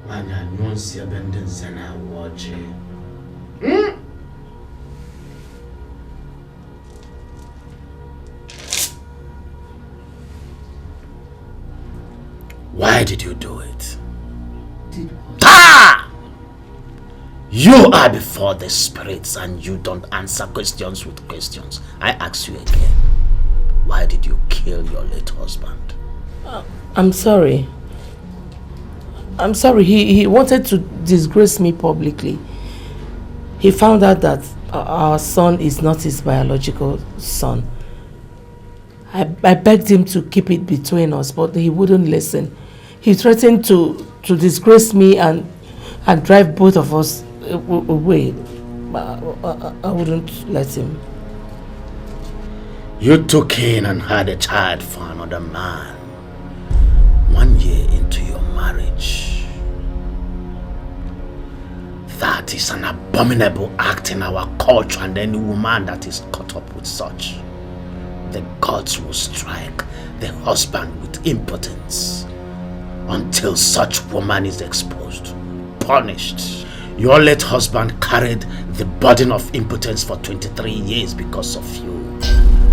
Manya nyonsi abenden sana watch. Why did you do it? Did what? Ah! You are before the spirits and you don't answer questions with questions. I ask you again. Why did you kill your late husband? I'm sorry. I'm sorry. He wanted to disgrace me publicly. He found out that our son is not his biological son. I begged him to keep it between us, but he wouldn't listen. He threatened to disgrace me and drive both of us away. I wouldn't let him. You took in and had a child for another man 1 year into your marriage. That is an abominable act in our culture, and any woman that is caught up with such, the gods will strike the husband with impotence until such woman is exposed, punished. Your late husband carried the burden of impotence for 23 years because of you.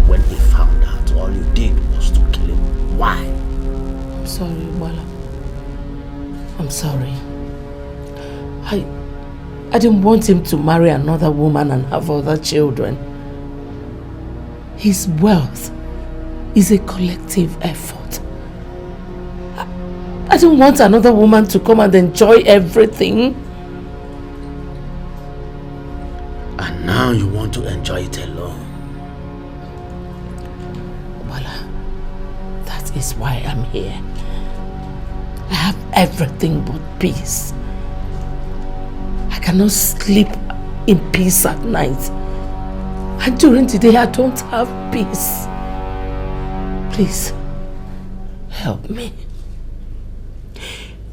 When he found out, all you did was to kill him. Why? I'm sorry, Wala. I'm sorry. I didn't want him to marry another woman and have other children. His wealth is a collective effort. I don't want another woman to come and enjoy everything. And now you want to enjoy it alone. Wala, that is why I'm here. I have everything but peace. I cannot sleep in peace at night. And during the day, I don't have peace. Please, help me.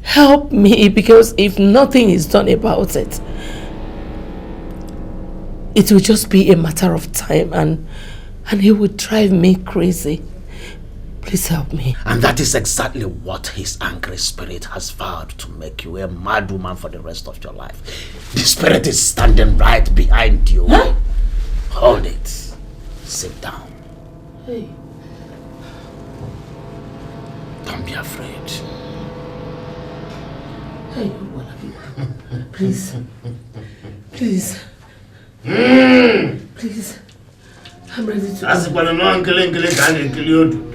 Help me, because if nothing is done about it, it will just be a matter of time and it will drive me crazy. Please help me. And that is exactly what his angry spirit has vowed, to make you a mad woman for the rest of your life. The spirit is standing right behind you. Huh? Hold it. Sit down. Hey. Don't be afraid. Hey, please. Please. Please. I'm ready to go.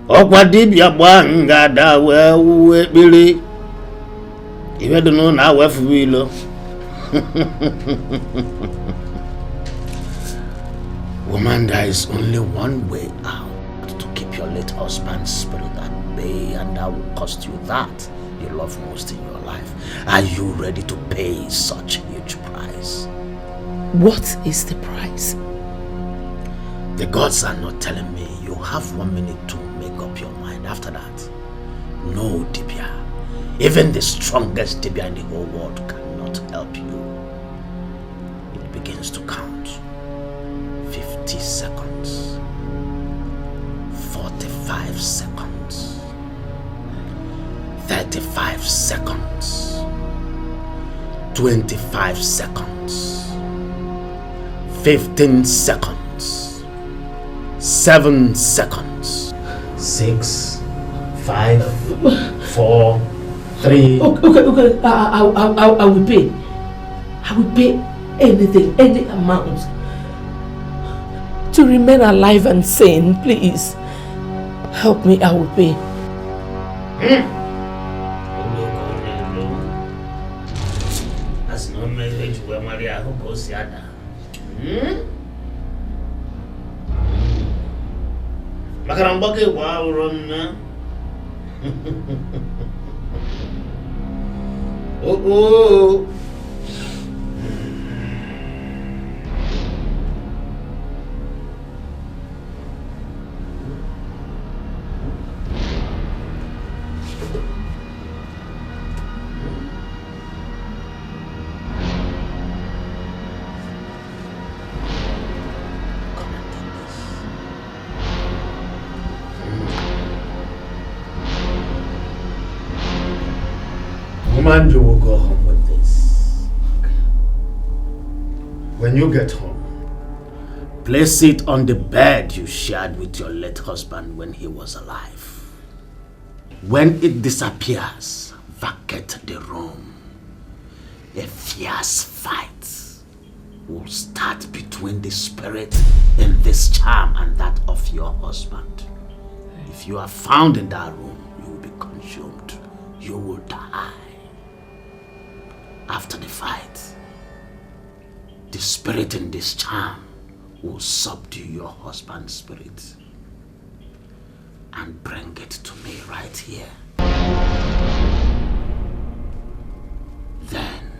Okwadibia bwanga da we bili. Iwe do no na we fuwilo. Woman, there is only one way out to keep your late husband's spirit at bay, and that will cost you that you love most in your life. Are you ready to pay such huge price? What is the price? The gods are not telling me. You have 1 minute to make up your mind. After that, no Dibia, even the strongest Dibia in the whole world, cannot help you. It begins to count. 50 seconds. 45 seconds. 35 seconds. 25 seconds. 15 seconds. 7 seconds. 6, 5, 4, 3. Okay. I will pay. I will pay anything, any amount to remain alive and sane. Please help me. I will pay. That's no message where Maria goes yada. Makarambake wa run. Oh. woman, you will go home with this. Okay. When you get home, place it on the bed you shared with your late husband when he was alive. When it disappears, vacate the room. A fierce fight will start between the spirit in this charm and that of your husband. If you are found in that room, you will be consumed. You will die. After the fight, the spirit in this charm will subdue your husband's spirit and bring it to me right here. Then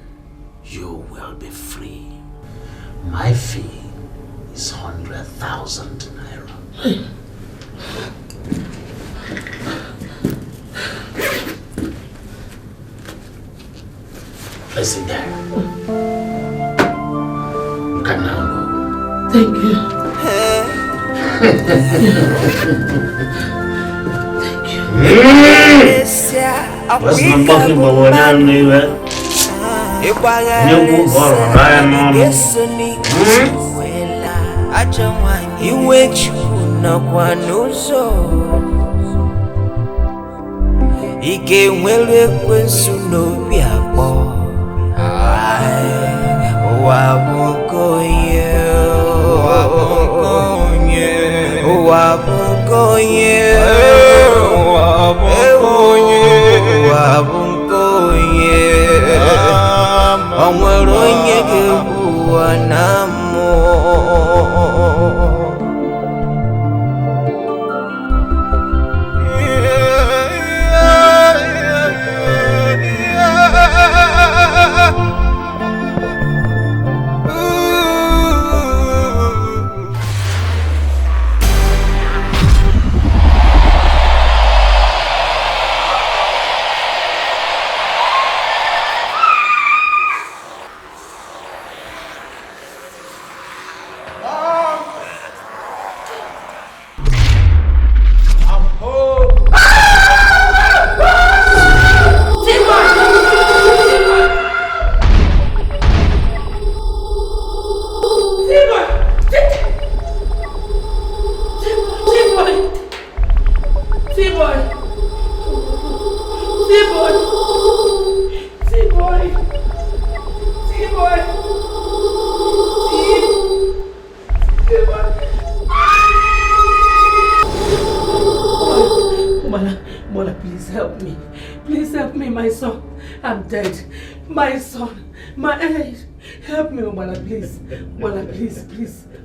you will be free. My fee is 100,000 naira. Place it there. You can now go. Thank you. What's my fucking boy down there? Ike nwere kwensu n'obi akpọ ụwa bụ konye ụwa bụ konye ụwa bụ konye ụwa bụ konye o nwere onye ga-ebu ụwa na mmụọ.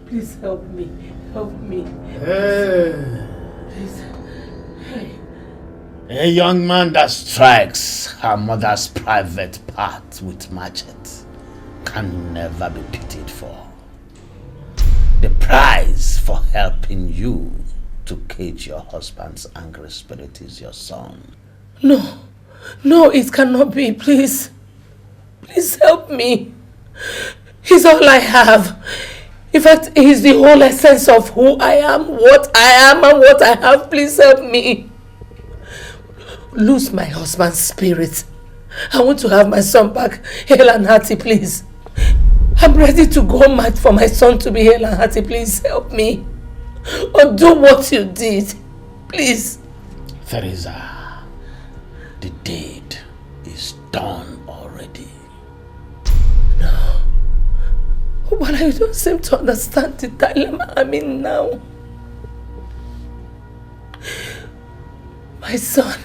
Please help me. Help me. Please. Hey. A young man that strikes her mother's private part with machete can never be pitied for. The price for helping you to cage your husband's angry spirit is your son. No. No, it cannot be. Please. Please help me. He's all I have. In fact, he's the whole essence of who I am, what I am, and what I have. Please help me. Lose my husband's spirit. I want to have my son back, hale and hearty, please. I'm ready to go mad for my son to be hale and hearty. Please help me. Undo what you did. Please. Teresa, the deed is done already. No. But I don't seem to understand the dilemma I'm in now. My son,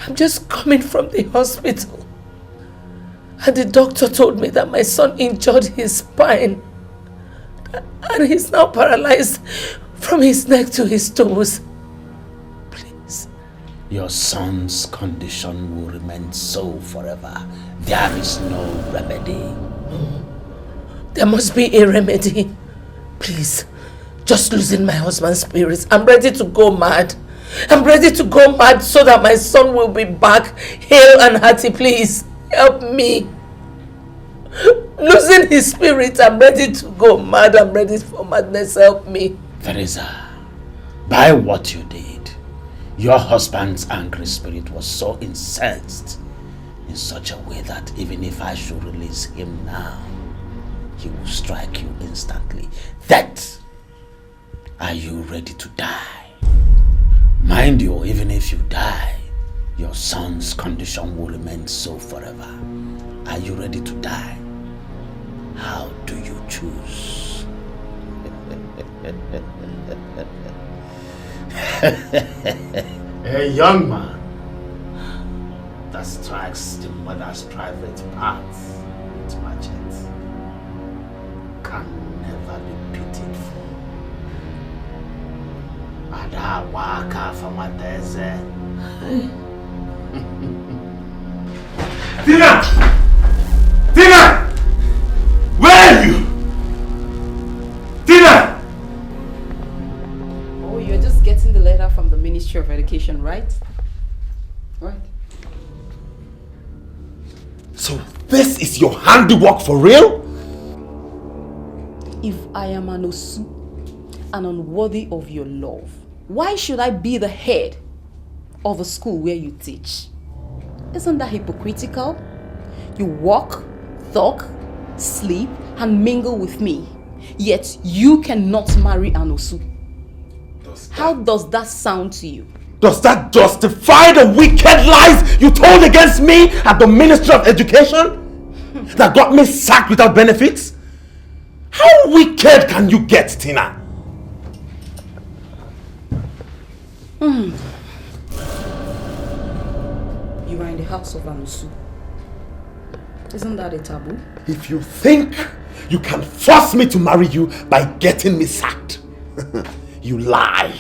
I'm just coming from the hospital. And the doctor told me that my son injured his spine. And he's now paralyzed from his neck to his toes. Please. Your son's condition will remain so forever. There is no remedy. No. There must be a remedy. Please, just losing my husband's spirits. I'm ready to go mad. I'm ready to go mad so that my son will be back hale and hearty. Please, help me. Losing his spirit, I'm ready to go mad. I'm ready for madness. Help me. Teresa, by what you did, your husband's angry spirit was so incensed in such a way that even if I should release him now, he will strike you instantly. That, are you ready to die? Mind you, even if you die, your son's condition will remain so forever. Are you ready to die? How do you choose? A young man that strikes the mother's private parts with machete can never be pitied for. Ada waka famateze. Tina! Tina! Where are you? Tina! Oh, you're just getting the letter from the Ministry of Education, right? Right. So this is your handiwork for real? If I am an Osu and unworthy of your love, why should I be the head of a school where you teach? Isn't that hypocritical? You walk, talk, sleep, and mingle with me, yet you cannot marry an Osu. How does that sound to you? Does that justify the wicked lies you told against me at the Ministry of Education? That got me sacked without benefits? How wicked can you get, Tina? You are in the house of an Osu. Isn't that a taboo? If you think you can force me to marry you by getting me sacked, you lie.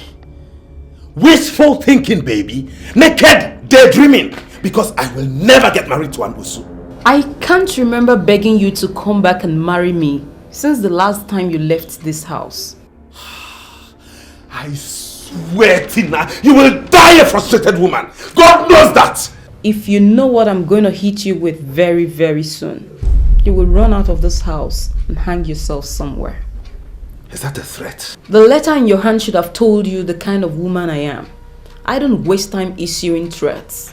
Wishful thinking, baby. Naked daydreaming. Because I will never get married to an Osu. I can't remember begging you to come back and marry me since the last time you left this house. I swear, Tina, you will die a frustrated woman. God knows that. If you know what I'm going to hit you with very, very soon, you will run out of this house and hang yourself somewhere. Is that a threat? The letter in your hand should have told you the kind of woman I am. I don't waste time issuing threats.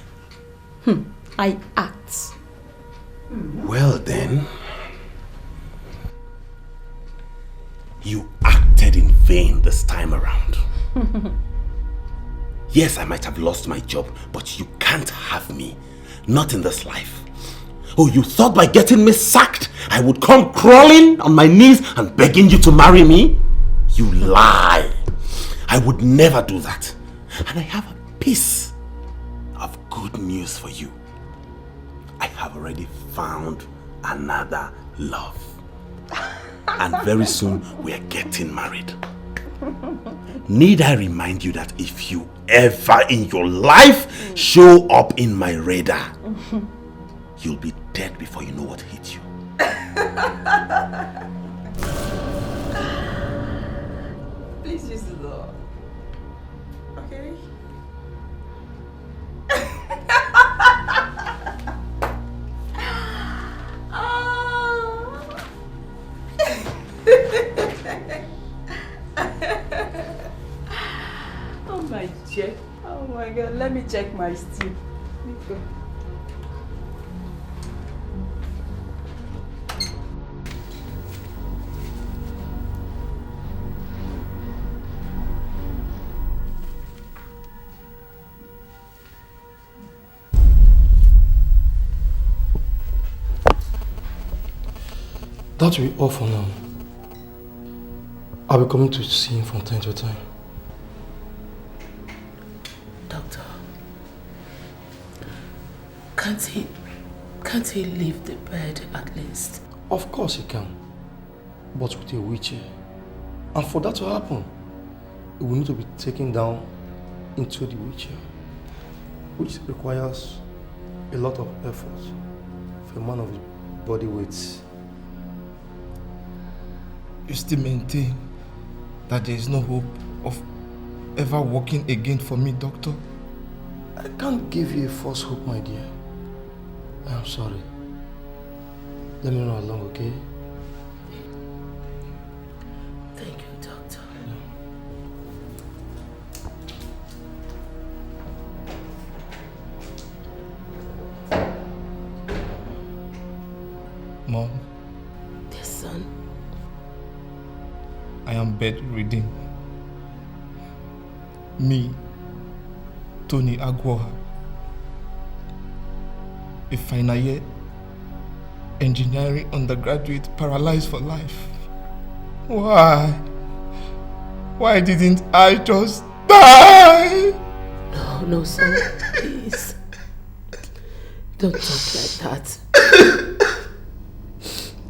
I act. Well then, you acted in vain this time around. Yes, I might have lost my job, but you can't have me. Not in this life. Oh, you thought by getting me sacked, I would come crawling on my knees and begging you to marry me? You lie. I would never do that. And I have a piece of good news for you. I have already found another love. And very soon we are getting married. Need I remind you that if you ever in your life show up in my radar, you'll be dead before you know what hit you. Please use the law. Okay? Oh my check. Oh my god, let me check my steam. Let me go. That will be all for now. I'll be coming to see him from time to time. Doctor, can't he leave the bed at least? Of course he can, but with a wheelchair. And for that to happen, he will need to be taken down into the wheelchair, which requires a lot of effort for a man of his body weight. You still maintain that there is no hope of ever walking again for me, doctor? I can't give you a false hope, my dear. I am sorry. Let me run along, okay? Thank you, doctor. Mom, Yes, son. I am bedridden. Me, Tony Agwoha, a final year engineering undergraduate paralyzed for life. Why? Why didn't I just die? No, son. Please. Don't talk like that.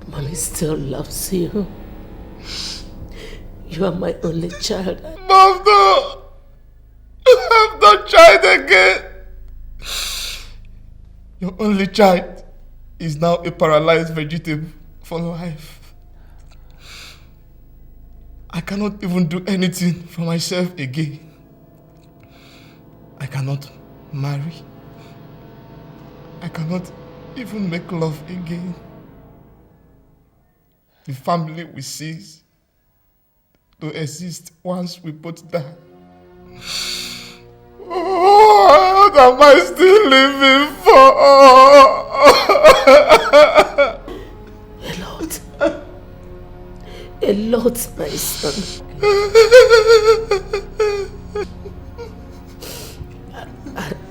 Mommy still loves you. You are my only child. Mom, no! I'm not child again! Your only child is now a paralyzed vegetable for life. I cannot even do anything for myself again. I cannot marry. I cannot even make love again. The family will cease to exist once we both die. Oh, what am I still living for? A lot, my son.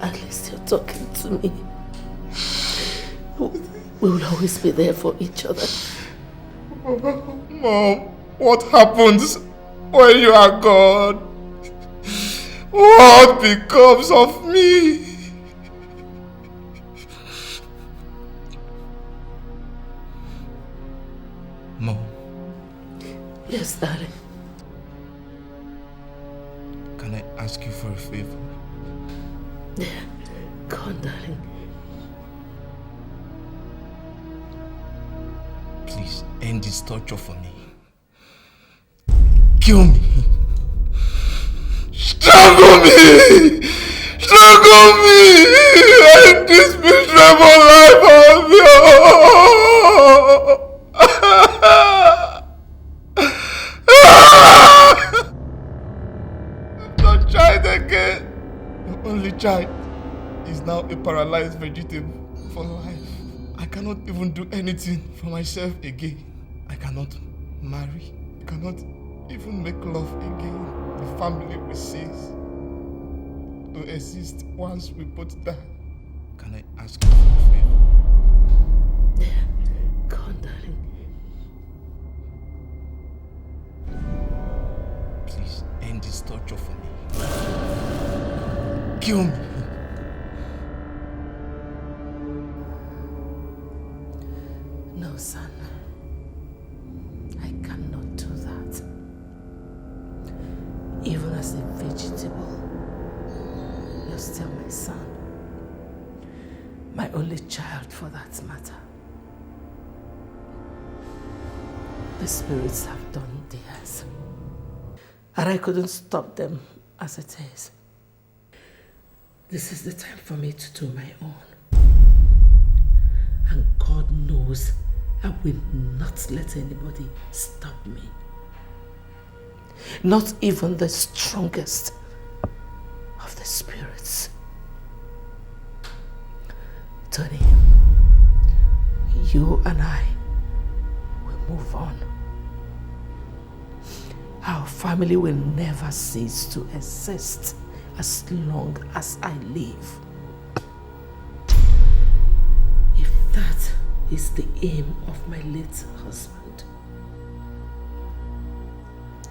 At least you're talking to me. We will always be there for each other. Mom, what happens when you are gone? What becomes of me? Mom. Yes, darling. Can I ask you for a favor? Go on, darling. Please end this torture for me. Kill me. Strangle me! Strangle me! End this miserable life of yours! Not child again. Your only child is now a paralyzed vegetable for life. I cannot even do anything for myself again. I cannot marry. I cannot even make love again. The family will cease to exist once we both die. Can I ask you for a favor? Go on, darling. Please end this torture for me. Kill me. No, son. I cannot do that. Even as a vegetable, you're still my son. My only child, for that matter. The spirits have done theirs. And I couldn't stop them as it is. This is the time for me to do my own. And God knows I will not let anybody stop me. Not even the strongest of the spirits. Tony, you and I will move on. Our family will never cease to exist as long as I live. If that is the aim of my late husband,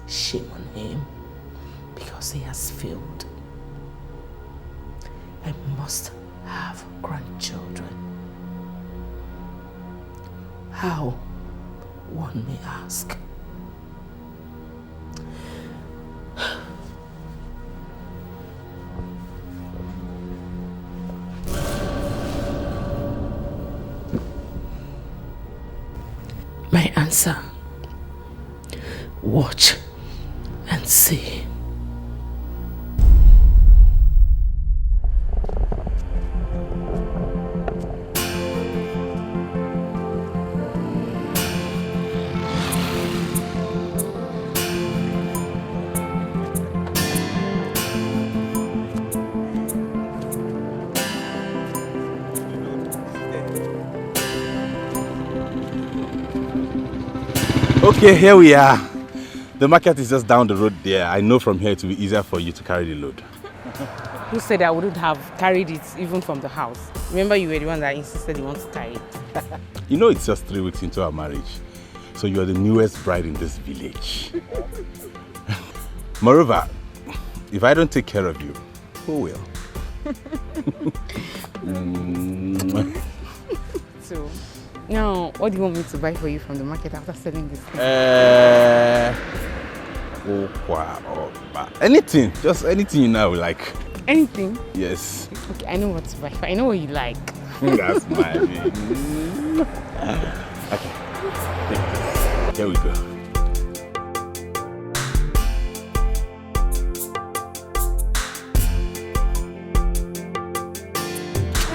shame on him, because he has failed. I must have grandchildren. How, one may ask. My answer: watch and see. Okay, here we are. The market is just down the road there. I know from here it will be easier for you to carry the load. Who said I wouldn't have carried it even from the house? Remember, you were the one that insisted you want to carry it. You know it's just 3 weeks into our marriage. So you are the newest bride in this village. Moreover, if I don't take care of you, who will? So, now, what do you want me to buy for you from the market after selling this thing? Anything. Just anything you know like. Anything? Yes. Okay, I know what to buy. I know what you like. That's my baby. Okay. Here we go.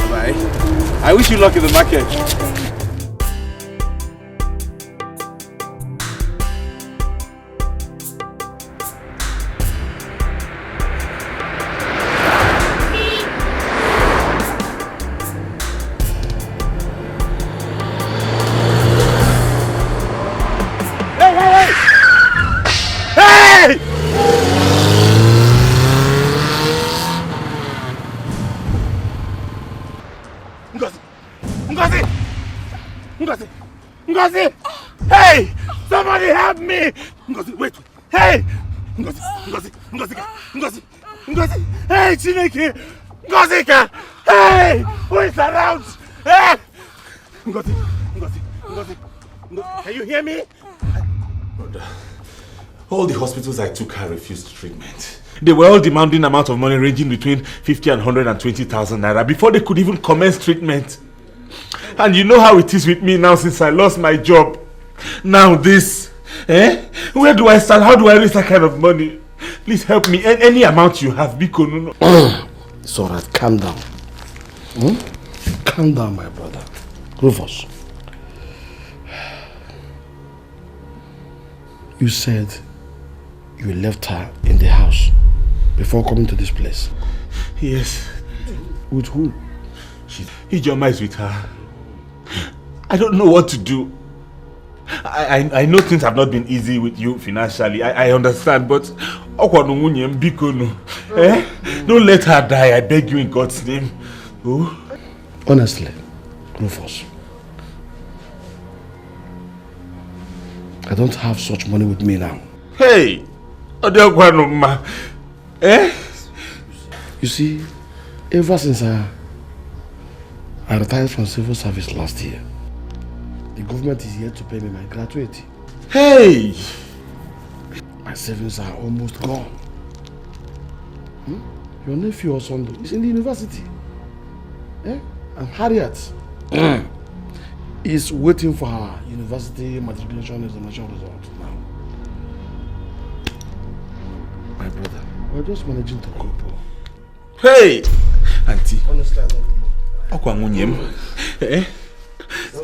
Bye. I wish you luck in the market. Ngozi! Hey! Somebody help me! Ngozi, wait! Hey! Ngozi! Hey, Chineke! Ngozi! Hey! Who is around? Hey! Ngozi! Can you hear me? Brother, all the hospitals I took her refused treatment. They were all demanding an amount of money ranging between 50 and 120,000 naira before they could even commence treatment. And you know how it is with me now since I lost my job. Now this. Where do I start? How do I raise that kind of money? Please help me. Any amount you have, Biko. No. It's alright, calm down. Calm down, my brother. Rufus. You said you left her in the house before coming to this place. Yes. With who? Ijoma is with her. I don't know what to do. I know things have not been easy with you financially. I understand, but don't let her die. I beg you in God's name. Oh. Honestly, Rufus, I don't have such money with me now. Hey! You see, ever since I retired from civil service last year, the government is here to pay me my gratuity. Hey! My savings are almost gone. Your nephew or son is in the university. And Harriet is waiting for her university matriculation examination result now. My brother, we're just managing to cope. Hey! Auntie. Honestly, I don't know.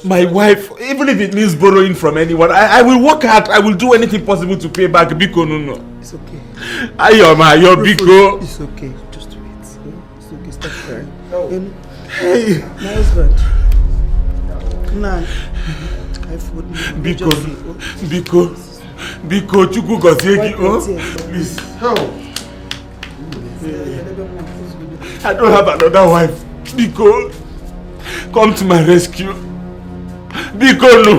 My wife, even if it means borrowing from anyone, I will work hard. I will do anything possible to pay back. Biko, no. It's okay. Ayo, Biko. It's okay. Just wait. It's okay. Stop crying. Hey. My husband. Nah. Biko, Chukwu Gosiegi. Please. I don't have another wife. Biko, come to my rescue. Biko, no.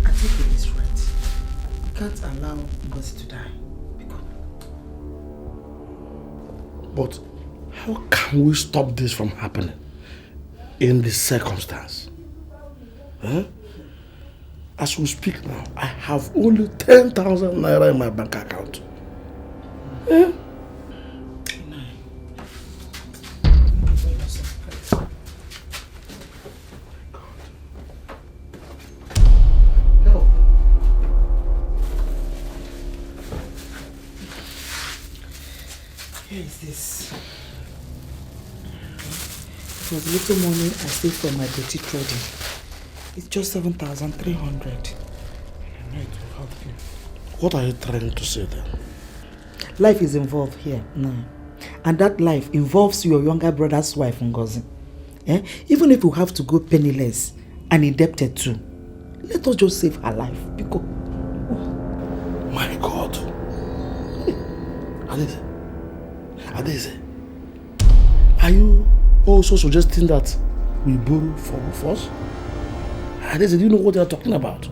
I think it is right. We can't allow Ngozi to die. But how can we stop this from happening in this circumstance? As we speak now, I have only 10,000 naira in my bank account. Here is this. It was little money I saved from my dirty trading. It's just 7,300. I to help you. What are you trying to say then? Life is involved here now. And that life involves your younger brother's wife, Ngozi. Even if you have to go penniless and indebted too, let us just save her life. Because... My God. Adeze, are you also suggesting that we borrow for Rufus? Adeze, do you know what they are talking about?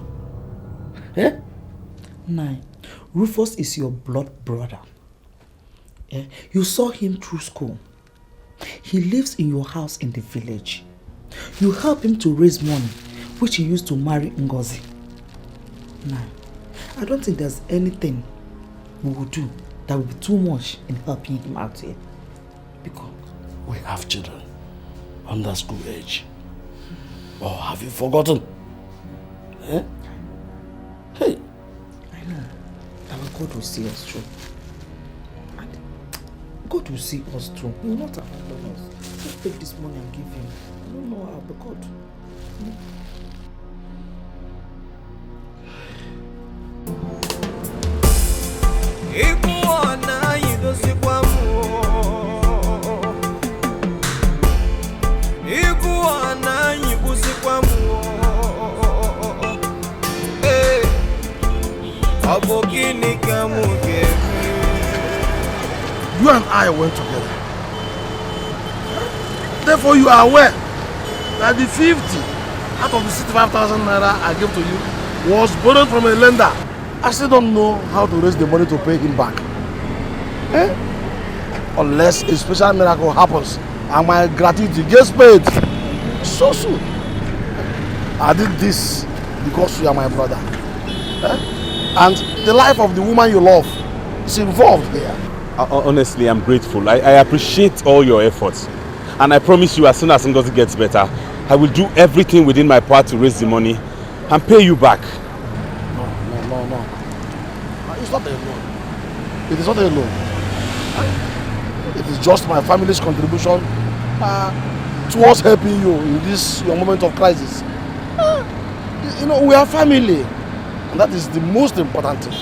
Nine, Rufus is your blood brother. You saw him through school. He lives in your house in the village. You help him to raise money, which he used to marry Ngozi. Nine, I don't think there's anything we will do that will be too much in helping him out here. Because we have children under school age. Or have you forgotten? Hey. I know. Our God will see us through. And God will see us through. He will not abandon us. Just take this money and give him. I don't know how, but God. Ikuona yidosikwa mu Ikuona yibusikwa mu Abogini kamuke. You and I went together. Therefore you are aware that the 50 out of the 65,000 naira I gave to you was borrowed from a lender. I still don't know how to raise the money to pay him back. Unless a special miracle happens and my gratuity gets paid so soon. I did this because you are my brother. And the life of the woman you love is involved here. Honestly, I'm grateful. I appreciate all your efforts. And I promise you, as soon as Ngozi gets better, I will do everything within my power to raise the money and pay you back. No. It's not a loan. It is not a loan. It is just my family's contribution towards helping you in this your moment of crisis. You know, we are family. And that is the most important thing.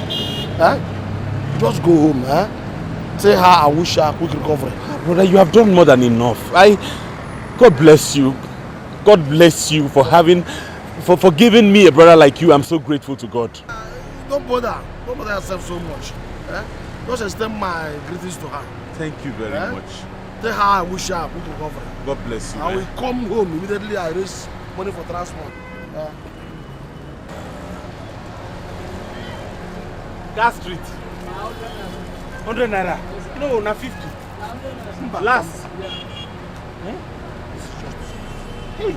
Just go home. Say her I wish her quick recovery. Brother, you have done more than enough. God bless you. God bless you for giving me a brother like you. I'm so grateful to God. Don't bother yourself so much. Just extend my greetings to her. Thank you very much. Tell her I wish her quick recovery. God bless you. I will come home immediately. I raise money for transport. Gas Street. 100 naira. You know, na 50. Last. Hey.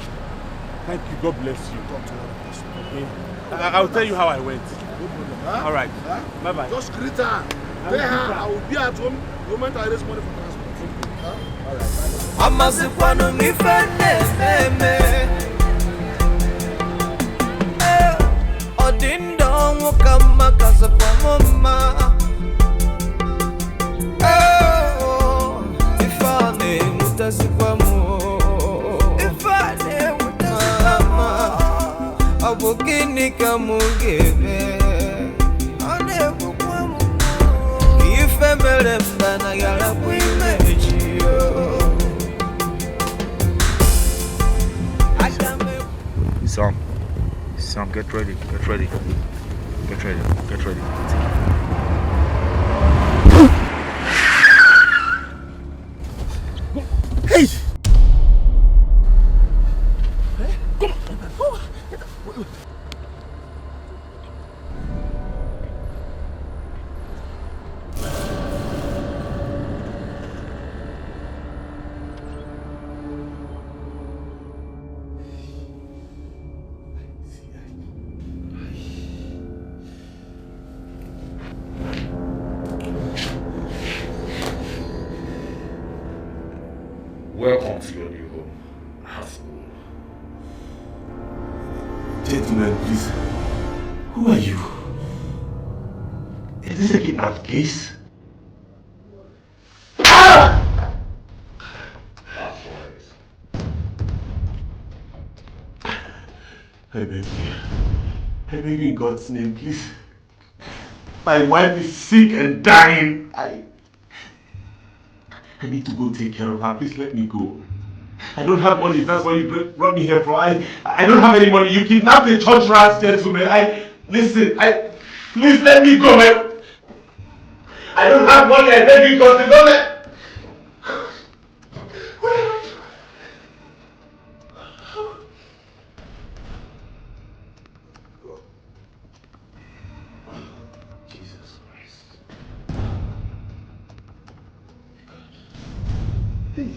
Thank you. God bless you. Okay. I'll tell you how I went. All right. Bye bye. Just greet her. Tell her I will be at home the moment I raise money for transport. All right. Amasikwano ngifene Odindo mukama kasa kwa mama Ifane mutasikwa mu Ifane mutasikwa mu Abogini kamugebe Ane bukwa mu Ifemele mbana yala kuimejiyo Sam, get ready. Hey! Welcome to your new home. Gentlemen, please. Who are you? Is this a kidnap case? I beg you in God's name, please. My wife is sick and dying. I need to go take care of her. Please let me go. I don't have money. That's what you brought me here for. I don't have any money. You kidnapped a church rat gentleman. Please let me go, man. I don't have money. I beg you, God, don't let. Jesus Christ. Hey.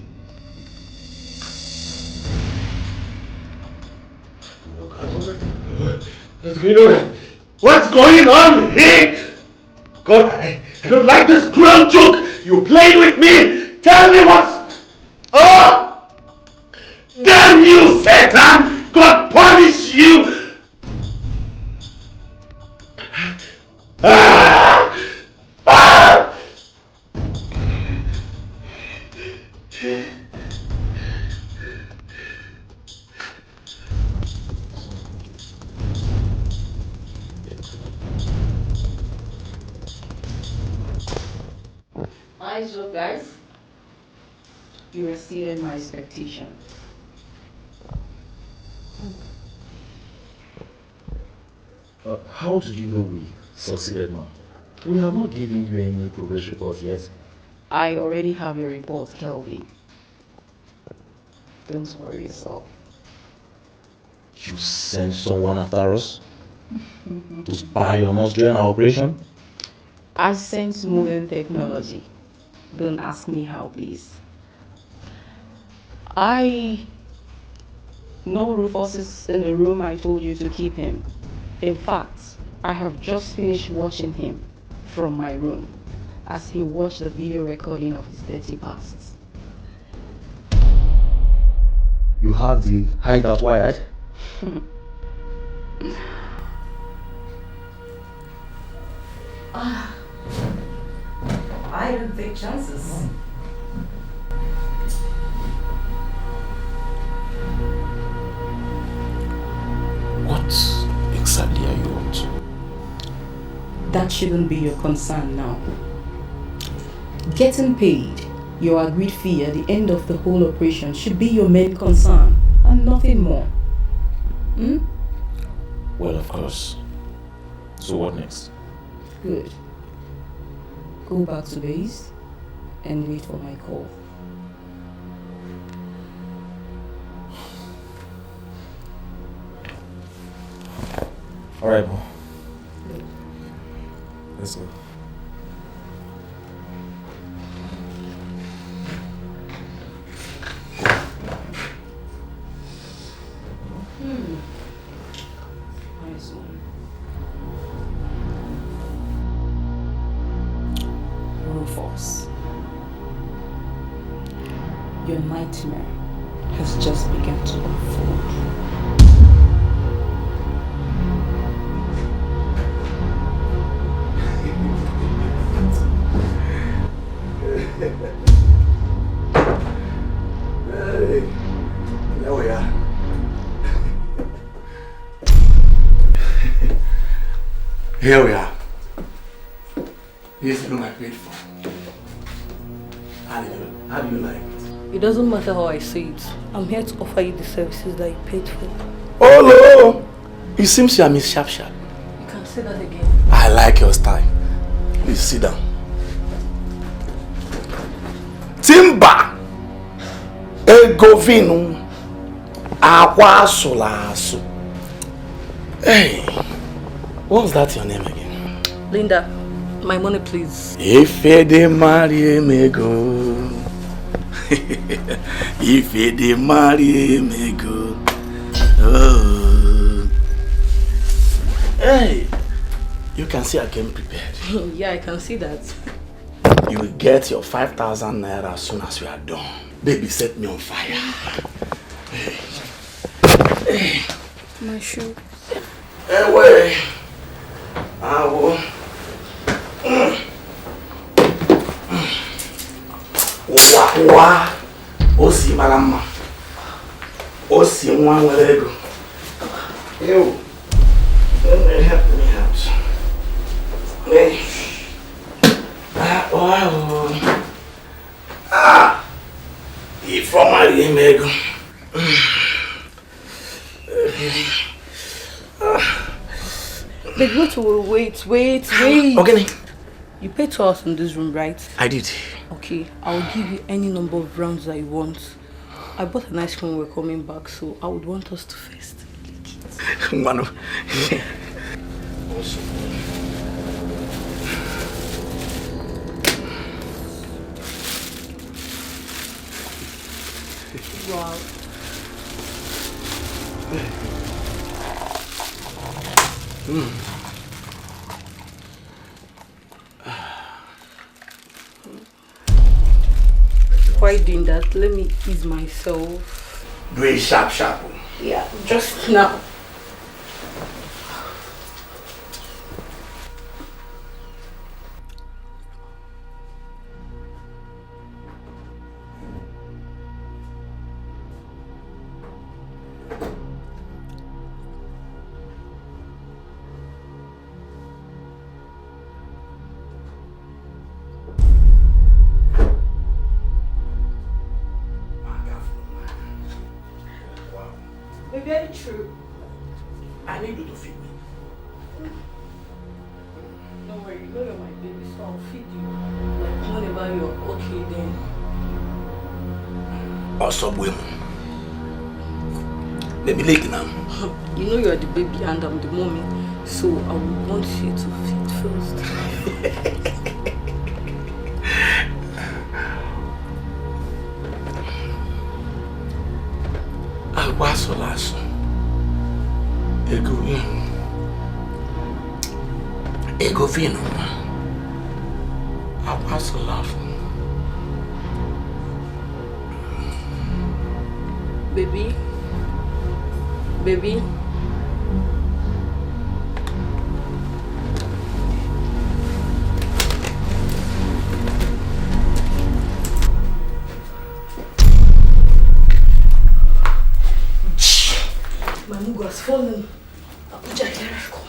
What's going on here? God, I don't like this cruel joke. You played with me. Tell me what's... Oh! Damn you, Satan! God punish you! Ah! Ah! Nice job, guys. You exceeded my expectation. How did you know we succeeded, ma'am? We have not given you any progress report yet. I already have your report, Kelvin. Don't worry yourself. You sent someone after us? To spy on us during our operation? I sent moving technology. Don't ask me how, please. I know Rufus is in the room I told you to keep him. In fact, I have just finished watching him from my room as he watched the video recording of his dirty past. You have the hideout wired? I don't take chances. What exactly are you up to? That shouldn't be your concern now. Getting paid, your agreed fee at the end of the whole operation should be your main concern and nothing more. Well, of course. So what next? Good. Go back to base and wait for my call. Alright, bro. Let's go. Nice one. Rufus, your nightmare has just begun to unfold. There we are. Here we are. Here's the room I paid for. How do you like it? It doesn't matter how I say it. I'm here to offer you the services that you paid for. Oh no! It seems you are Miss Sharp Sharp. You can say that again. I like your style. Please sit down. Timba! Egovinu Awasulasu. Hey, what's that your name again? Linda, my money please. If de marry me go. If de marry me go. Oh. Hey, you can see I came prepared. Yeah, I can see that. You will get your 5,000 naira as soon as you are done. Baby, set me on fire. Hey. Hey. My shoe. Hey, wait. I will. Wa. Osi malama. Osi nwa nwere ego. Yo. Help me out. Hey. Wow. Ah. ego. Babe, wait. Okay. You paid 2 hours in this room, right? I did. Okay, I'll give you any number of rounds that you want. I bought an ice cream when we're coming back, so I would want us to first. Mano. Wow. Why doing that? Let me ease myself. Do it sharp. Yeah, just now. Very true. I need you to feed me. Don't worry, you know you're my baby, so I'll feed you. Like whenever you're okay then. Also, women. Baby, like now. You know you're the baby and I'm the mommy, so I would want you to feed first. Aguasolazo. Ego vino. Aguasolazo. Baby. My mugu has fallen. Abuja, here I come.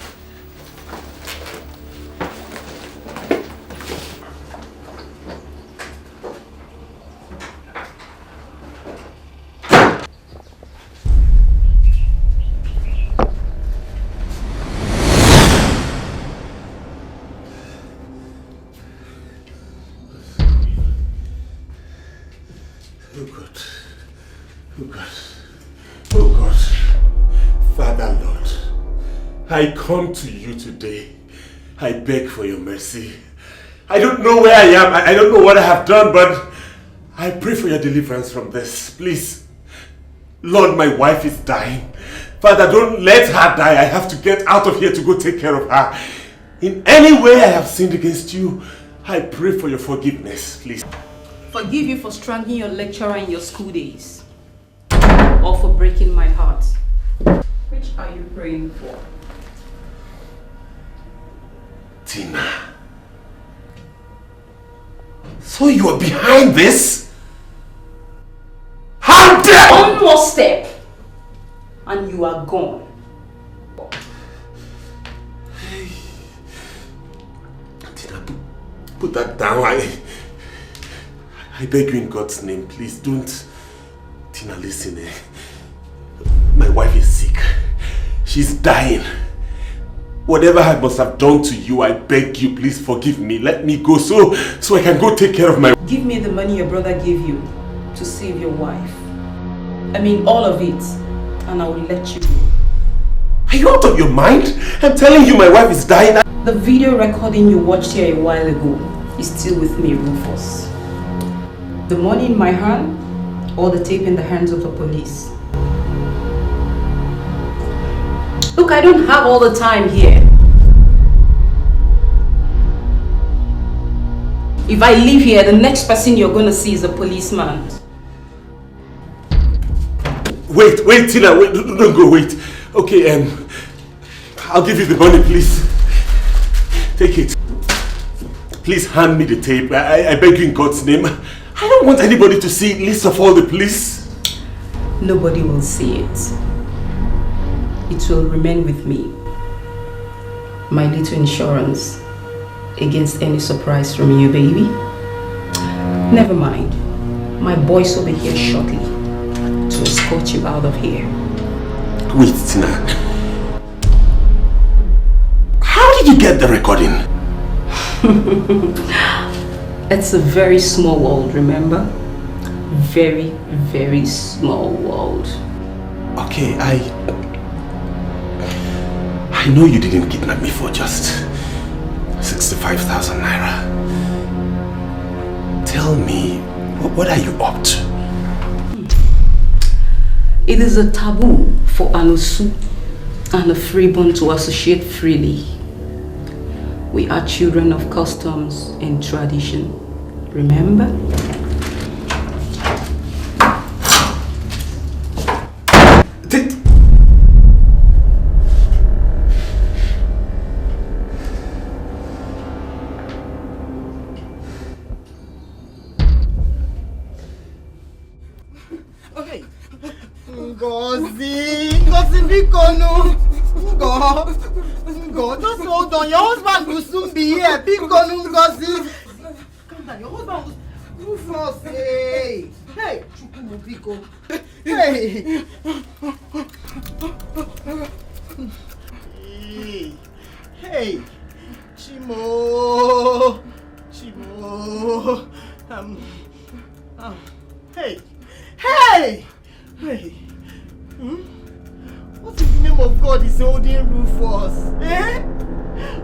Oh God. Father Lord, I come to you today. I beg for your mercy. I don't know where I am. I don't know what I have done, but I pray for your deliverance from this. Please. Lord, my wife is dying. Father, don't let her die. I have to get out of here to go take care of her. In any way I have sinned against you, I pray for your forgiveness, please. Forgive you for strangling your lecturer in your school days. Or for breaking my heart. Which are you praying for? Tina. So you are behind this? How dare! One more step and you are gone. Tina, put that down. I beg you in God's name, please don't. Tina, listen. My wife is sick. She's dying. Whatever I must have done to you, I beg you, please forgive me. Let me go so I can go take care of my... Give me the money your brother gave you to save your wife. I mean all of it, and I will let you go. Are you out of your mind? I'm telling you my wife is dying. The video recording you watched here a while ago is still with me, Rufus. The money in my hand or the tape in the hands of the police. Look, I don't have all the time here. If I leave here, the next person you're going to see is a policeman. Wait, Tina, wait, don't go, wait. Okay, I'll give you the money, please. Take it. Please hand me the tape. I beg you in God's name. I don't want anybody to see it, least of all the police. Nobody will see it. It will remain with me. My little insurance against any surprise from you, baby. Never mind. My boys will be here shortly. escort you out of here. Wait, Tina. How did you get the recording? It's a very small world, remember? Very, very small world. Okay, I know you didn't kidnap me for just 65,000 naira. Tell me, what are you up to? It is a taboo for an Osu and a freeborn to associate freely. We are children of customs and tradition. Remember? Ngozi Bikonu. Ngo, just hold on. Your husband will soon be here. Bikonu, Ngozi. Calm down. Your husband will Rufus. Hey. Hey. Chukwumu Biko. Hey. Hey. Chimo. Hey. Hey. Hey. What in the name of God is holding Rufus? Eh?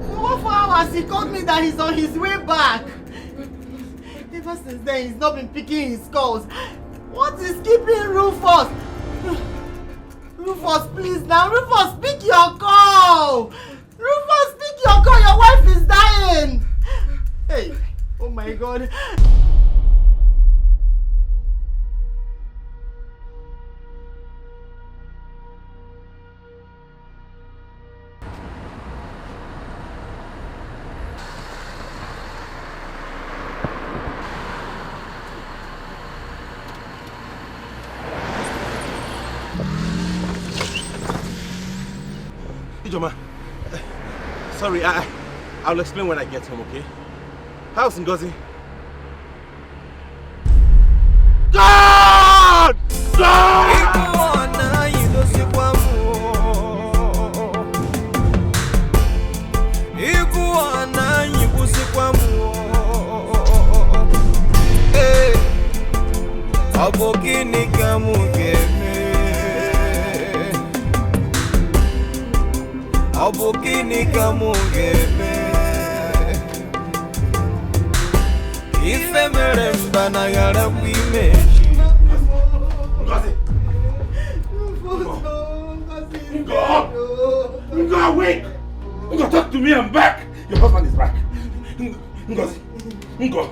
For 4 hours he called me that he's on his way back. Ever since then he's not been picking his calls. What is keeping Rufus? Rufus, please now. Rufus, pick your call. Rufus, pick your call. Your wife is dying. Hey. Oh my God. Ijoma, sorry, I'll explain when I get home, okay? How's Ngozi? God! God! Abukini kamugeme Ife meremba na yara wimeji Ngozi! Ngo, wait! Ngo, talk to me, I'm back! Your husband is back. Ngozi! Ngo!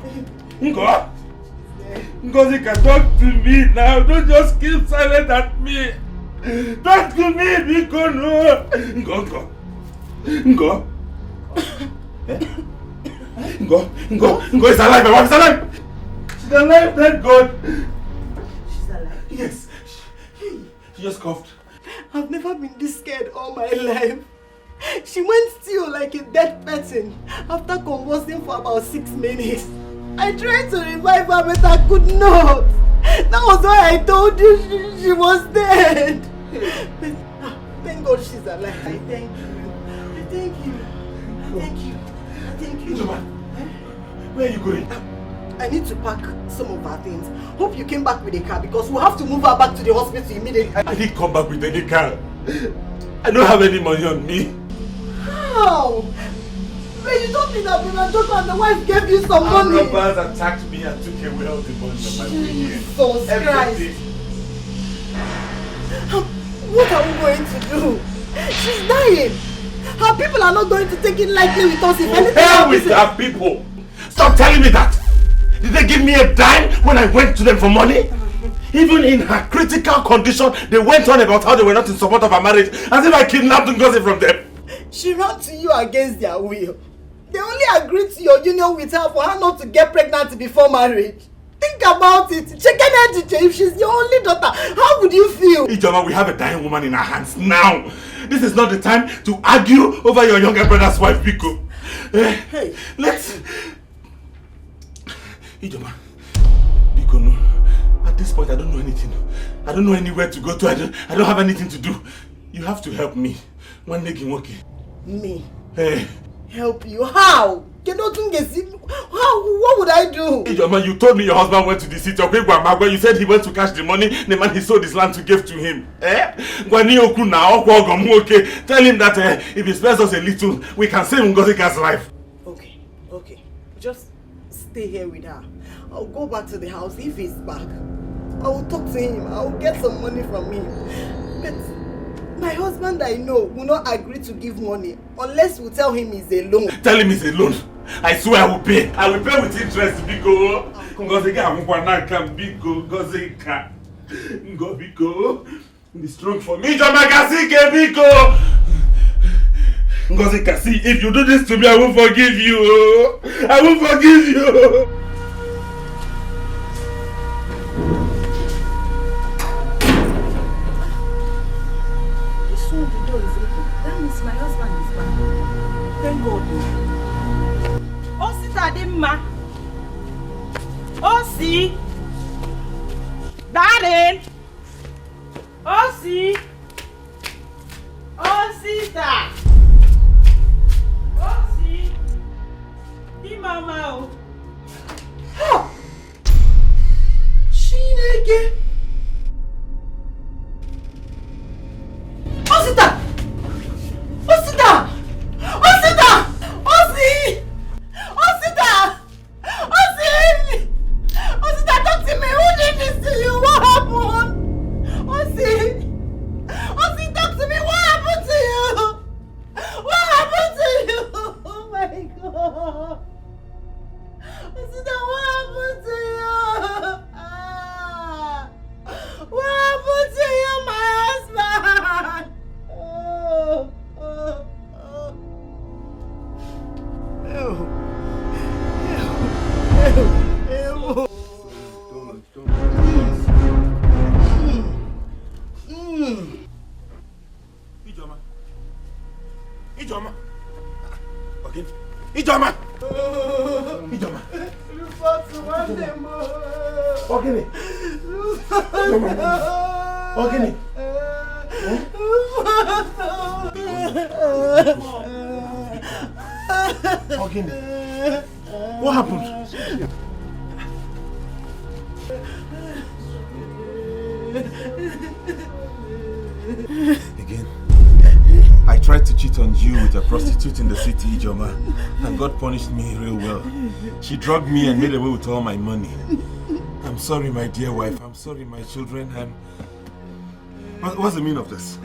Ngozi can talk to me now. Don't just keep silent at me. Talk to me, Biko, no! Ngo! Ngo is alive! My wife is alive! She's alive, thank God! She's alive? Yes. She just coughed. I've never been this scared all my life. She went still like a dead person after convulsing for about 6 minutes. I tried to revive her but I could not. That was why I told you she was dead. But thank God she's alive. I thank you. Thank you. Joma, where are you going? I need to pack some of her things. Hope you came back with a car because we'll have to move her back to the hospital immediately. I didn't come back with any car. I don't have any money on me. How? But you told me that when I told her the wife gave you some money. Robbers attacked me and took away all the money on my way here. Jesus Christ. What are we going to do? She's dying. Her people are not going to take it lightly with us if anything happens. With our people! Stop telling me that! Did they give me a dime when I went to them for money? Even in her critical condition, they went on about how they were not in support of her marriage, as if I kidnapped Ngozi from them. She ran to you against their will. They only agreed to your union with her for her not to get pregnant before marriage. Think about it. Check energy if she's your only daughter. How would you feel? Ijoma, we have a dying woman in our hands now. This is not the time to argue over your younger brother's wife, Biko. Hey. Let's... Ijoma, Biko, no. At this point, I don't know anything. I don't know anywhere to go to. I don't have anything to do. You have to help me. One leg in working. Me? Hey. Help you? How? How? What would I do? Hey, man, you told me your husband went to the city of Where you said he went to cash the money. The man he sold his land to give to him. Tell him that if he spares us a little, we can save Ngozika's life. Okay. Just stay here with her. I'll go back to the house. If he's back, I will talk to him. I will get some money from him. But my husband, I know, will not agree to give money unless we tell him he's a loan. Tell him he's a loan. I swear I will pay. I will pay with interest. Biko. Ngozika Mukwanaka. Biko. Ngozika. Ngobiko. Be strong for me. Jomagasike. Biko. Ngozika, see, if you do this to me, I will forgive you. I will forgive you. My husband is back. Thank God. Osita Dimma. Osi. Darling. Osi. Osita. Osi. Di mama. Chineke. Osita. Osita! Osita! Osi! Osita! Osi! Osita, talk to me! Who did this to you? What happened? Osi! Osi, talk to me! What happened to you? What happened to you? Oh my God! Osita, what happened to you? What happened to you, my husband? Ijoma. Okay. Ijoma. Ijoma. Okay. Okay. Okay. What happened? Again. I tried to cheat on you with a prostitute in the city, Ijoma, and God punished me real well. She drugged me and made away with all my money. I'm sorry, my dear wife. I'm sorry, my children. What's the meaning of this?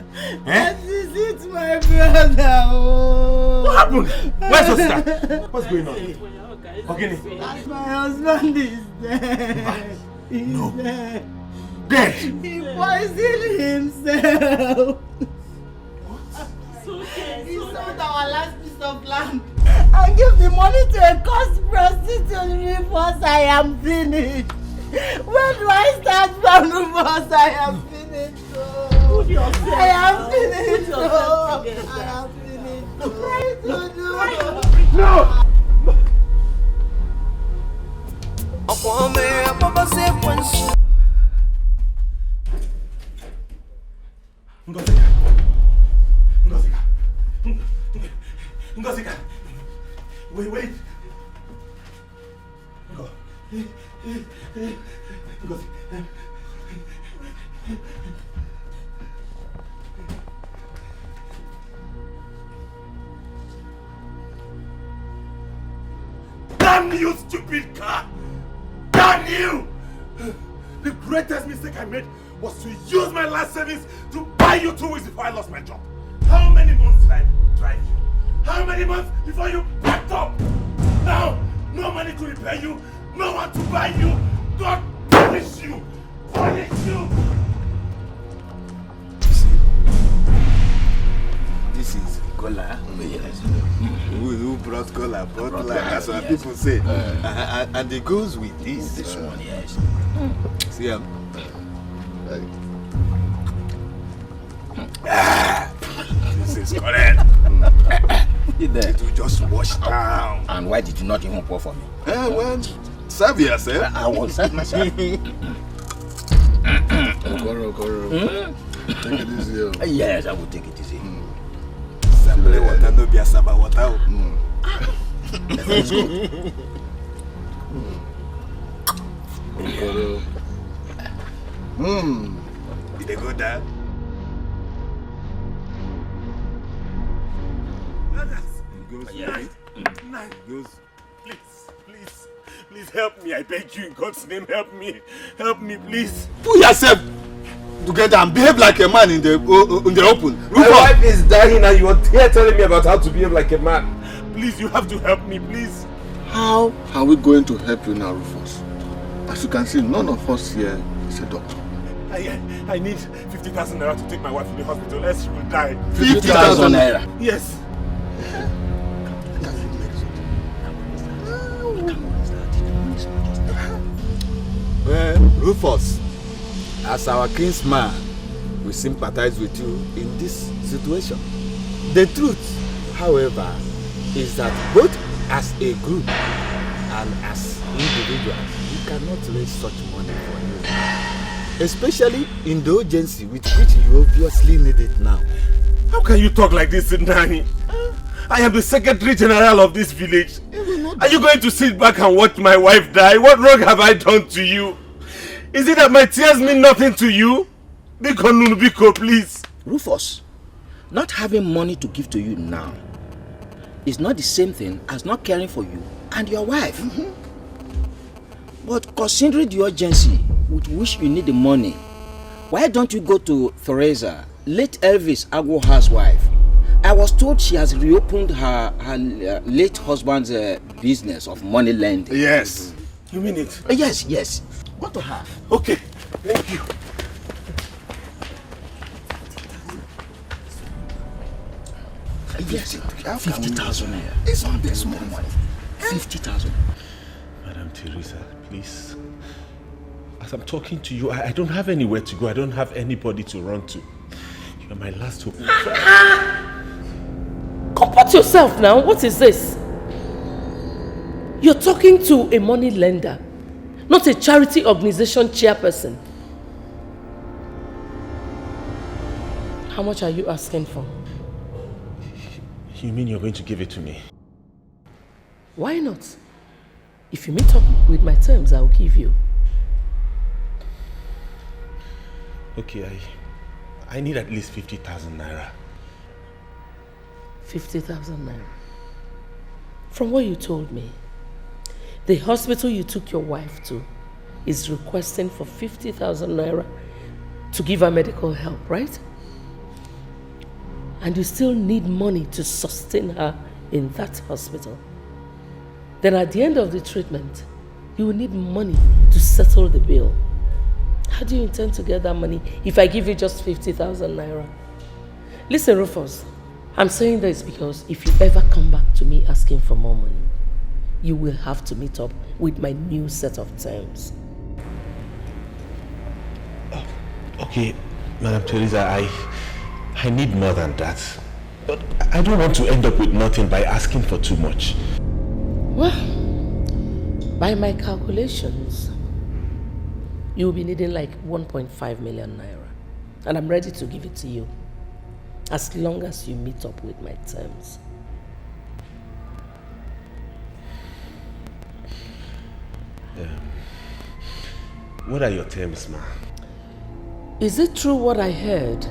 That is it, my brother. Oh. What happened? Where's your sister? What's going on? Okay. My husband is dead. He's dead. Dead? He poisoned himself. He sold our last piece of land and gave the money to a cursed prostitute. Rufus, I am finished. Where do I start from, Rufus? I am finished. Put yourself. I am finished. I am finished. No! Ngozika. Ngozika. Ngozika. Wait. Ngozika. Damn you, stupid car! Damn you! The greatest mistake I made was to use my last savings to buy you 2 weeks before I lost my job. How many months did I drive you? How many months before you packed up? Now, no money to repair you, no one to buy you. God punish you! Punish you! See, this is Kola. Yes. Who brought Kola? Brought like, that's what people say. And it goes with this. This one, yes. See, this is correct. It will just wash down. And why did you not even pour for me? Well, serve yourself. I will serve myself. Take it easy. Yes, I will take it easy. Sample water, no be a saba water. Let's go. Did they go there? Goes. Please help me. I beg you in God's name, help me. Help me, please. Put yourself together and behave like a man in the open. My wife is dying and you are here telling me about how to behave like a man. Please, you have to help me, please. How are we going to help you now, Rufus? As you can see, none of us here is a doctor. I need 50,000 naira to take my wife to the hospital, else she will die. 50,000 naira? Yes. Well, Rufus, as our kinsman, we sympathize with you in this situation. The truth, however, is that both as a group and as individuals, we cannot raise such money for you. Especially in the urgency with which you obviously need it now. How can you talk like this, Nani? I am the Secretary General of this village. Are you going to sit back and watch my wife die? What wrong have I done to you? Is it that my tears mean nothing to you? Biko Nunubiko, please. Rufus, not having money to give to you now is not the same thing as not caring for you and your wife. But considering the urgency with which you need the money, why don't you go to Theresa, late Elvis Agwoha's wife? I was told she has reopened her late husband's business of money lending. Yes. You mean it? Yes. What to have? Okay, thank you. Yes, 50,000 naira. It's not this small money. 50,000. Madam Teresa, please. As I'm talking to you, I don't have anywhere to go. I don't have anybody to run to. You are my last hope. Comport yourself now. What is this? You're talking to a money lender, not a charity organization chairperson. How much are you asking for? You mean you're going to give it to me? Why not? If you meet up with my terms, I'll give you. Okay, I need at least 50,000 naira. 50,000 naira. From what you told me, the hospital you took your wife to is requesting for 50,000 naira to give her medical help, right? And you still need money to sustain her in that hospital. Then at the end of the treatment, you will need money to settle the bill. How do you intend to get that money if I give you just 50,000 naira? Listen, Rufus, I'm saying this because if you ever come back to me asking for more money, you will have to meet up with my new set of terms. Okay, Madam Teresa, I need more than that. But I don't want to end up with nothing by asking for too much. Well, by my calculations, you'll be needing like 1.5 million naira. And I'm ready to give it to you, as long as you meet up with my terms. What are your terms, ma? Is it true what I heard,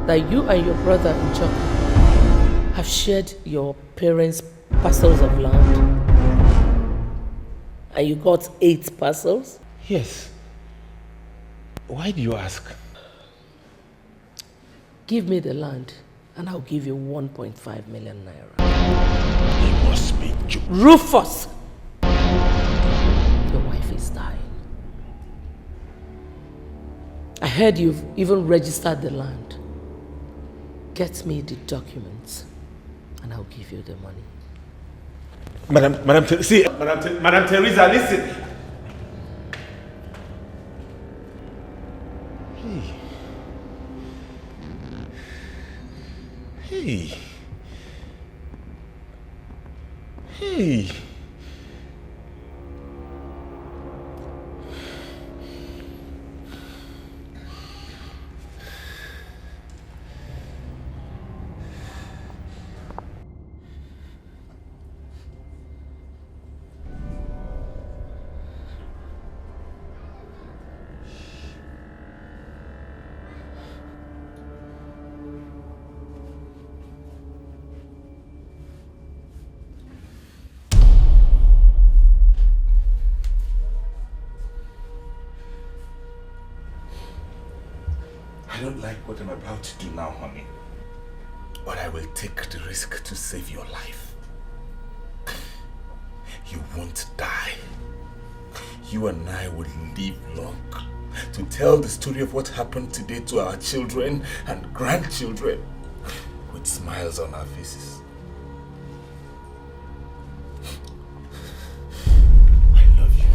that you and your brother Njoku have shared your parents' parcels of land? And you got 8 parcels? Yes. Why do you ask? Give me the land and I'll give you 1.5 million naira. You must be joking. Rufus! Your wife is dying. I heard you've even registered the land. Get me the documents and I'll give you the money. Madam Teresa, listen. Hey. like what I'm about to do now, honey. But I will take the risk to save your life. You won't die. You and I will live long to tell the story of what happened today to our children and grandchildren with smiles on our faces. I love you.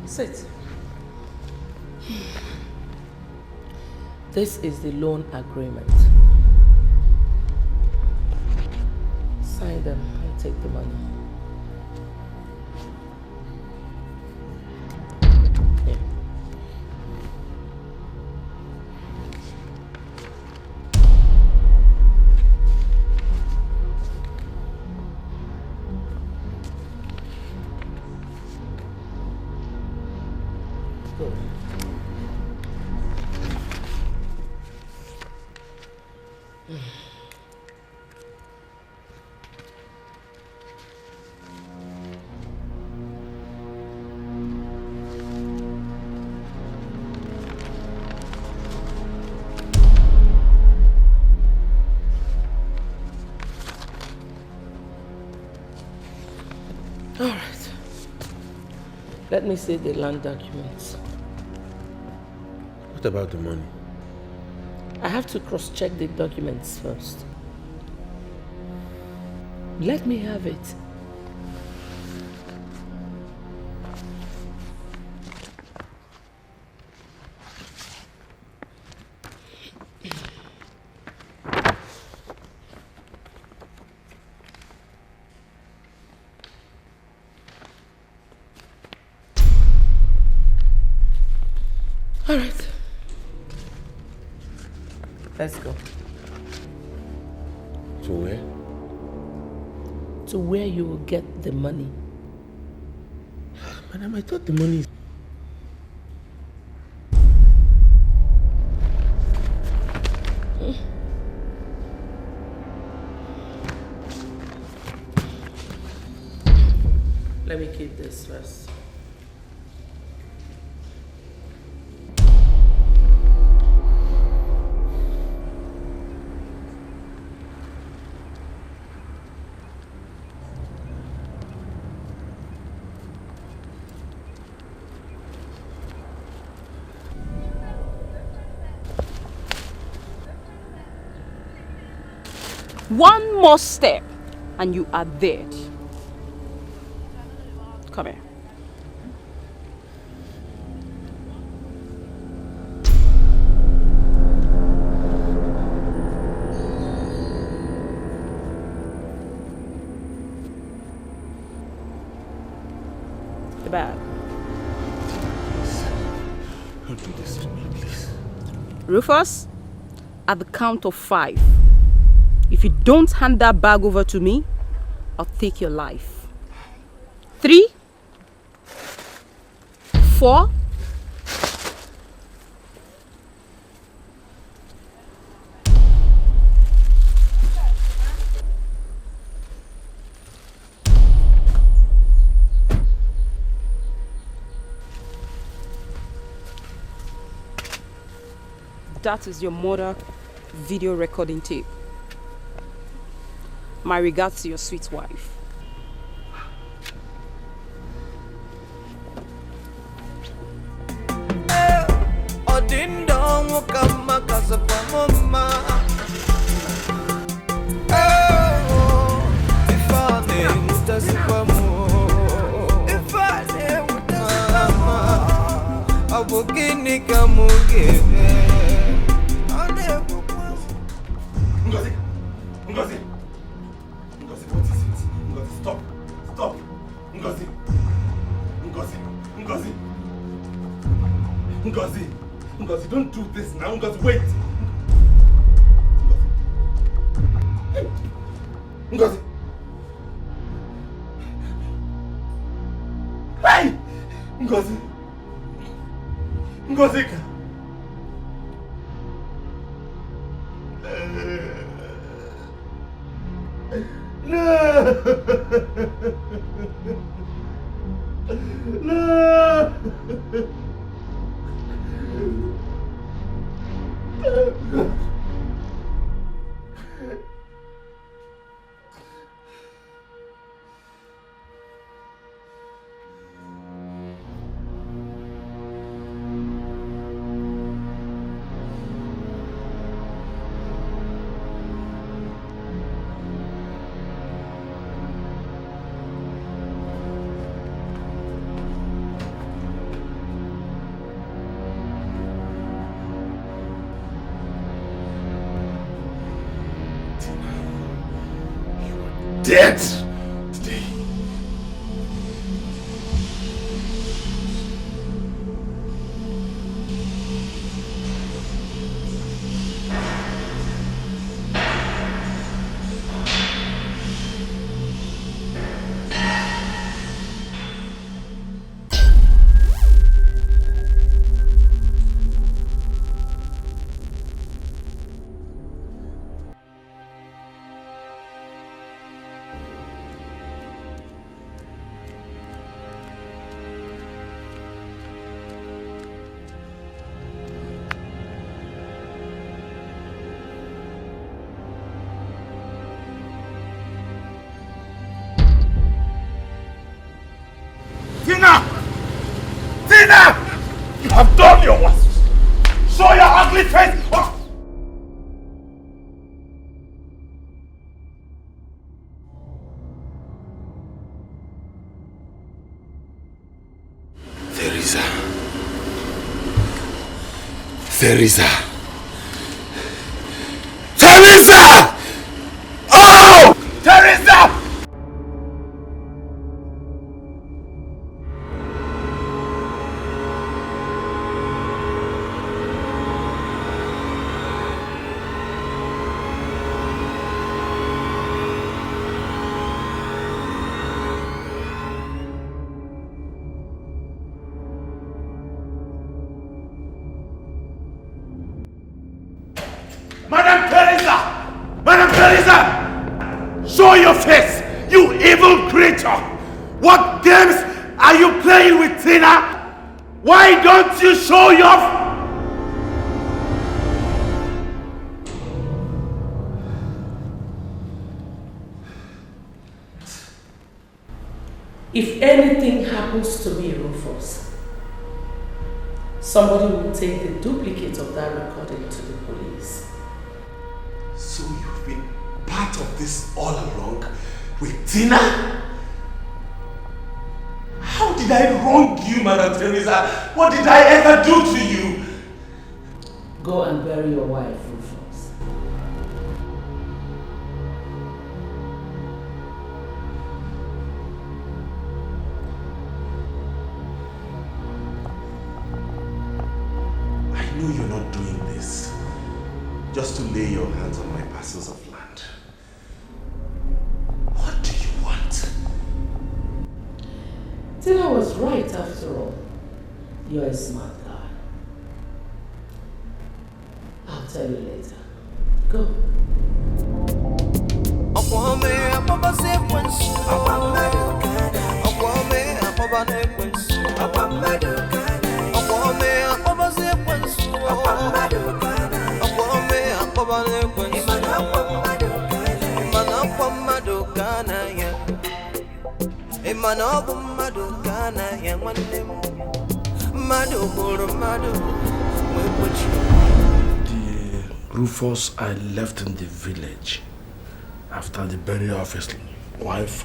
Sit. This is the loan agreement. Sign them and take the money. Here. Good. All right. Let me see the land documents. What about the money? I have to cross-check the documents first. Let me have it. All right. Let's go. To where? To where you will get the money. Madam, I thought the money... Let me keep this first. One more step and you are dead. Come here. The bag. Don't do this to me, please. Rufus, at the count of 5. If you don't hand that bag over to me, I'll take your life. 3, 4. That is your mother video recording tape. My regards to your sweet wife. Ngozi! Ngozi! Ngozi, what is it? Ngozi, stop! Stop! Ngozi! Ngozi! Ngozi! Ngozi! Ngozi, don't do this now! Ngozi, wait! Ngozi! Ngozi. Hey! Ngozi. Ngozi. No! No! Dead today. Tina! Tina! You have done your worst! Show your ugly face! Teresa! Teresa! Oh! Teresa! Show your face, you evil creature! What games are you playing with, Tina? Why don't you show your... If anything happens to me, Rufus, somebody will take the duplicate of that recording to the police. So you've been part of this all along with Tina? How did I wrong you, Madam Teresa? What did I ever do to you? Go and bury your wife, Rufus. I know you're not doing this just to lay your hands on my parcels of land. What do you want? Tina was right after all. You're a smart guy. I'll tell you later. Go. The Rufus I left in the village after the burial of his wife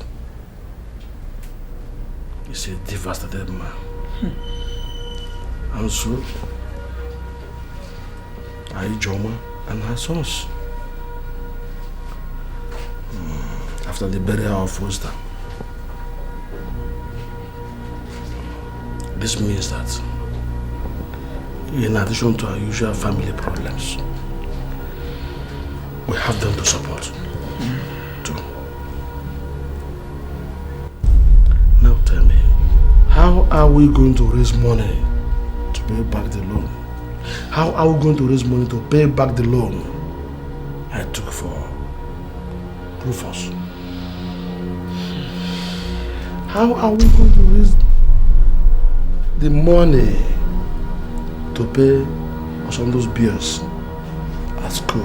is a devastated man. And so, Joma and her sons. After the burial of Foster. This means that, in addition to our usual family problems, we have them to support, too. How are we going to raise money to pay back the loan? How are we going to raise money to pay back the loan I took for Rufus? How are we going to raise the money to pay for some of those bills at school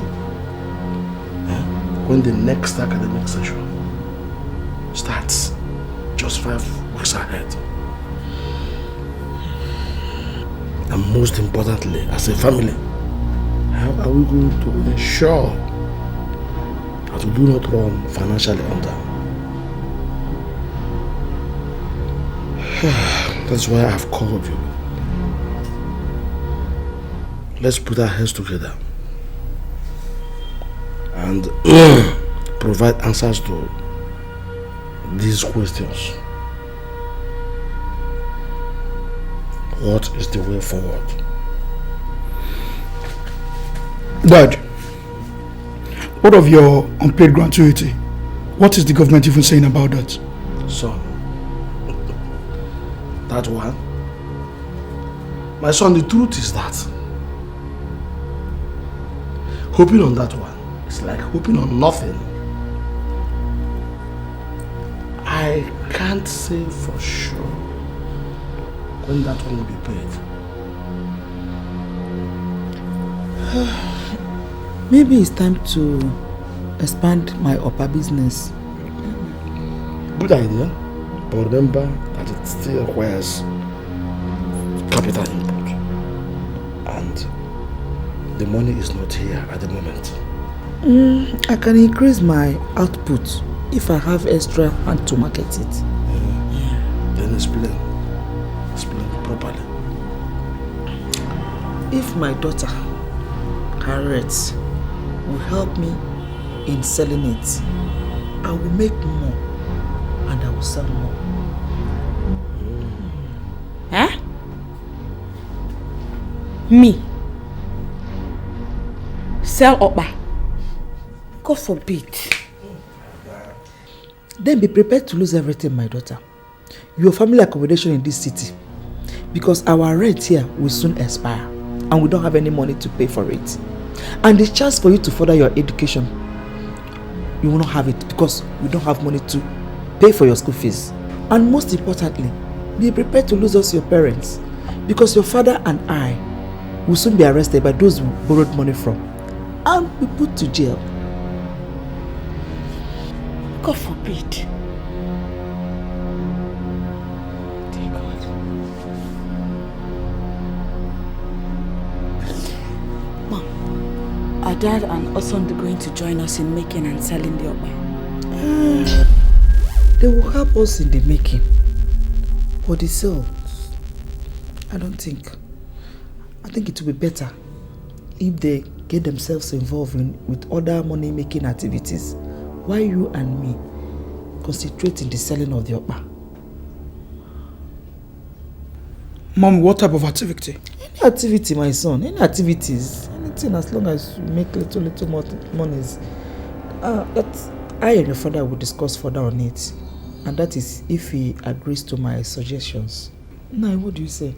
when the next academic session starts just 5 weeks ahead? And most importantly, as a family, how are we going to ensure that we do not run financially under? That's why I've called you. Let's put our heads together and provide answers to these questions. What is the way forward? Dad, what of your unpaid gratuity? What is the government even saying about that? Son, that one? My son, the truth is that hoping on that one is like hoping on nothing. I can't say for sure when that one will be paid. Maybe it's time to expand my upper business. Good idea, but remember that it still requires capital input, and the money is not here at the moment. I can increase my output if I have extra hand to market it. Then explain properly. If my daughter, Harriet, will help me in selling it, I will make more and I will sell more. Huh? Me? Sell Okpa? God forbid. Then be prepared to lose everything, my daughter. Your family accommodation in this city, because our rent here will soon expire and we don't have any money to pay for it. And the chance for you to further your education, you will not have it because we don't have money to pay for your school fees. And most importantly, be prepared to lose us your parents, because your father and I will soon be arrested by those we borrowed money from and be put to jail. God forbid. Dear God. Mom, are Dad and Osondu going to join us in making and selling the Okpa? They will help us in the making. For the sale, I think it will be better if they get themselves involved with other money-making activities, while you and me concentrate in the selling of the Okpa. Mom, what type of activity? Any activity, my son. Any activities. Anything as long as you make little more monies. That I and your father will discuss further on it. And that is if he agrees to my suggestions. Now, what do you say?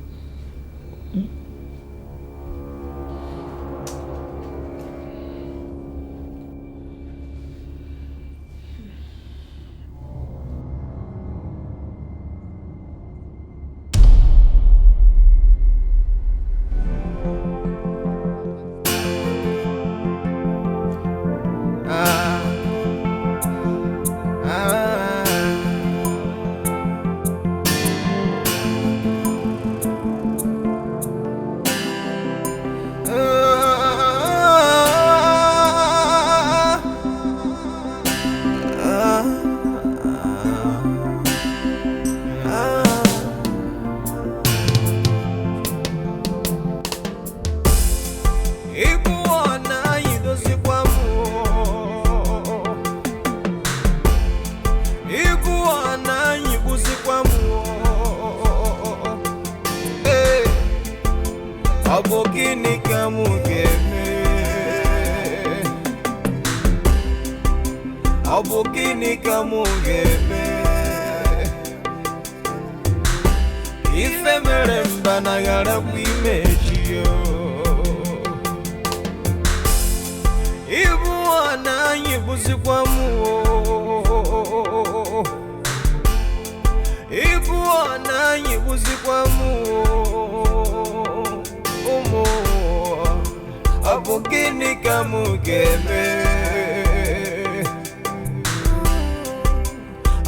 ife mere mba na ghara bụ imeji yo ibu ọna anyị bụzikwa m ibu ọna anyị bụzikwa m ụmụ ọ bụ gịnị ka m ga-eme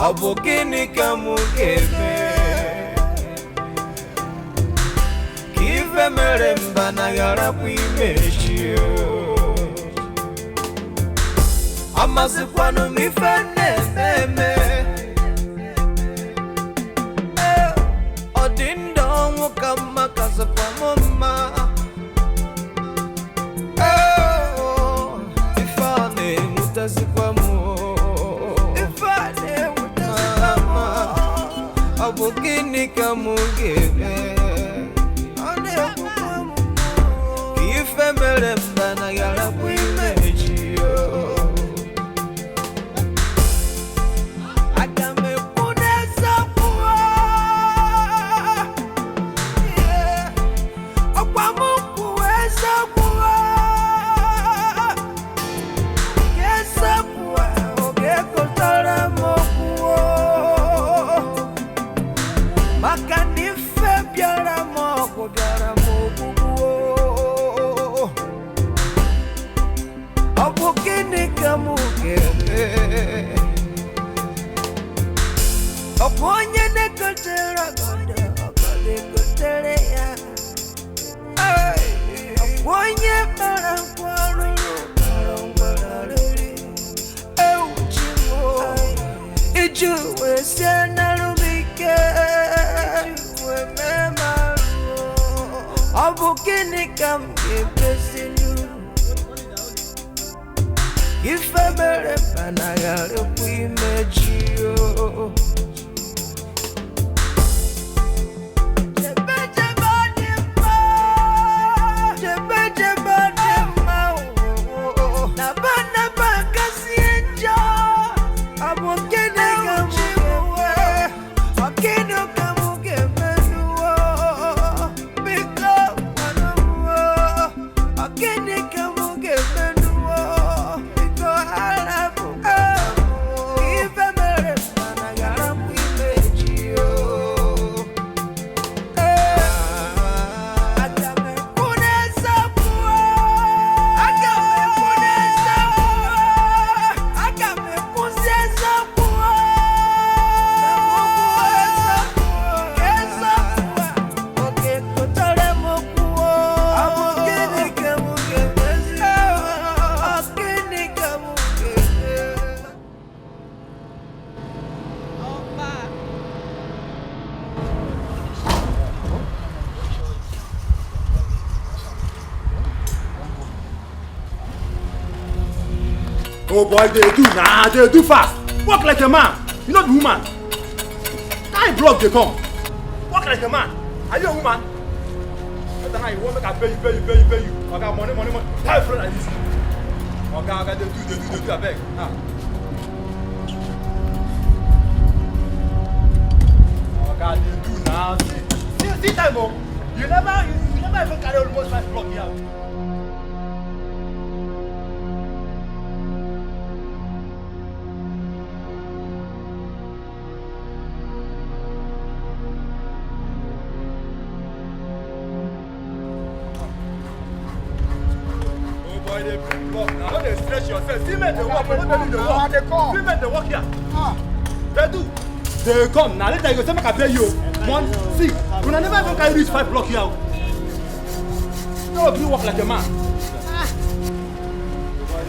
ọ bụ gịnị ka m ga-eme ka ife mere mba na gharapụ imechi amasịkwanụ m ife na-eme ọ dị ndụ ọnwụ ka mma kasịkwa m mma ife a na-enwutazikwa m ọ bụ gịnị ka m ga-eme ka ife mere mba na gharapụ imeji aga m ekwu n'eziokwu ọkwa m kwuo eziokwu ga-esepụ oge ekotara m okwu maka na ife bịara m ọgwụ bịara m ogbugbu ọ bụ gịnị ka m ga-eme ọ bụ onye na-egotere ọgọdọ ọgọdọ egotere ya ọ bụ onye kpara nkwa rụrụ kpara ngwara riri ewuchi m iji wee sie n'arụ m ike wee mee m arụ ọ bụ gịnị ka m ga-emezinu ife mere mba na gharapụ imeji Oh boy, they do fast. Walk like a man. You not the woman. Time block they come. Walk like a man. Are you a woman? Better now you want make I pay you. Okay, money. Time flow like this. Okay, they do, I beg. Okay, they do now. See time, oh. You never even carry almost 5 block here. They come now. Later you go say make I pay you. One, see, when I never even carry reach 5 block here. No, you walk like a man.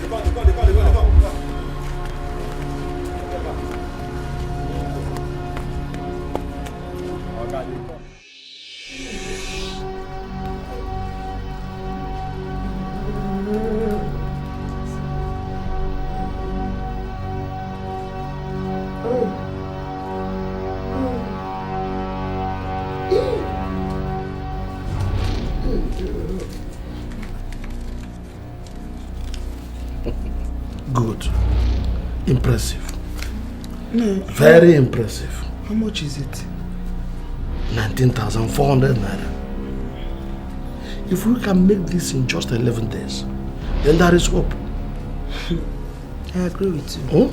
They come. Good. Impressive. No. Very impressive. How much is it? 19,400 naira. If we can make this in just 11 days, then there is hope. I agree with you. Oh?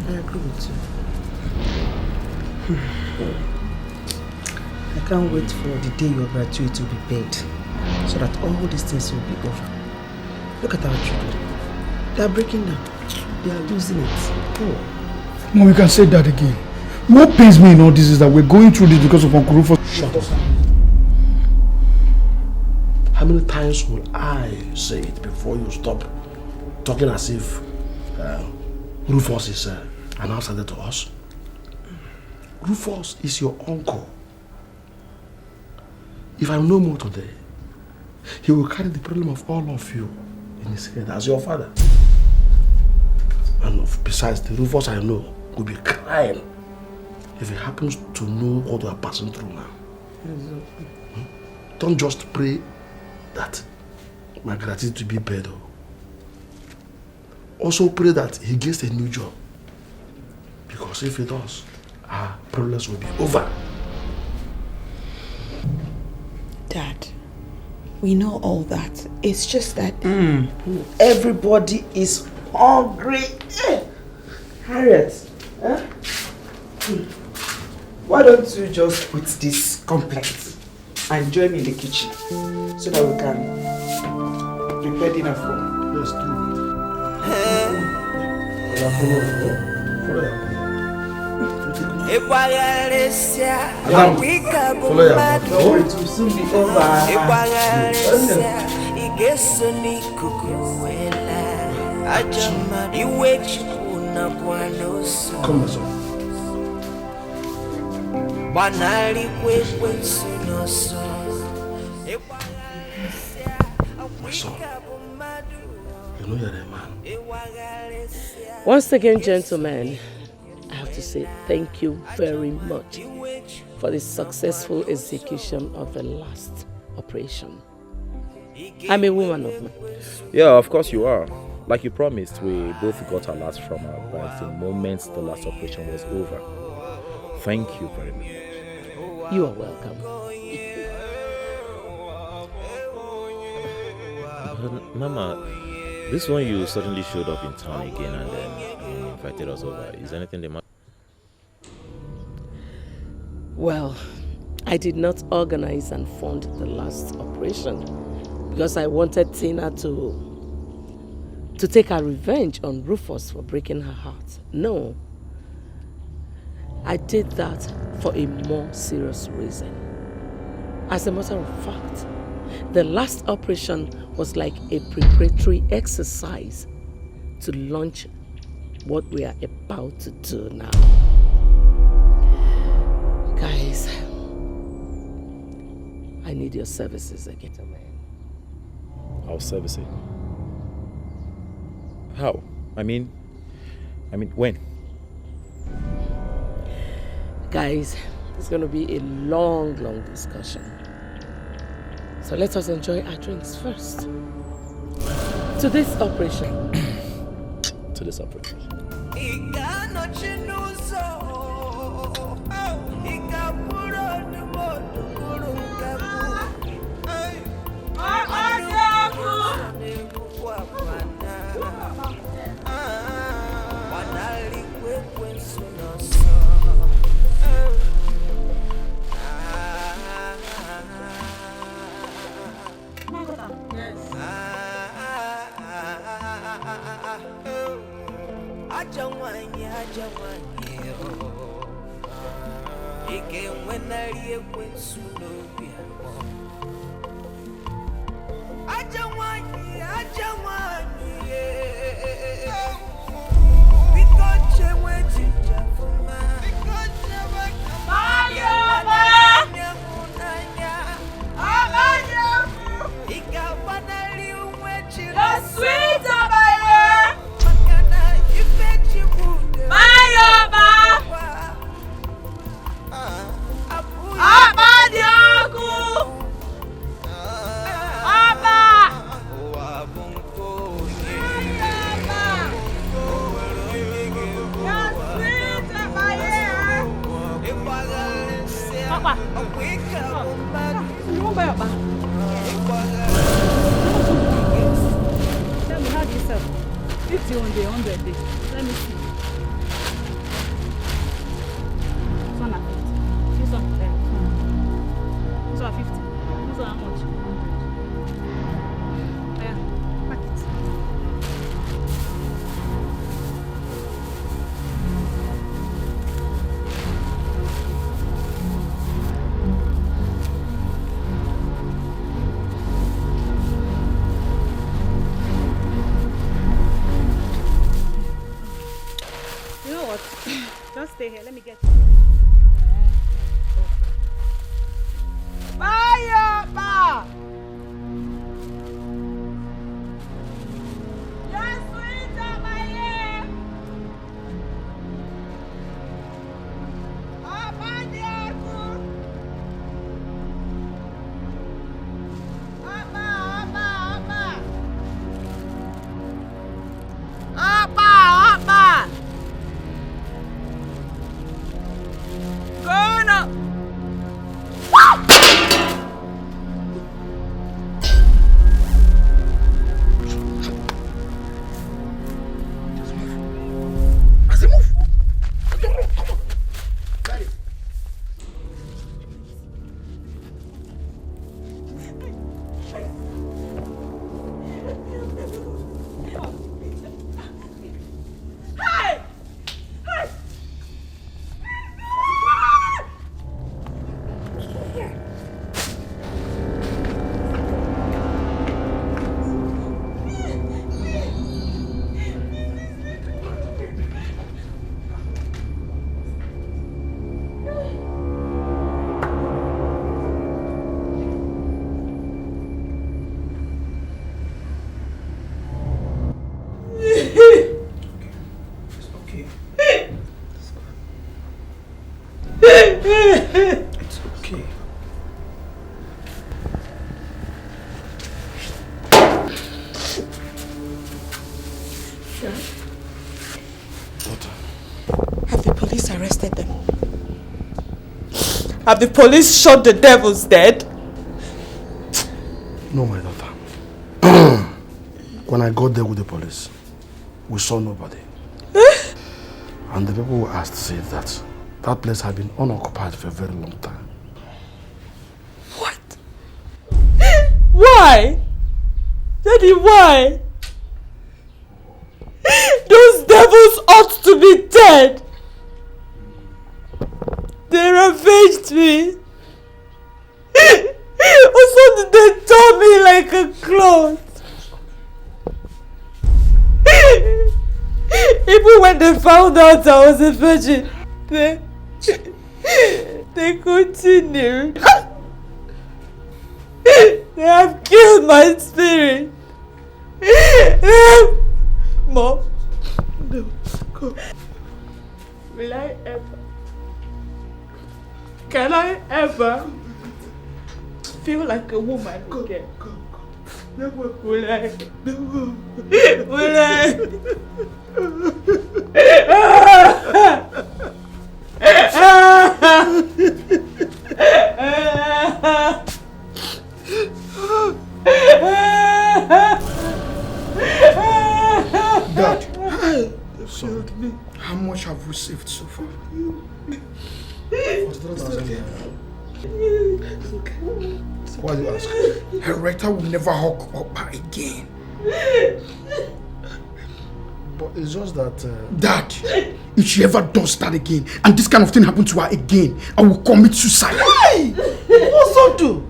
I agree with you. I can't wait for the day your gratuity will be paid, so that all these things will be over. Look at our children. They are breaking down. They are losing it. Oh. Mom, you can say that again. What pains me in all this is that we're going through this because of Uncle Rufus. Shut up. How many times will I say it before you stop talking as if Rufus is an outsider to us? Rufus is your uncle. If I know more today, he will carry the problem of all of you in his head as your father. And besides, the Rufus I know will be crying if he happens to know what we are passing through now. Don't just pray that my gratitude to be paid. Also pray that he gets a new job. Because if he does, our problems will be over. Dad, we know all that. It's just that everybody is hungry. Harriet, why don't you just put this complex and join me in the kitchen so that we can prepare dinner for me? Let's do it. Come on, my son, you know you're a man. Once again, gentlemen, I have to say thank you very much for the successful execution of the last operation. I'm a woman of man. Yeah, of course you are. Like you promised, we both got our last from our brides the moment the last operation was over. Thank you very much. You are welcome. Mama, this one you suddenly showed up in town again and then invited us over. Is anything the matter? Well, I did not organize and fund the last operation because I wanted Tina to take her revenge on Rufus for breaking her heart. No. I did that for a more serious reason. As a matter of fact, the last operation was like a preparatory exercise to launch what we are about to do now. Guys, I need your services again. Our services? How? I mean, when? Guys, it's going to be a long discussion. So let us enjoy our drinks first. To this operation. To this operation. 50 on the 100 day. Let me see. This one at 50. This one 10. This one 50. This one how much? 100. Yeah, pack it. You know what? Just stay here. Let me get you. Fire, ma! Yes, sweet, my ear! Apa dia aku? Apa? Gonna! It's okay. Have the police arrested them? Have the police shot the devils dead? No, my daughter. When I got there with the police, we saw nobody. And the people who asked said that that place had been unoccupied for a very long time. What? Why? Daddy, why? Those devils ought to be dead. They ravaged me. Also, they tore me like a cloth. Even when they found out I was a virgin, they continued. They have killed my spirit. Mom, no, go. Will I ever? Can I ever feel like a woman again? Will I? Will I? Dad, so how much have we saved so far? Why do you ask? Henrietta will never hug Papa again. But it's just that... Dad, if she ever does that again, and this kind of thing happens to her again, I will commit suicide. Hey! What's up, do?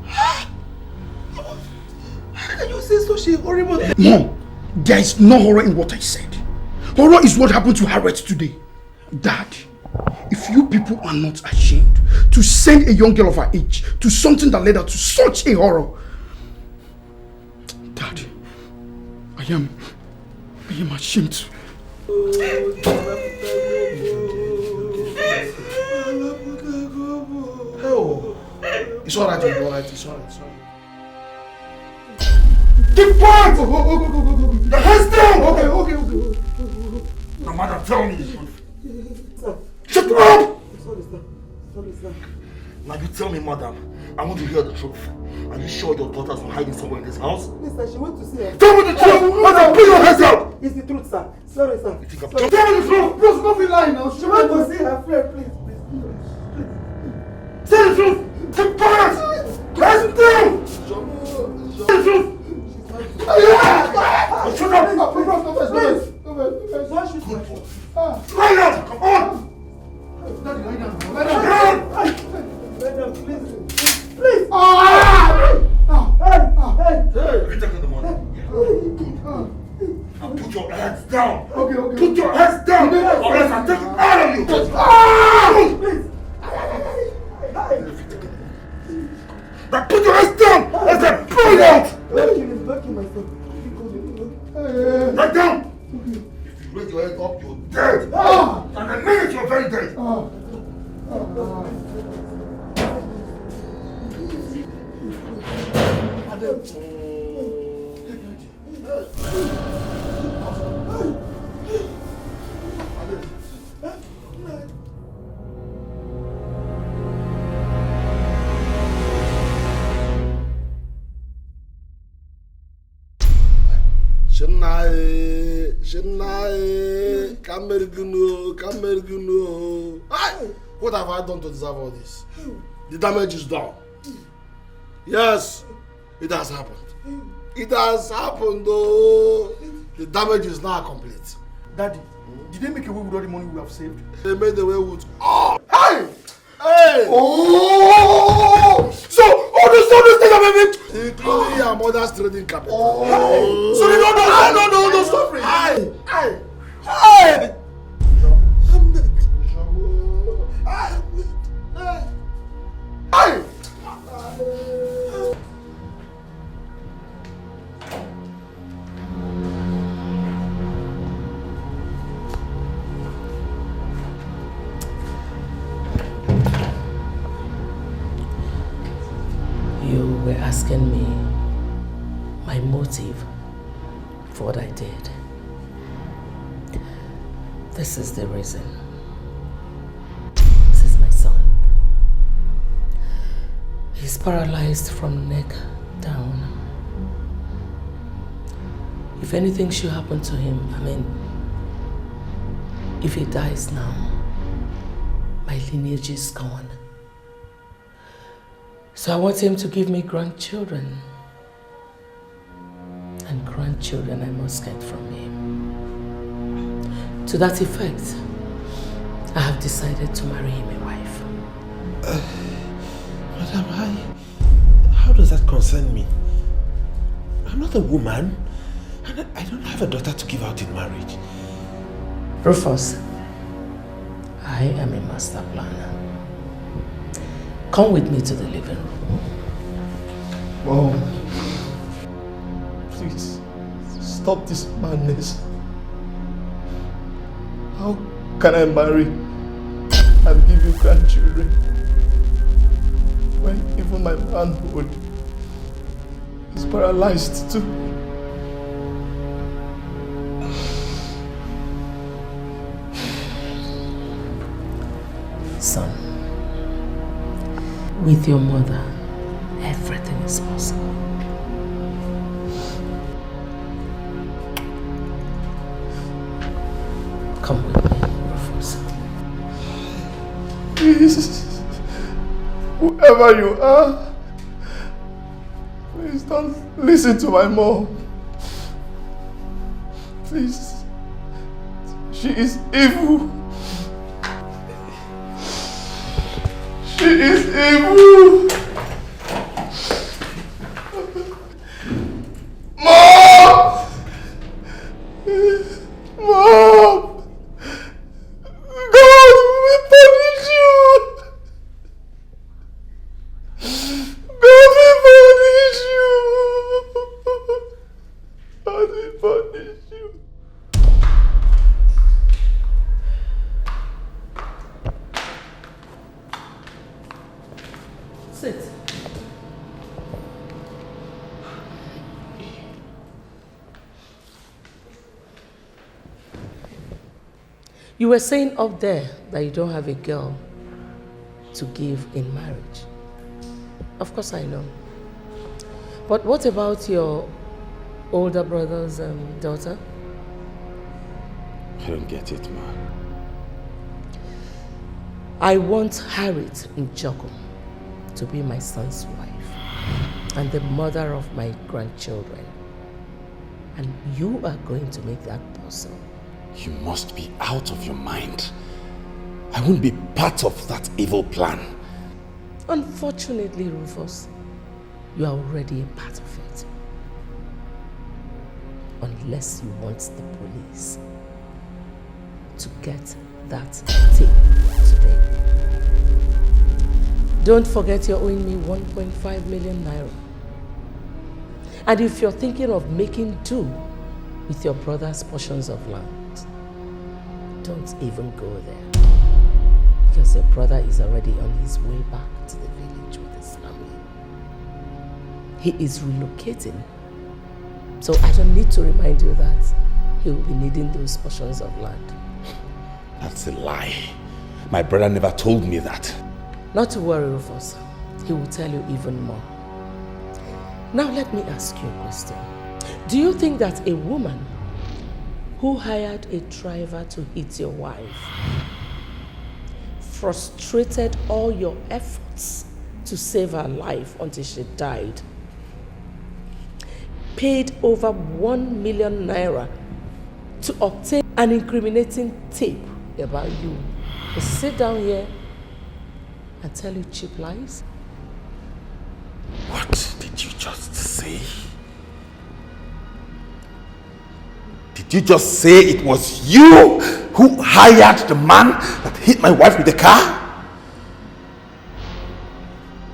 How can you say such a horrible thing? Mom, there is no horror in what I said. Horror is what happened to Harriet today. Dad, if you people are not ashamed to send a young girl of her age to something that led her to such a horror, Dad, I am ashamed. Oh, it's alright, it's alright, it's alright. Depart! Go. The hands down! Okay. Now, madam, tell me. Shut up! Now you tell me, madam, I want to hear the truth. Are you sure your daughters were hiding somewhere in this house? Mister, she went to see her. Tell me the truth! Madam, put your hands up! It's the truth, sir. Sorry, sir. Tell me the truth! Bros, don't be lying now. She wants to see her friend, please. Tell the truth! Keep quiet! Let's do! Tell the truth! Shut up! Please! Lie down! Come on! Daddy, lie down. Lie down! Lie down, please. Please! Hey! Take the money. Now put your heads down. Okay. Put your heads down, or else I'll take it out of you. Please! Now put your heads down, as I pull it out. Backing myself. Right down. If you raise your head up, you're dead. And the minute you're very dead. Shinai, Kamerguno. What have I done to deserve all this? The damage is done. Yes, it has happened. It has happened though. The damage is now complete. Daddy, did they make away with all the money we have saved? They made away with all. Hey! Oh! So all this thing I'm having, including your mother's trading capital. Oh! So they don't know suffering. Hey! I'm dead. Hey! You were asking me my motive for what I did. This is the reason. This is my son. He's paralyzed from neck down. If anything should happen to him, if he dies now, my lineage is gone. So I want him to give me grandchildren. And grandchildren I must get from him. To that effect, I have decided to marry him a wife. Madam, how does that concern me? I'm not a woman, and I don't have a daughter to give out in marriage. Rufus, I am a master planner. Come with me to the living room. Mom, please, stop this madness. How can I marry and give you grandchildren when even my manhood is paralyzed too? Son, with your mother, everything is possible. Come with me, Rufus. Please, whoever you are, please don't listen to my mom. Please, she is evil. She is evil. Mom! Mom! God will punish you! God will punish you! God will punish you! Sit. You were saying up there that you don't have a girl to give in marriage. Of course I know. But what about your older brother's daughter? I don't get it, ma. I want Harriet Njoku to be my son's wife and the mother of my grandchildren. And you are going to make that possible. You must be out of your mind. I won't be part of that evil plan. Unfortunately, Rufus, you are already a part of it. Unless you want the police to get that tape today. Don't forget you're owing me 1.5 million naira. And if you're thinking of making do with your brother's portions of land, don't even go there. Because your brother is already on his way back to the village with his family. He is relocating. So I don't need to remind you that he will be needing those portions of land. That's a lie. My brother never told me that. Not to worry, Rufus. He will tell you even more. Now let me ask you a question. Do you think that a woman who hired a driver to hit your wife frustrated all your efforts to save her life until she died, paid over 1 million naira to obtain an incriminating tape about you, to sit down here and tell you cheap lies? What did you just say? Did you just say it was you who hired the man that hit my wife with the car?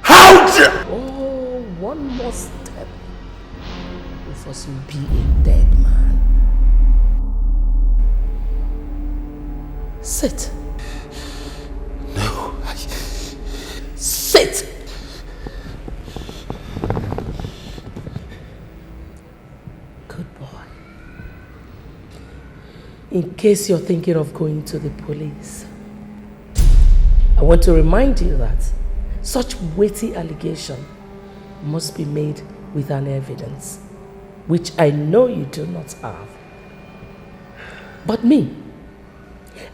How dare... Oh, one more step. Rufus will be a dead man. Sit. No, Sit! Good boy. In case you're thinking of going to the police, I want to remind you that such weighty allegation must be made with an evidence, which I know you do not have. But me,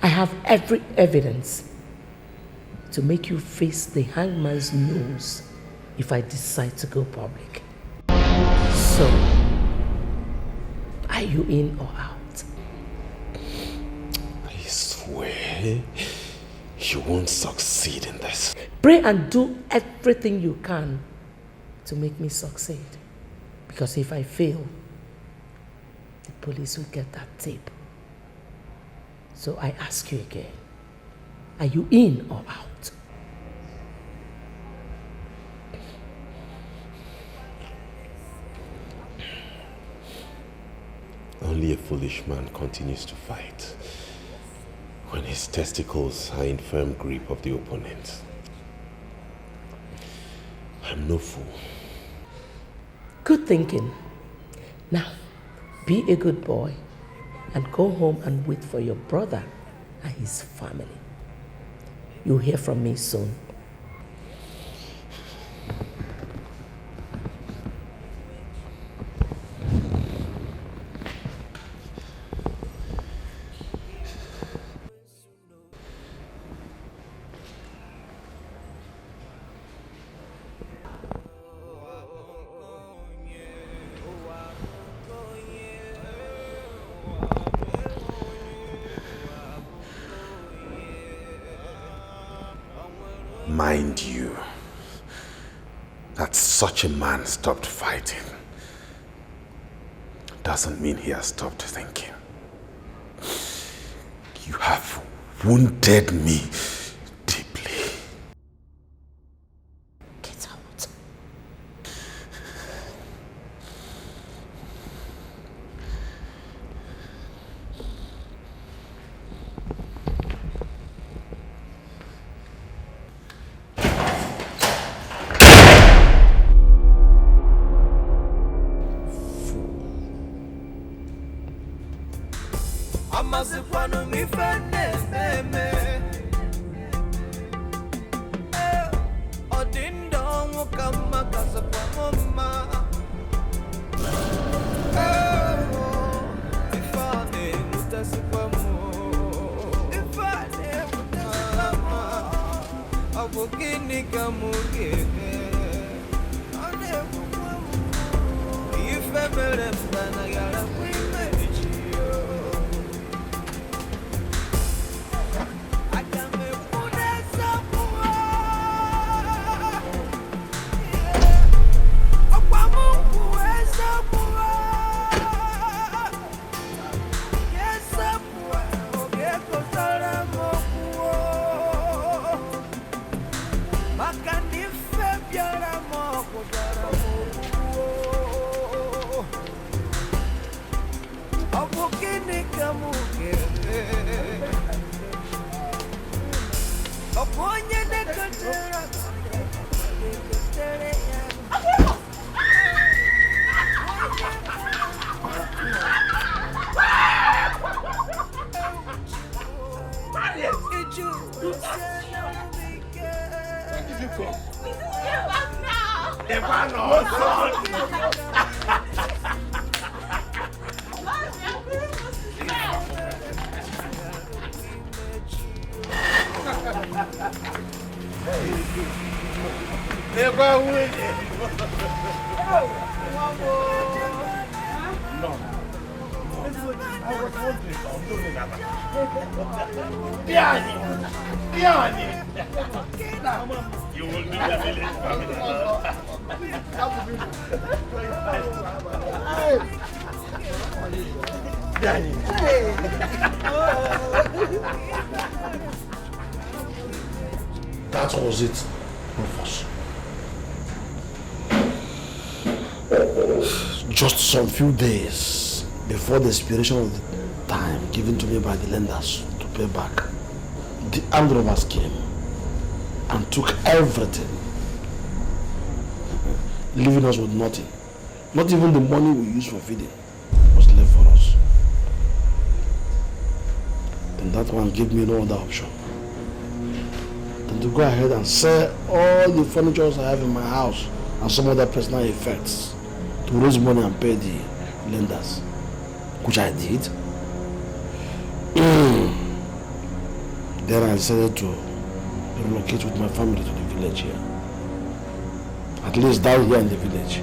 I have every evidence to make you face the hangman's noose if I decide to go public. So, are you in or out? I swear you won't succeed in this. Pray and do everything you can to make me succeed. Because if I fail, the police will get that tape. So I ask you again, are you in or out? Only a foolish man continues to fight when his testicles are in firm grip of the opponent. I'm no fool. Good thinking. Now, be a good boy and go home and wait for your brother and his family. You'll hear from me soon. Mind you, that such a man stopped fighting doesn't mean he has stopped thinking. You have wounded me deeply. Get out. Amazipano mi fene meme. Odindo mukama kasapa mama. Ifane mutasipa mu. That was it, Rufus. Just some few days before the expiration of the time given to me by the lenders to pay back, the armed robbers came and took everything, leaving us with nothing. Not even the money we used for feeding was left for us. And that one gave me no other option than to go ahead and sell all the furniture I have in my house and some other personal effects to raise money and pay the lenders, which I did. Then I decided to relocate with my family to the village here. At least down here in the village.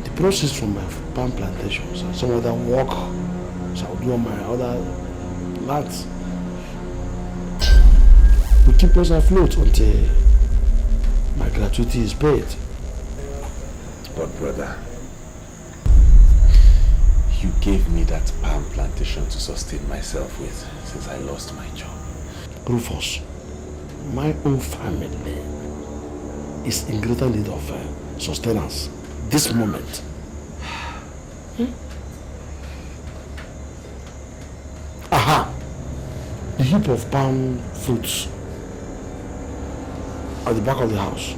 The proceeds from my palm plantations and some other work so I'll do on my other lands will keep us afloat until my gratuity is paid. But brother, you gave me that palm plantation to sustain myself with since I lost my job. Rufus, my own family is in greater need of sustenance this moment. Aha! The heap of palm fruits at the back of the house,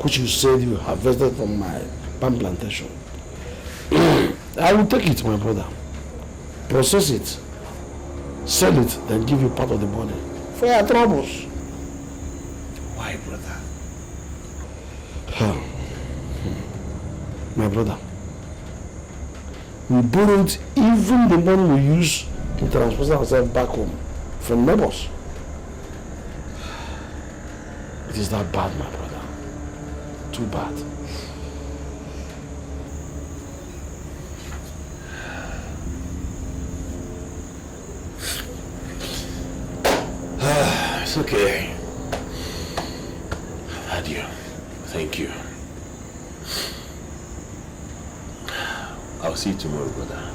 which you said you harvested from my palm plantation. I will take it, my brother. Process it, sell it, then give you part of the money for your troubles. Why, brother? My brother, we borrowed even the money we use to transport ourselves back home from neighbors. It is that bad, my brother. Too bad. It's okay. I've had you. Thank you. I'll see you tomorrow, brother.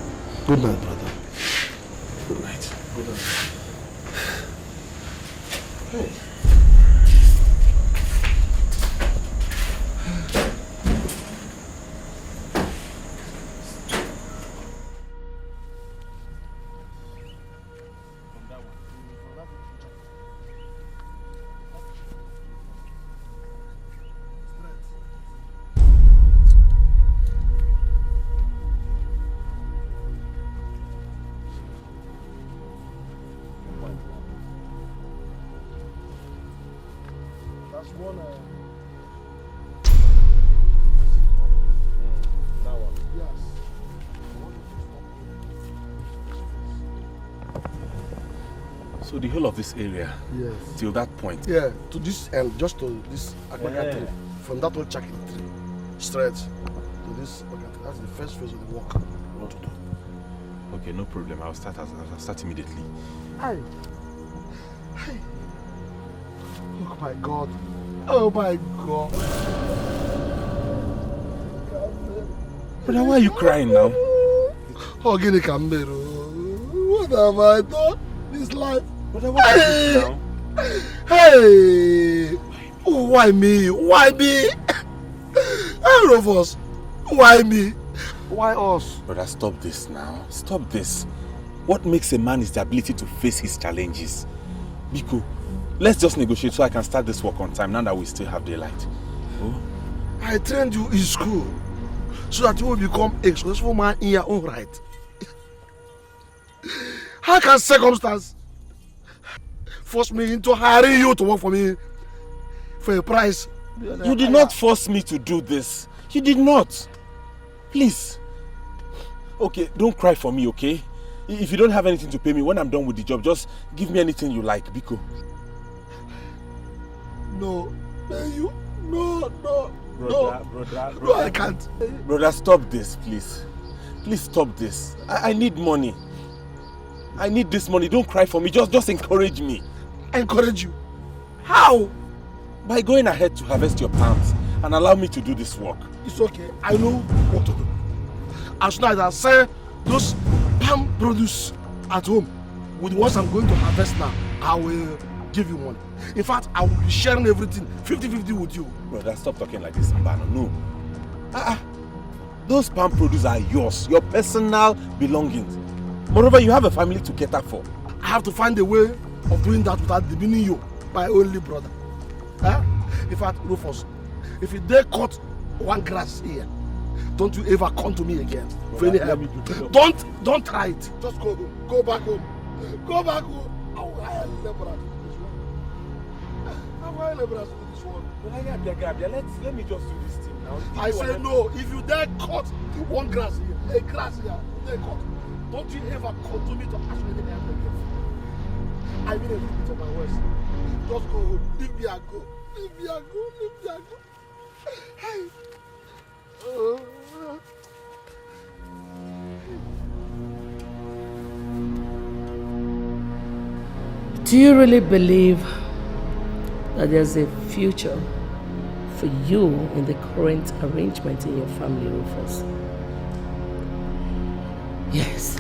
Good night, brother. Good night. Good night. Hey. So the whole of this area? Yes. Till that point? Yeah, to this end, just to this Agbaka tree. From that old chaki tree, straight to this Agbaka tree. That's the first phase of the work we want to do. Okay, no problem. I'll start immediately. Hi. Hi. Oh my God. Oh my God. Brother, why are you crying now? Oh, Gini Kambero. What have I done? This life. Brother, what is this now? Hey. Why me? Why me? All of us. Why me? Why us? Brother, stop this now. Stop this. What makes a man is the ability to face his challenges. Biko, let's just negotiate so I can start this work on time now that we still have daylight. Oh? I trained you in school so that you will become a successful man in your own right. How can circumstance force me into hiring you to work for me for a price? You did not force me to do this. You did not. Please. Okay, don't cry for me, okay? If you don't have anything to pay me, when I'm done with the job, just give me anything you like, Biko. No, you, no, Brother, no, I can't. Brother, stop this, please. Please stop this. I need money. I need this money. Don't cry for me. Just encourage me. Encourage you? How? By going ahead to harvest your palms and allow me to do this work. It's okay. I know what to do. As soon as I sell those palm produce at home with the ones I'm going to harvest now, I will give you money. In fact, I will be sharing everything 50-50 with you. Brother, stop talking like this, Mbano. No. Those palm produce are yours, your personal belongings. Moreover, you have a family to cater for. I have to find a way of doing that without demeaning you, my only brother. In fact, Rufus, if you dare cut one grass here, don't you ever come to me again for any help. Don't try it. Just go home. Go back home. Go back home. How will I liberate this one? How will I liberate this one? Let me just do this thing now. I say no. If you dare cut one grass here, a grass here, dare cut, don't you ever come to me to ask me any help again. I mean a little bit of my words. Just go home. Leave me and go. Leave me and go. Leave me and go. Hey. Do you really believe that there's a future for you in the current arrangement in your family, Rufus? Yes.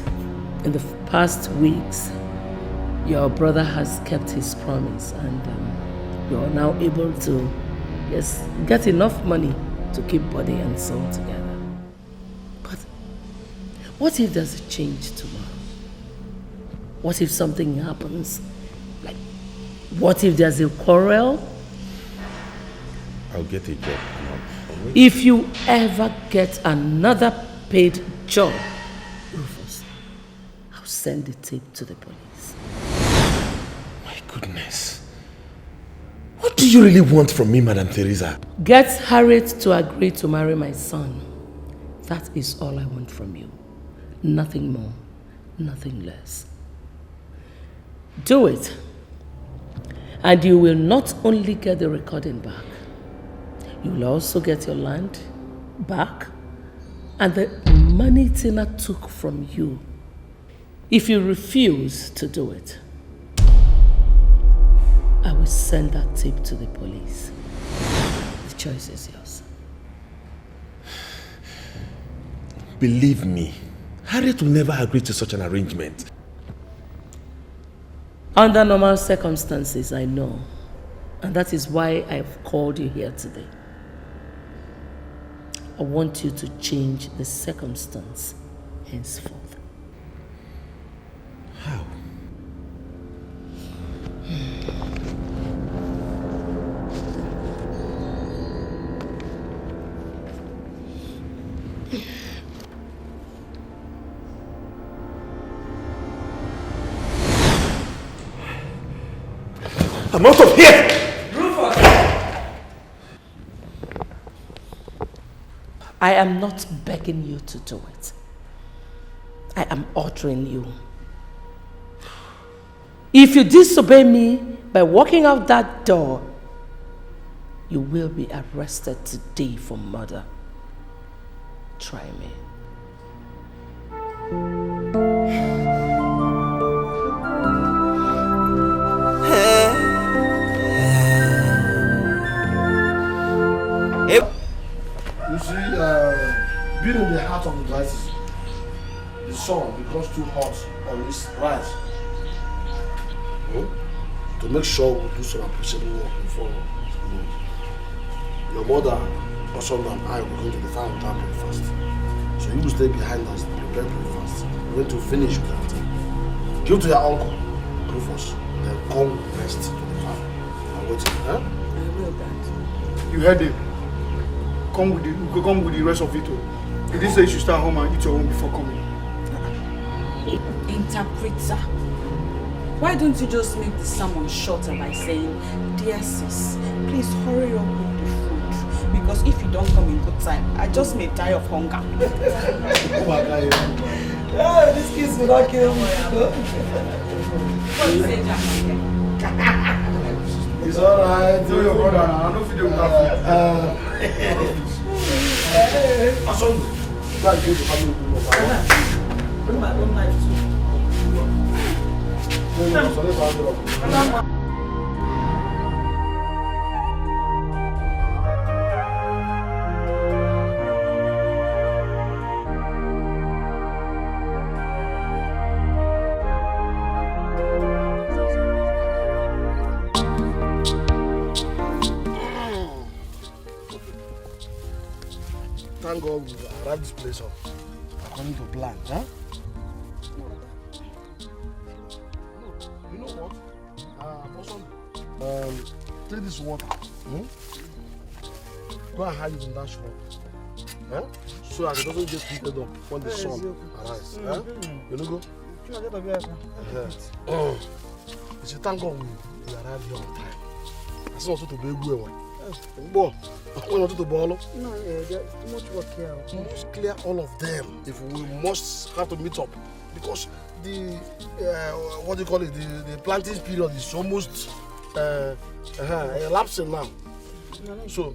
In the past weeks, your brother has kept his promise and you are now able to get enough money to keep body and soul together. But what if there's a change tomorrow? What if something happens? Like, what if there's a quarrel? I'll get a job. If you ever get another paid job, Rufus, I'll send the tape to the police. My goodness. What do you really want from me, Madam Teresa? Get Harriet to agree to marry my son. That is all I want from you. Nothing more, nothing less. Do it. And you will not only get the recording back, you will also get your land back and the money Tina took from you. If you refuse to do it, I will send that tape to the police. The choice is yours. Believe me, Harriet will never agree to such an arrangement. Under normal circumstances, I know. And that is why I've called you here today. I want you to change the circumstance henceforth. How? I'm out of here! I am not begging you to do it. I am ordering you. If you disobey me by walking out that door, you will be arrested today for murder. Try me. You see, being in the heart of the crisis, the sun becomes too hot on its rise. To make sure we do some appreciable work before your mother, Oson and I will go to the farm and have breakfast. So you will stay behind us, prepare breakfast. We're going to finish with everything. Give to your uncle, Rufus, then come rest to the farm. I'm waiting, huh? I will, Dad. You heard him. Come with the rest of it. He didn't say you should stay at home and eat your own before coming. Interpreter. Why don't you just make the sermon shorter by saying, "Dear sis, please hurry up with the food, because if you don't come in good time, I just may die of hunger." Oh my God. Oh, this kiss will not kill me. It's alright. Tell your brother now. I don't feel you Ason, try to get the family. Bring my own knife too. Thank God we arrived this place up according to plan, huh? You know what? Take this water. Go and hide it in that shrub. Huh? So that it doesn't get heated up when the sun arises. Huh? You know go? You see, thank God we arrived here on time. I still want to be able to go. We want to ball. No, there's too much work here. We must clear all of them if we must have to meet up, because the what do you call it? The planting period is almost elapsing now. So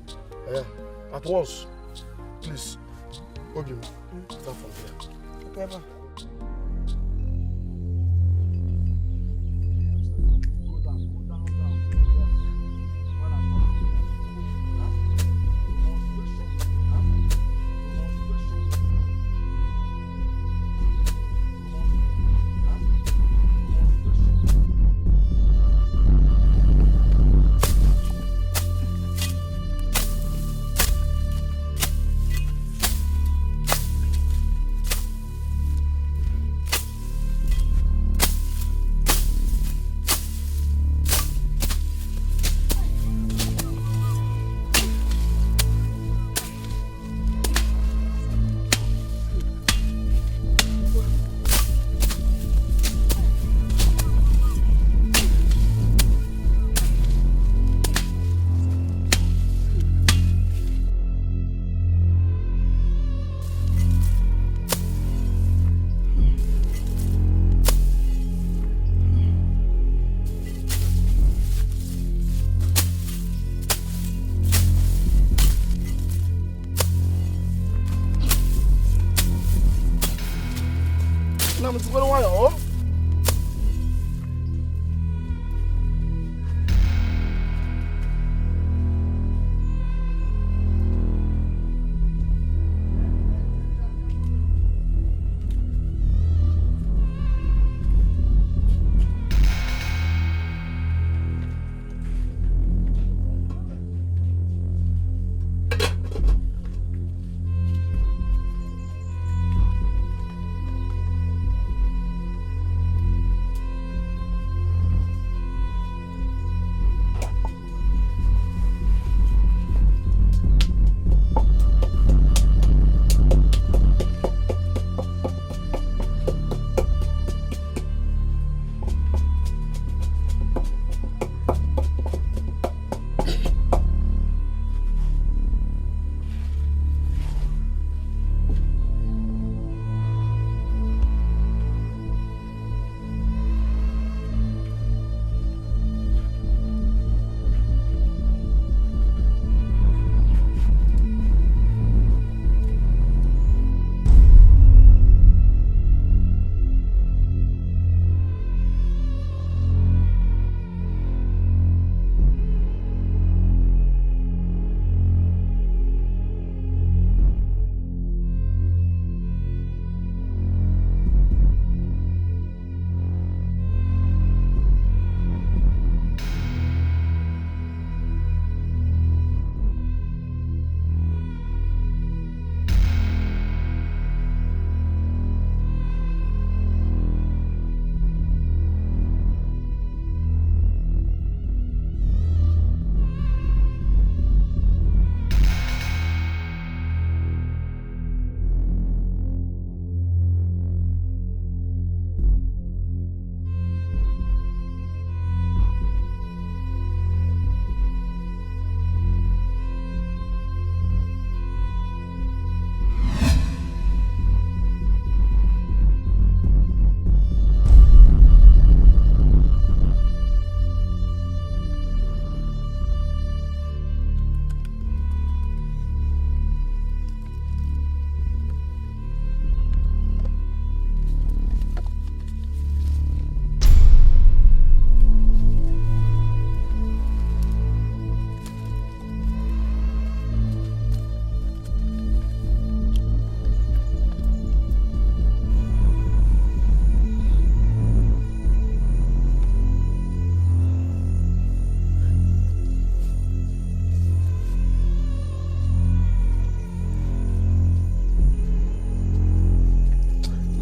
at once, please, okay, start from here. Okay,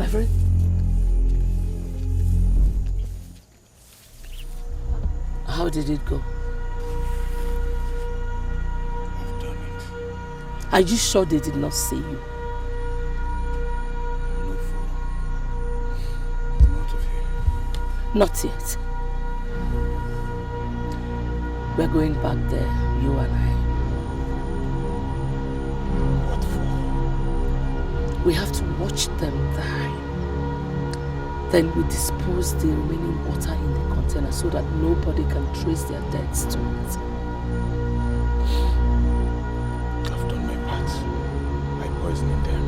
My friend? How did it go? I've done it. Are you sure they did not see you? No, fool. Not of you. Not yet. We're going back there, you and I. What for? We have to watch them die. Then we dispose the remaining water in the container so that nobody can trace their deaths to it. I've done my part by poisoning them.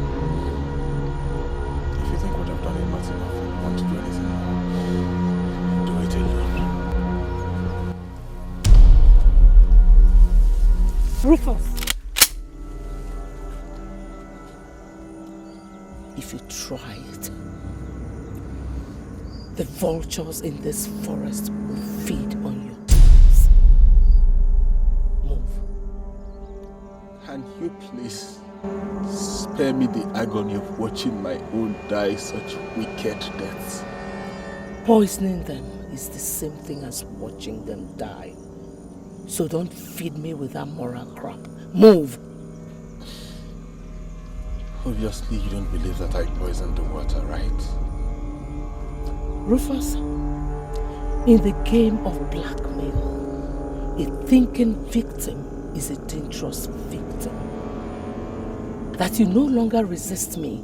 If you think what I've done is not enough and you want to do anything more, do it alone. Rufus! If you try it, the vultures in this forest will feed on your bones. Move. Can you please spare me the agony of watching my own die such wicked deaths? Poisoning them is the same thing as watching them die. So don't feed me with that moral crap. Move! Obviously, you don't believe that I poisoned the water, right? Rufus, in the game of blackmail, a thinking victim is a dangerous victim. That you no longer resist me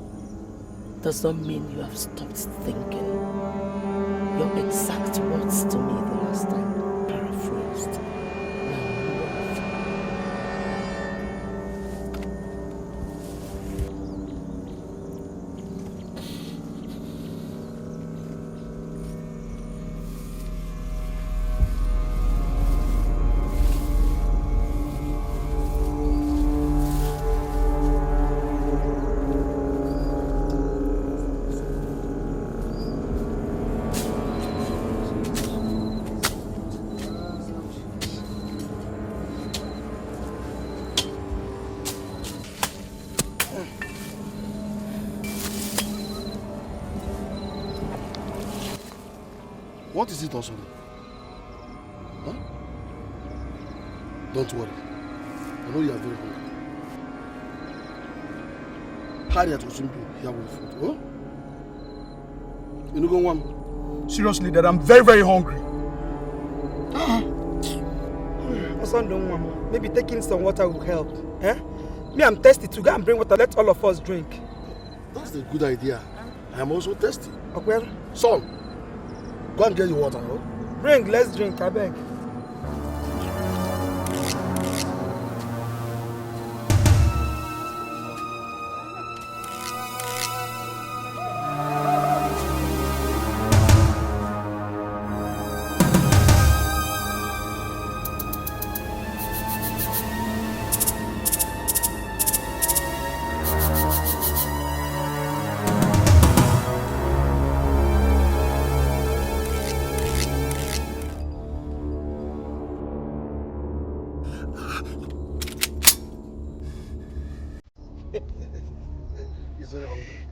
does not mean you have stopped thinking. Your exact words to me the last time, paraphrased. What is it, also? Huh? Don't worry. I know you are very hungry. Harriet will soon be here with food. Oh? You know, go one. Seriously, Dad, I'm very, very hungry. Maybe taking some water will help. Eh? Me, I'm thirsty to go and bring water. Let all of us drink. That's a good idea. I am also thirsty. Okay. Son, go and get your water. Oh? Bring, let's drink, I beg.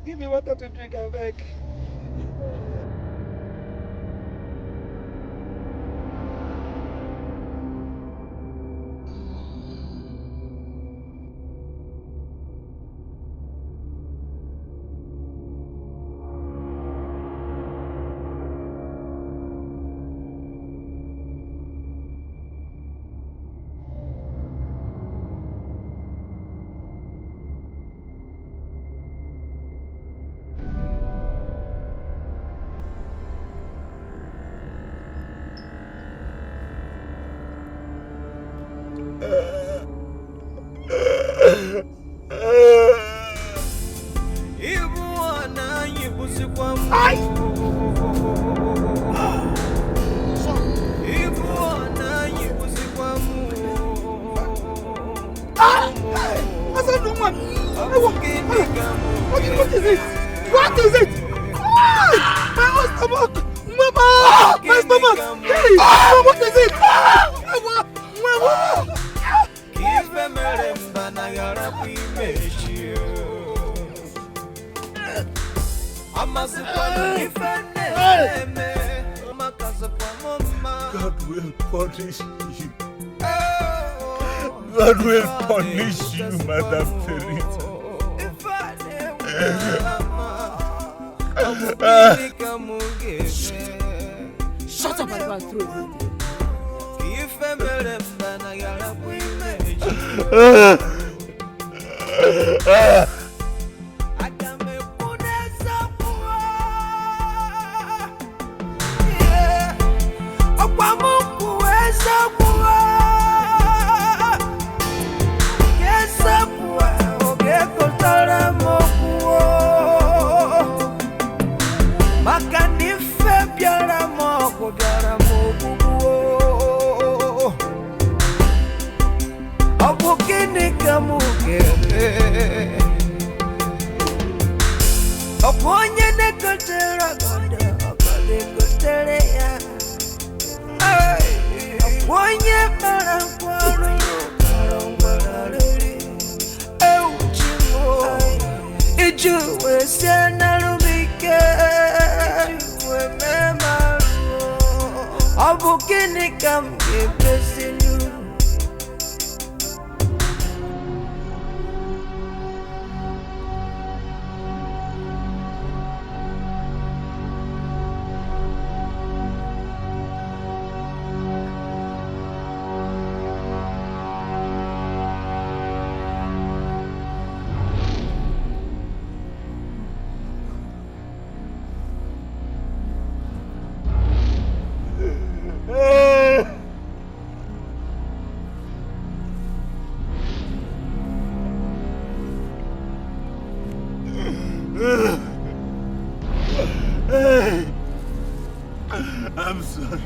Give me water to drink, I beg. What is it? What is it? My stomach! Mama! My stomach! Hey! What is it? God will punish you. God will punish you, Madam Teresa. Shut up, I'm going to throw I'm sorry.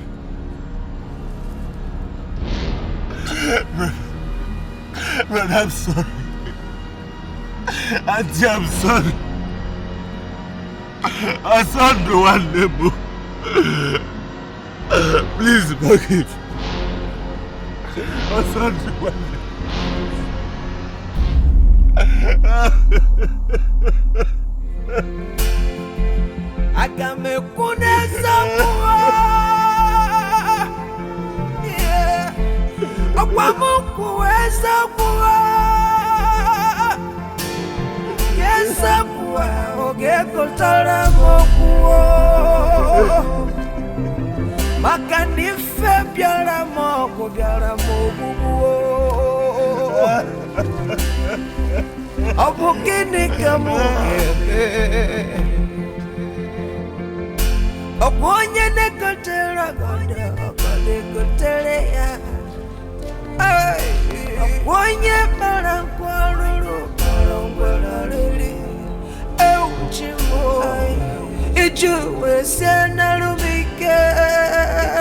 Brother, I'm sorry. Auntie, I'm sorry. I saw no one neighbor. Please forgive. I saw no one I got me kunesa kuwa. Yeah. Akwamu kuweza kuwa. Yesa kuwa. Oge kotara mokuwa. Makanife biara moko biara mokuwa. Abukini kamukebe. Oponye ne kotera gonda, okade kotere ya. Oponye parakwaro, parangwarari. Euchimo, ijuwe senarubike,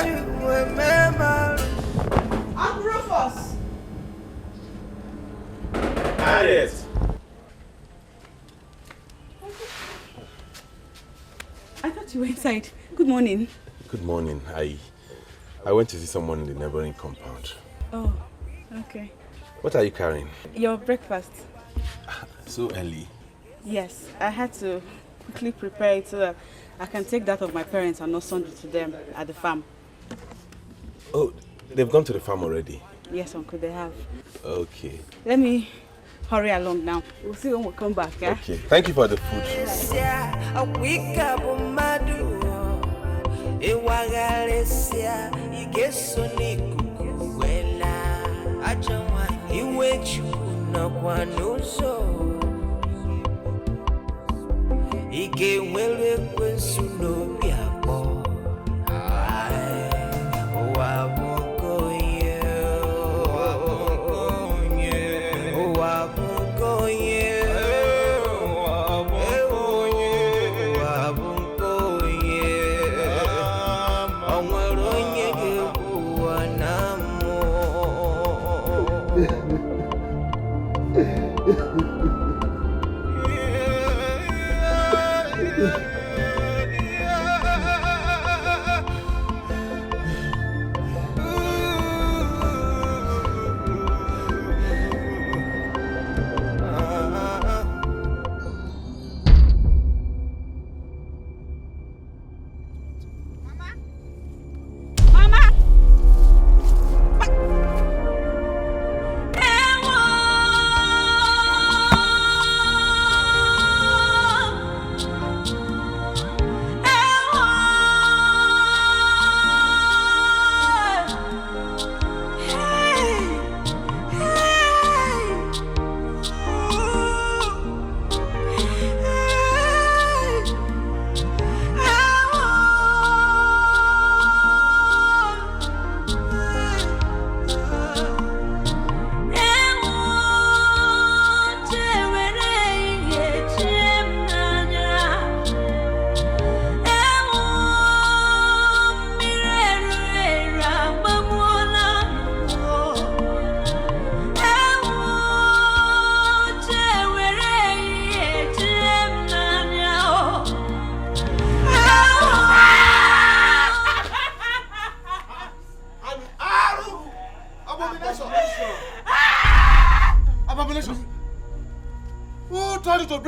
ijuwe mema. I'm Rufus. Harriet. I thought you were inside. Good morning. Good morning. I went to see someone in the neighboring compound. Oh, okay. What are you carrying? Your breakfast. So early. Yes, I had to quickly prepare it so that I can take that of my parents and not send it to them at the farm. Oh, they've gone to the farm already? Yes, Uncle, they have. Okay. Let me hurry along now. We'll see when we come back. Eh? Okay. Thank you for the food. Ike wele kwensu no biako. Wabuko ye, wabuko ye, wabuko ye. Onweronye gebuwa namo.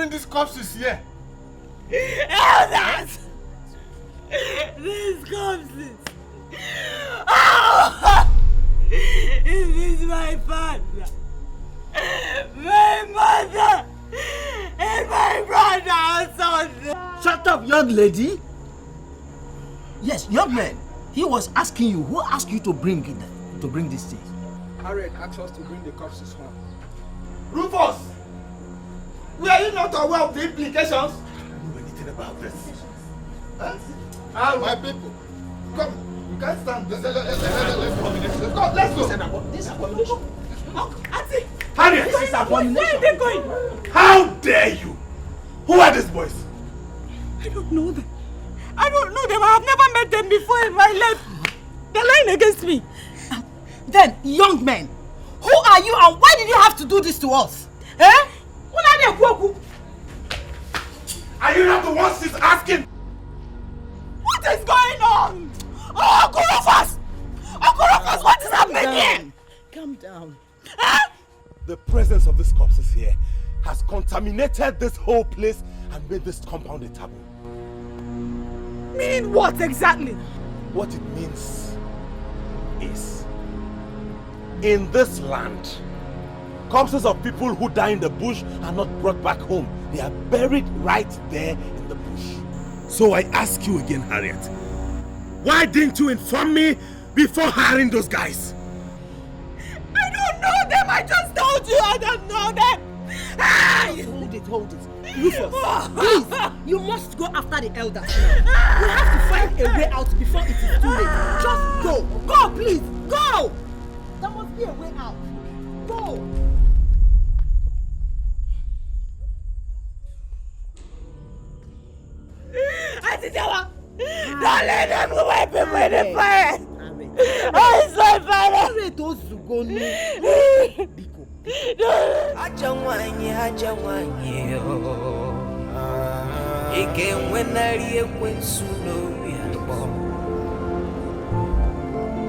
bringing these corpses here? Elders! These corpses! Oh! This is my father, my mother, and my brother also. Shut up, young lady. Yes, young man. He was asking you. Who asked you to bring these things? Harriet asked us to bring the corpses home. Rufus! Were you not aware of the implications? I don't know anything about this. Huh? My people, come. You can't stand. Let's go. This abomination. Oh, Auntie! Harriet! This is abomination. Where are they going? How dare you? Who are these boys? I don't know them. I don't know them. I have never met them before in my life. They're lying against me. Then, young men, who are you and why did you have to do this to us? Eh? Are you not the ones she's asking? What is going on? Oh, Uncle Rufus! Uncle Rufus, what is happening here? Calm down. The presence of these corpses here has contaminated this whole place and made this compound a taboo. Meaning what exactly? What it means is, in this land, corpses of people who die in the bush are not brought back home. They are buried right there in the bush. So I ask you again, Harriet, why didn't you inform me before hiring those guys? I don't know them. I just told you I don't know them. Hold it. Rufus, please, you must go after the elders now. We have to find a way out before it is too late. Just go. Go, please. Go. There must be a way out. Go. Auntie Jawa, don't let them wipe away the fire. Oh, it's my father. Ajawanye, Ike wenari ekwensuno biabo.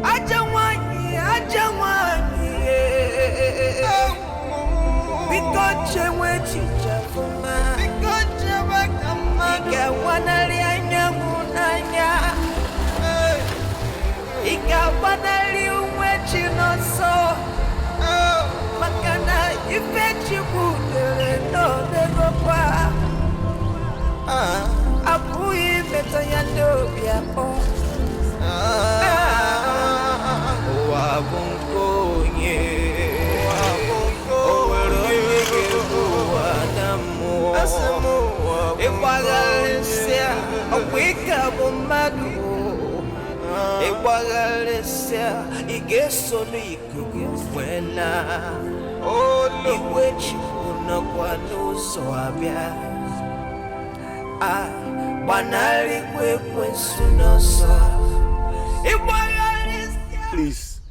Ajawanye, Bikoche wechicha fuma. Bikoche wakama. Ike wanari anyamunanya. Ike wanari wechinoso. Makana ifechibude no negopa. Apuyi beta yando biapo. Wabunkonye. Oweroyege wadamu. Iwagalisia awika bomadu. Iwagalisia igeso nikugu wena. Iwechibuno kwa nuso abia. Please,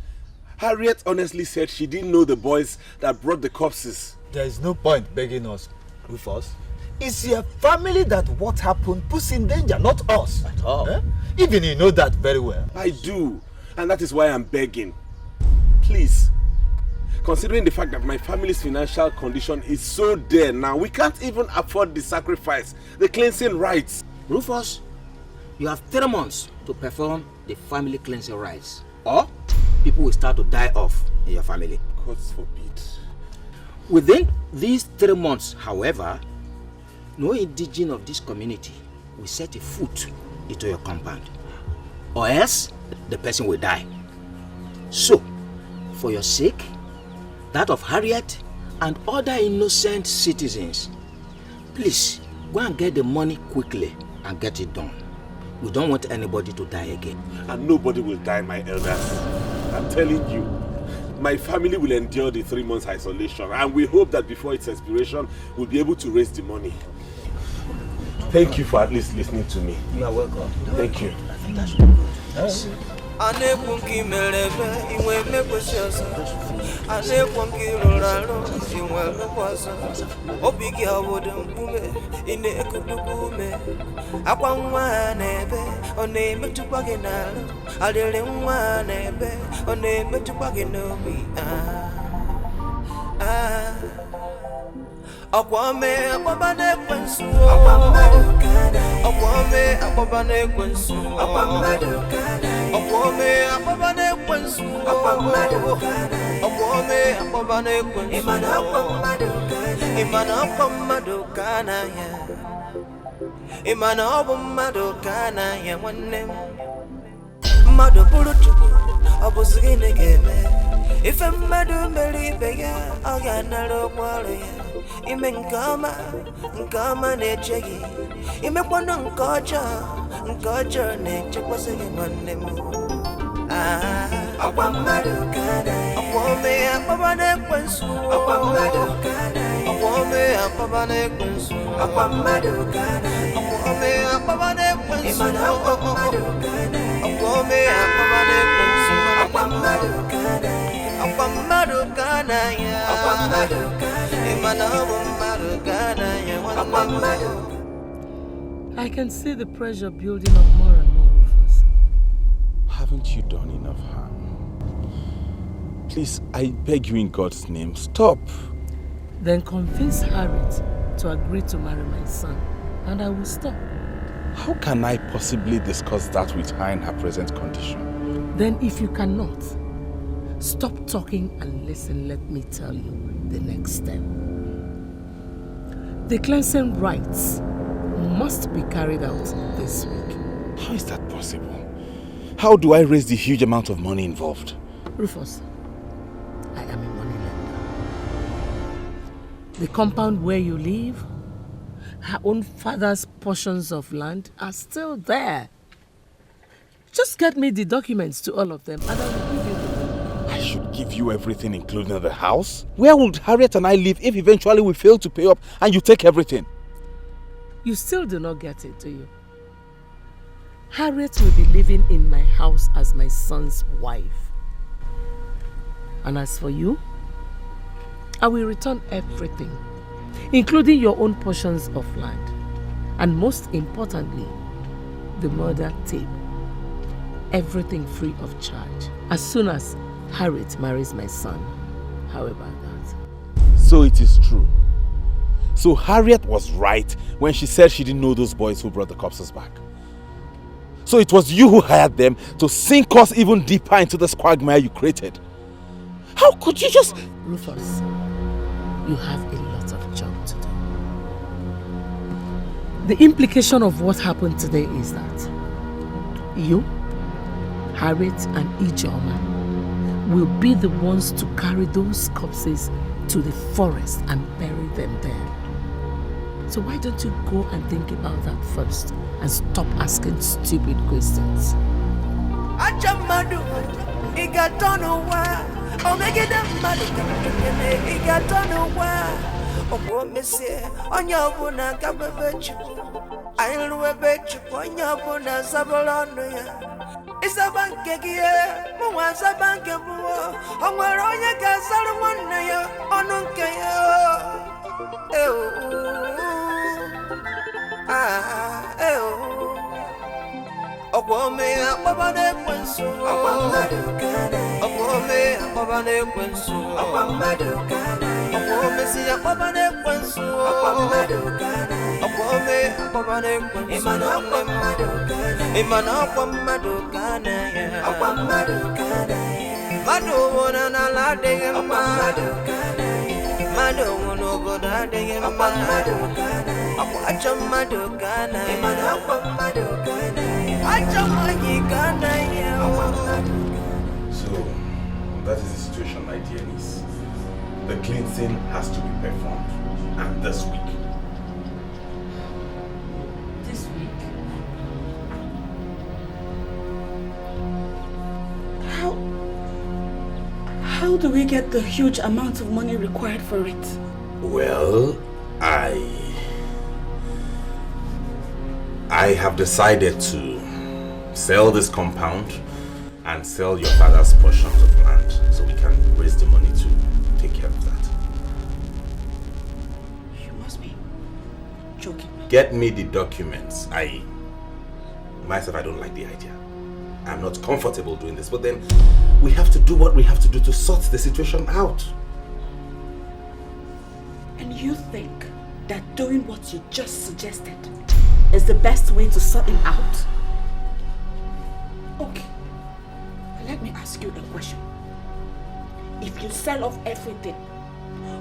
Harriet honestly said she didn't know the boys that brought the corpses. There is no point begging us, Rufus. It's your family that what happened puts in danger, not us. At all. Eh? Even you know that very well. I do, and that is why I'm begging. Please, considering the fact that my family's financial condition is so dire now, we can't even afford the sacrifice, the cleansing rites. Rufus, you have 3 months to perform the family cleansing rites, or people will start to die off in your family. God forbid. Within these 3 months, however, no indigene of this community will set a foot into your compound, or else the person will die. So, for your sake, that of Harriet and other innocent citizens, please go and get the money quickly and get it done. We don't want anybody to die again. And nobody will die, my elders. I'm telling you, my family will endure the 3 months isolation, and we hope that before its expiration, we'll be able to raise the money. Thank you for at least listening to me. You are welcome. Thank you. I think that's good. Anepunki melebe iwe mekweshosa. Anepunki loralo iwe mekwasa. Opiki awode mpume ine ekudukume. Akwa nwa nebe one metupage nalo. Adele nwa nebe one metupage nomi. Akwame akpabane kwensu Akwamadu kana Akwame akpabane kwensu Akwamadu kana Akwame akpabane kwensu Akwamadu kana Akwame akpabane kwensu Imana akwamadu kana Imana akwamadu kana ya Imana akwamadu kana ya wanne Madu bulutu Obusigine geme Ife madu meribe ya Aganaro kwalo ya Ime nkama nechegi Ime kwano nkocha neche sege manemu Akwamadu kana Akwame akpabane kwensu Akwamadu kana Akwame akpabane kwensu Akwamadu kana Akwame akpabane kwensu Imana akwamadu kana Akwame akpabane kwensu Akwamadu kana Akwamadu kana ya Akwamadu kana Imana akwamadu kana ya Akwamadu. I can see the pressure building up more and more, Rufus. Haven't you done enough harm? Please, I beg you in God's name, stop. Then convince Harriet to agree to marry my son, and I will stop. How can I possibly discuss that with her in her present condition? Then if you cannot, stop talking and listen, let me tell you the next step. The cleansing rites must be carried out this week. How is that possible? How do I raise the huge amount of money involved? Rufus, I am a money lender. The compound where you live, her own father's portions of land are still there. Just get me the documents to all of them and I will give you them. I should give you everything including the house? Where would Harriet and I live if eventually we fail to pay up and you take everything? You still do not get it, do you? Harriet will be living in my house as my son's wife. And as for you, I will return everything, including your own portions of land. And most importantly, the murder tape. Everything free of charge. As soon as Harriet marries my son. How about that? So it is true. So Harriet was right when she said she didn't know those boys who brought the corpses back. So it was you who hired them to sink us even deeper into the quagmire you created. How could you just... Rufus, you have a lot of job to do. The implication of what happened today is that you, Harriet and Ijoma will be the ones to carry those corpses to the forest and bury them there. So why don't you go and think about that first and stop asking stupid questions? Achamadu, igatonowa, omegede madu, igatonowa. Opo mese, onyabuna kabebechu, ailuwebechu, onyabuna sabolono ya. Isabanke gie, muwa sabanke buo, onwaronya kasaru mwana ya, onunke ya. Akwame akpabane kwensu Akwamadu kana Akwame akpabane kwensu Akwamadu kana Akwame si akpabane kwensu Akwamadu kana Akwame akpabane kwensu Imana akwamadu kana Imana akwamadu kana Akwamadu kana Madu wona na lade Akwamadu kana Madu wono goda de Akwamadu kana Achamadu kana Imana akwamadu kana So, that is the situation, my dear niece. The cleansing has to be performed, and this week. This week? How do we get the huge amount of money required for it? Well, I have decided to sell this compound and sell your father's portions of land so we can raise the money to take care of that. You must be joking. Get me the documents. Myself, I don't like the idea. I'm not comfortable doing this, but then we have to do what we have to do to sort the situation out. And And you think that doing what you just suggested is the best way to sort him out? Okay, let me ask you a question. If you sell off everything,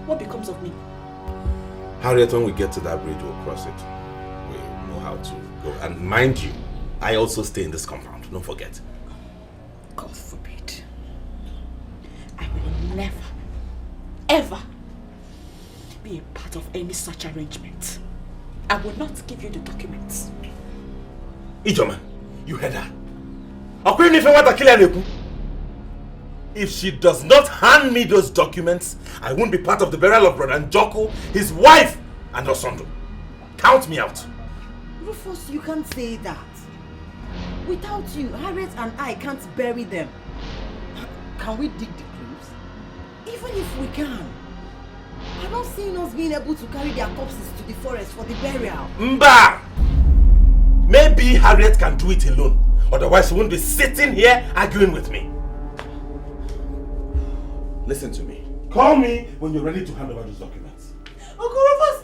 what becomes of me? Harriet, when we get to that bridge, we'll cross it. We know how to go. And mind you, I also stay in this compound. Don't forget. God forbid. I will never, ever be a part of any such arrangement. I will not give you the documents. Ijoma, you heard her. If she does not hand me those documents, I won't be part of the burial of Brother Njoku, his wife, and Osondo. Count me out. Rufus, you can't say that. Without you, Harriet and I can't bury them. Can we dig the graves? Even if we can, I don't see us being able to carry their corpses to the forest for the burial. Mba! Maybe Harriet can do it alone. Otherwise, she won't be sitting here arguing with me. Listen to me. Call me when you're ready to hand over those documents. Uncle Rufus!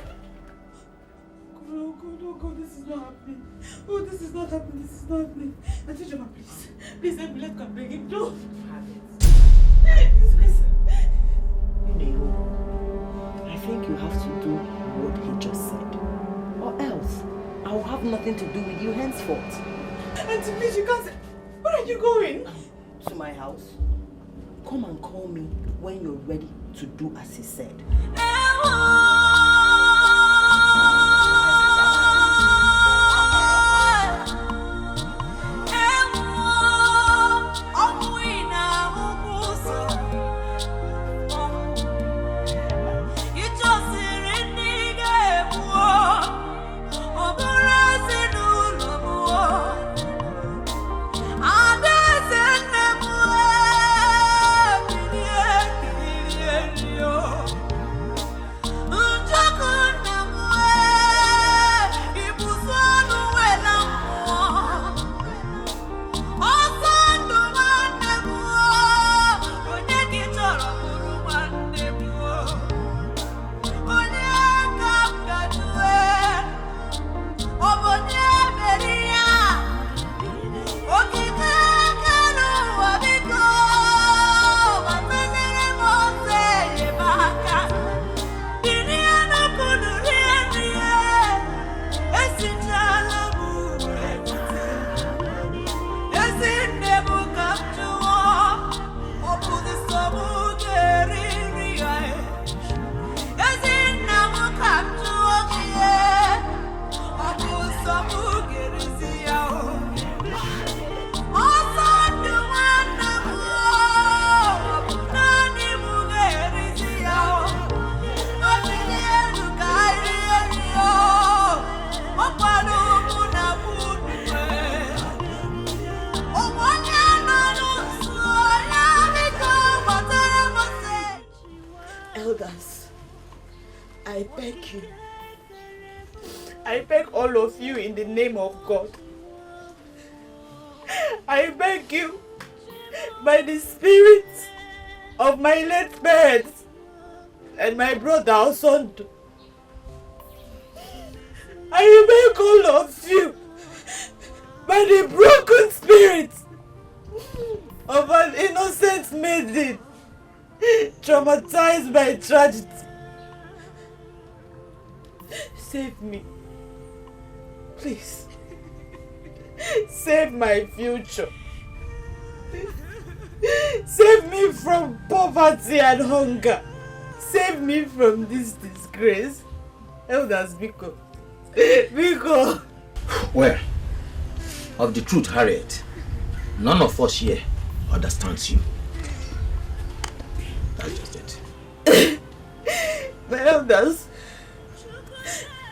Oh God, this is not happening. Oh, this is not happening, this is not happening. Auntie Joma, please. Please help me, let come bring him. No! I think you have to do what he just said. Or else, I will have nothing to do with you henceforth. Auntie, please, you can't say... Where are you going? To my house. Come and call me when you're ready to do as he said. Elders, I beg you. I beg all of you in the name of God. I beg you, by the spirit of my late parents and my brother Osondo, I beg all of you, by the broken spirit of an innocent maiden traumatized by tragedy, save me. Please. Save my future. Save me from poverty and hunger. Save me from this disgrace. Elders, Biko. Biko. Well, of the truth, Harriet, none of us here understands you. That's just it. My elders,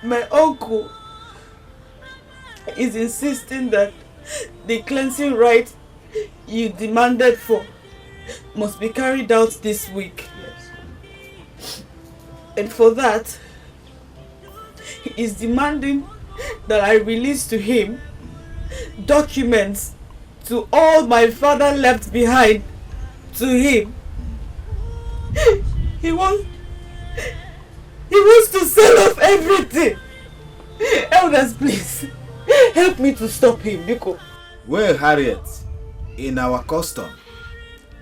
my uncle is insisting that the cleansing rite you demanded for must be carried out this week. Yes. And for that, he is demanding that I release to him documents to all my father left behind to him. He wants He wants to sell off everything. Elders, please, help me to stop him, Nico. Well, Harriet, in our custom,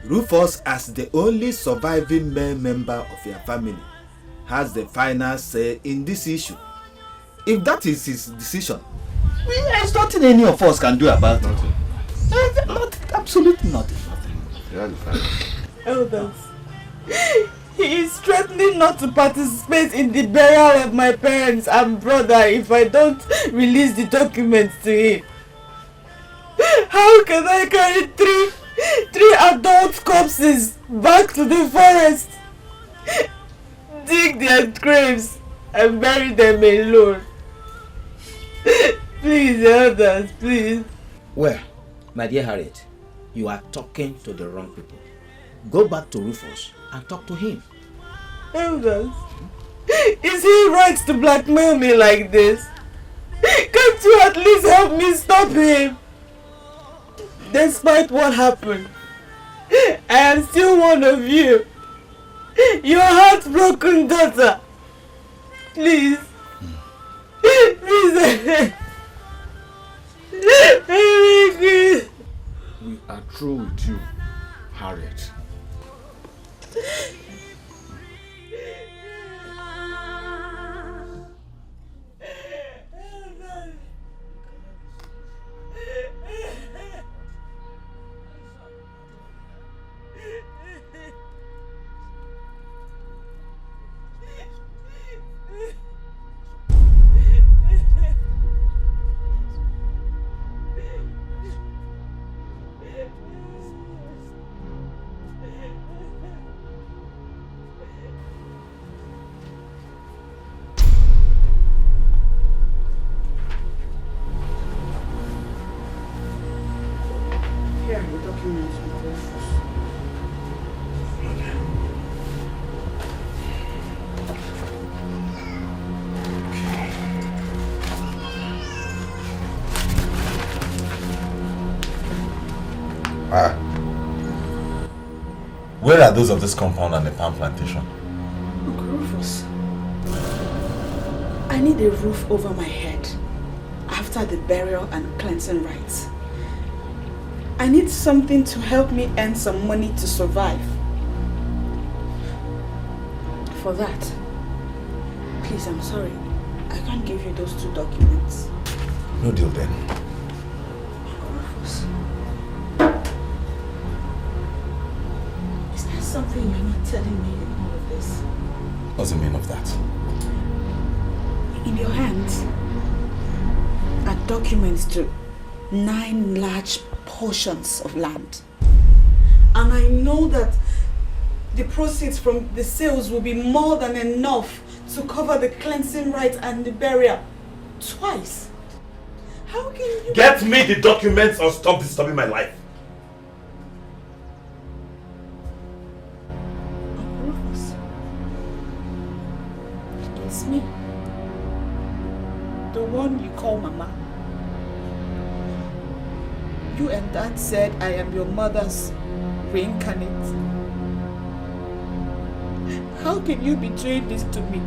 Rufus, as the only surviving male member of your family, has the final say in this issue. If that is his decision, there's nothing any of us can do about it. Absolutely nothing. Elders, he is threatening not to participate in the burial of my parents and brother if I don't release the documents to him. How can I carry three adult corpses back to the forest, dig their graves and bury them alone? Please, elders, please. Well, my dear Harriet, you are talking to the wrong people. Go back to Rufus and talk to him. Elders, is he right to blackmail me like this? Can't you at least help me stop him? Despite what happened, I am still one of you. Your heartbroken daughter. Please. Please. we are through with you, Harriet. Where are those of this compound and the palm plantation? Look, Rufus, I need a roof over my head after the burial and cleansing rites. I need something to help me earn some money to survive. For that, please, I'm sorry, I can't give you those 2 documents. No deal then. Rufus, is there something you're not telling me in all of this? What's the meaning of that? In your hands are documents to 9 large portions of land. And I know that the proceeds from the sales will be more than enough to cover the cleansing rites and the burial twice. How can you... Get me the documents or stop disturbing my life. Rufus, it's me. The one you call Mama. You and Dad said I am your mother's reincarnate. How can you betray this to me?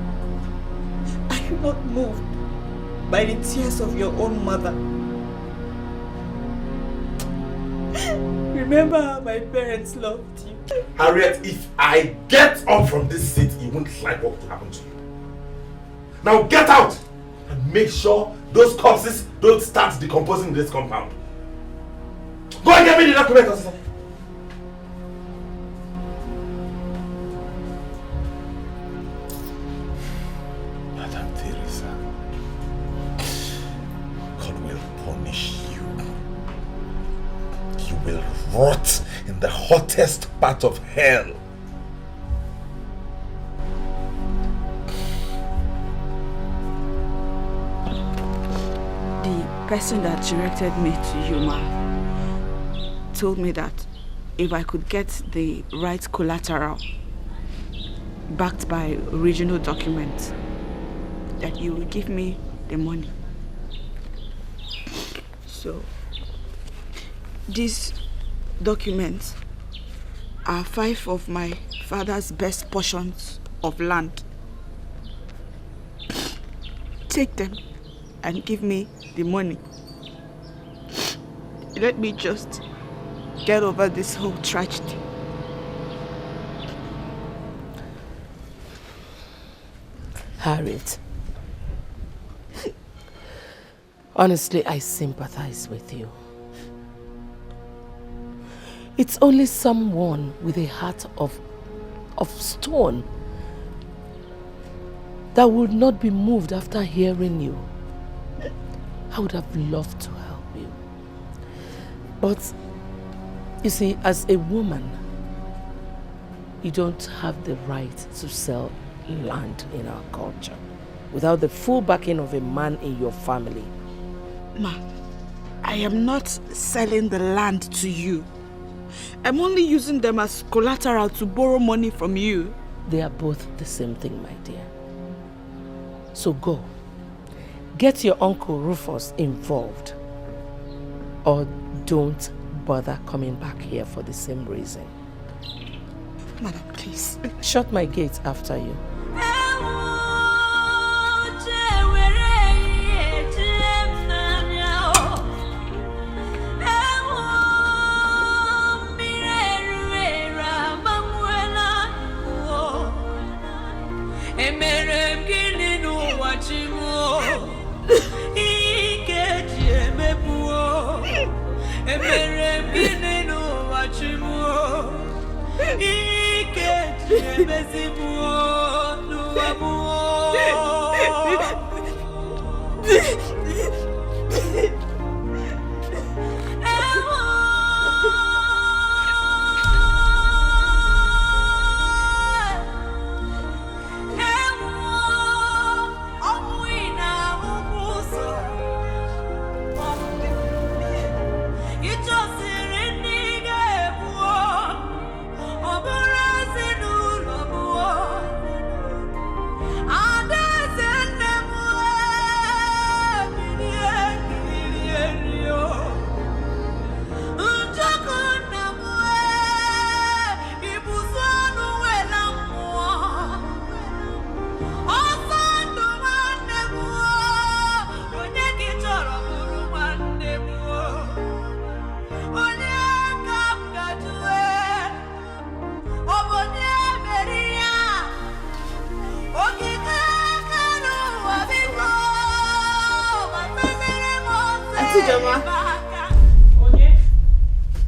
Are you not moved by the tears of your own mother? Remember how my parents loved you. Harriet, if I get up from this seat, you won't like what will happen to you. Now get out and make sure those corpses don't start decomposing in this compound. Go and get me the documents. Madam Teresa, God will punish you. You will rot in the hottest part of hell. The person that directed me to you, Ma, told me that if I could get the right collateral backed by original documents, that you will give me the money. So, these documents are 5 of my father's best portions of land. take them and give me the money. Let me just get over this whole tragedy. Harriet, honestly, I sympathize with you. It's only someone with a heart of stone that would not be moved after hearing you. I would have loved to help you. But, you see, as a woman, you don't have the right to sell land in our culture without the full backing of a man in your family. Ma, I am not selling the land to you. I'm only using them as collateral to borrow money from you. They are both the same thing, my dear. So go. Get your Uncle Rufus involved. Or don't bother coming back here for the same reason. Madam, please. Shut my gate after you.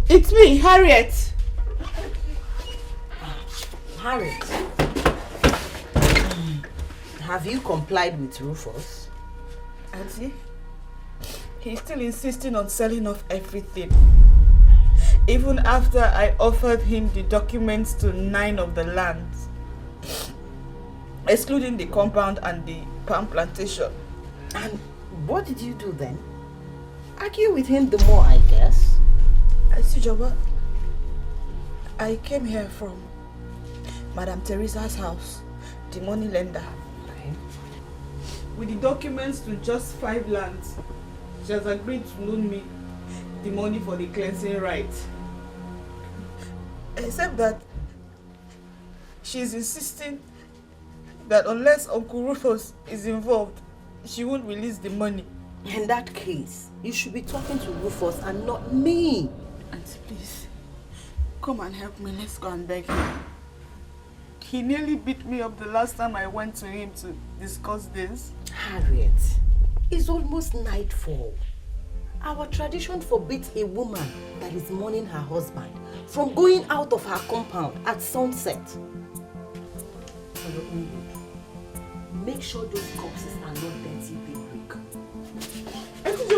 It's me, Harriet. Harriet, have you complied with Rufus? Auntie, he's still insisting on selling off everything. Even after I offered him the documents to 9 of the lands, excluding the compound and the palm plantation. And what did you do then? Argue with him the more, I guess. Sijoba, I came here from Madam Teresa's house, the money lender. With the documents to just 5 lands, she has agreed to loan me the money for the cleansing rites. Except that she's insisting that unless Uncle Rufus is involved, she won't release the money. In that case, you should be talking to Rufus and not me. Auntie, please, come and help me. Let's go and beg him. He nearly beat me up the last time I went to him to discuss this. Harriet, it's almost nightfall. Our tradition forbids a woman that is mourning her husband from going out of her compound at sunset. For your own good, make sure those corpses are not dirty daybreak. Auntie,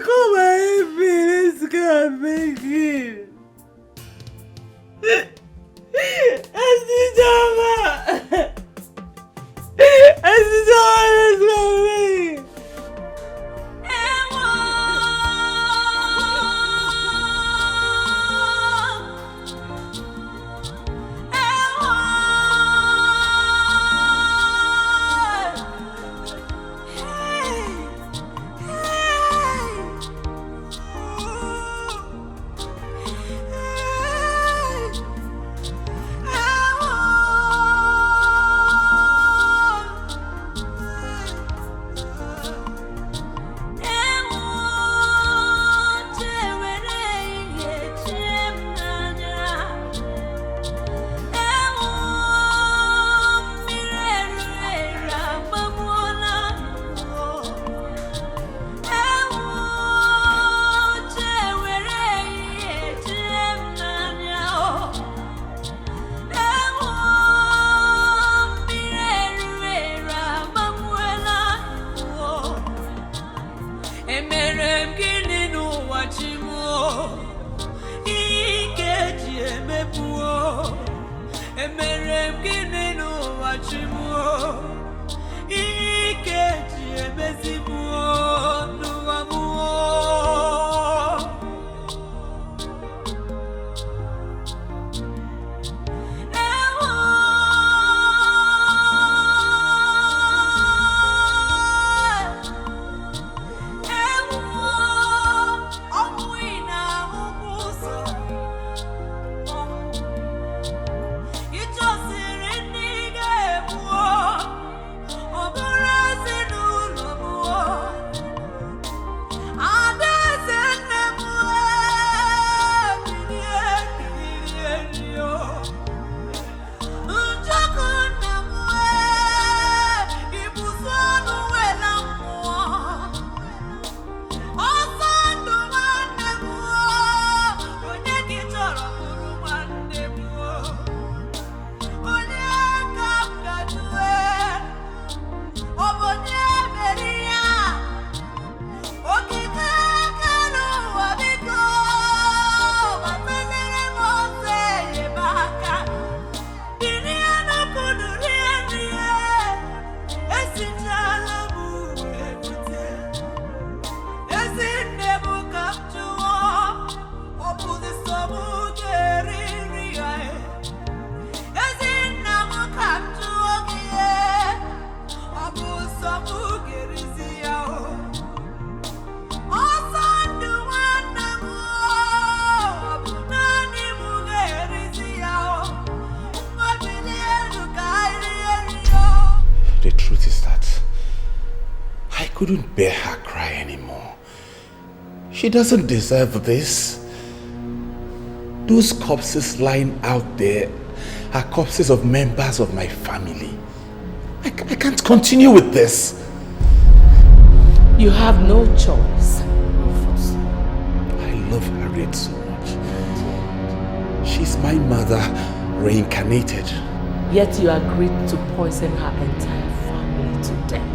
come and help me. Let's go and beg him. Auntie Jama! Auntie Jama, let's go and beg him. Emere mgini n'ụwa chimuo Ikeji emezimuo n'ụwa muo I couldn't bear her cry anymore. She doesn't deserve this. Those corpses lying out there are corpses of members of my family. I can't continue with this. You have no choice, Rufus. I love Harriet so much. She's my mother reincarnated. Yet you agreed to poison her entire family to death.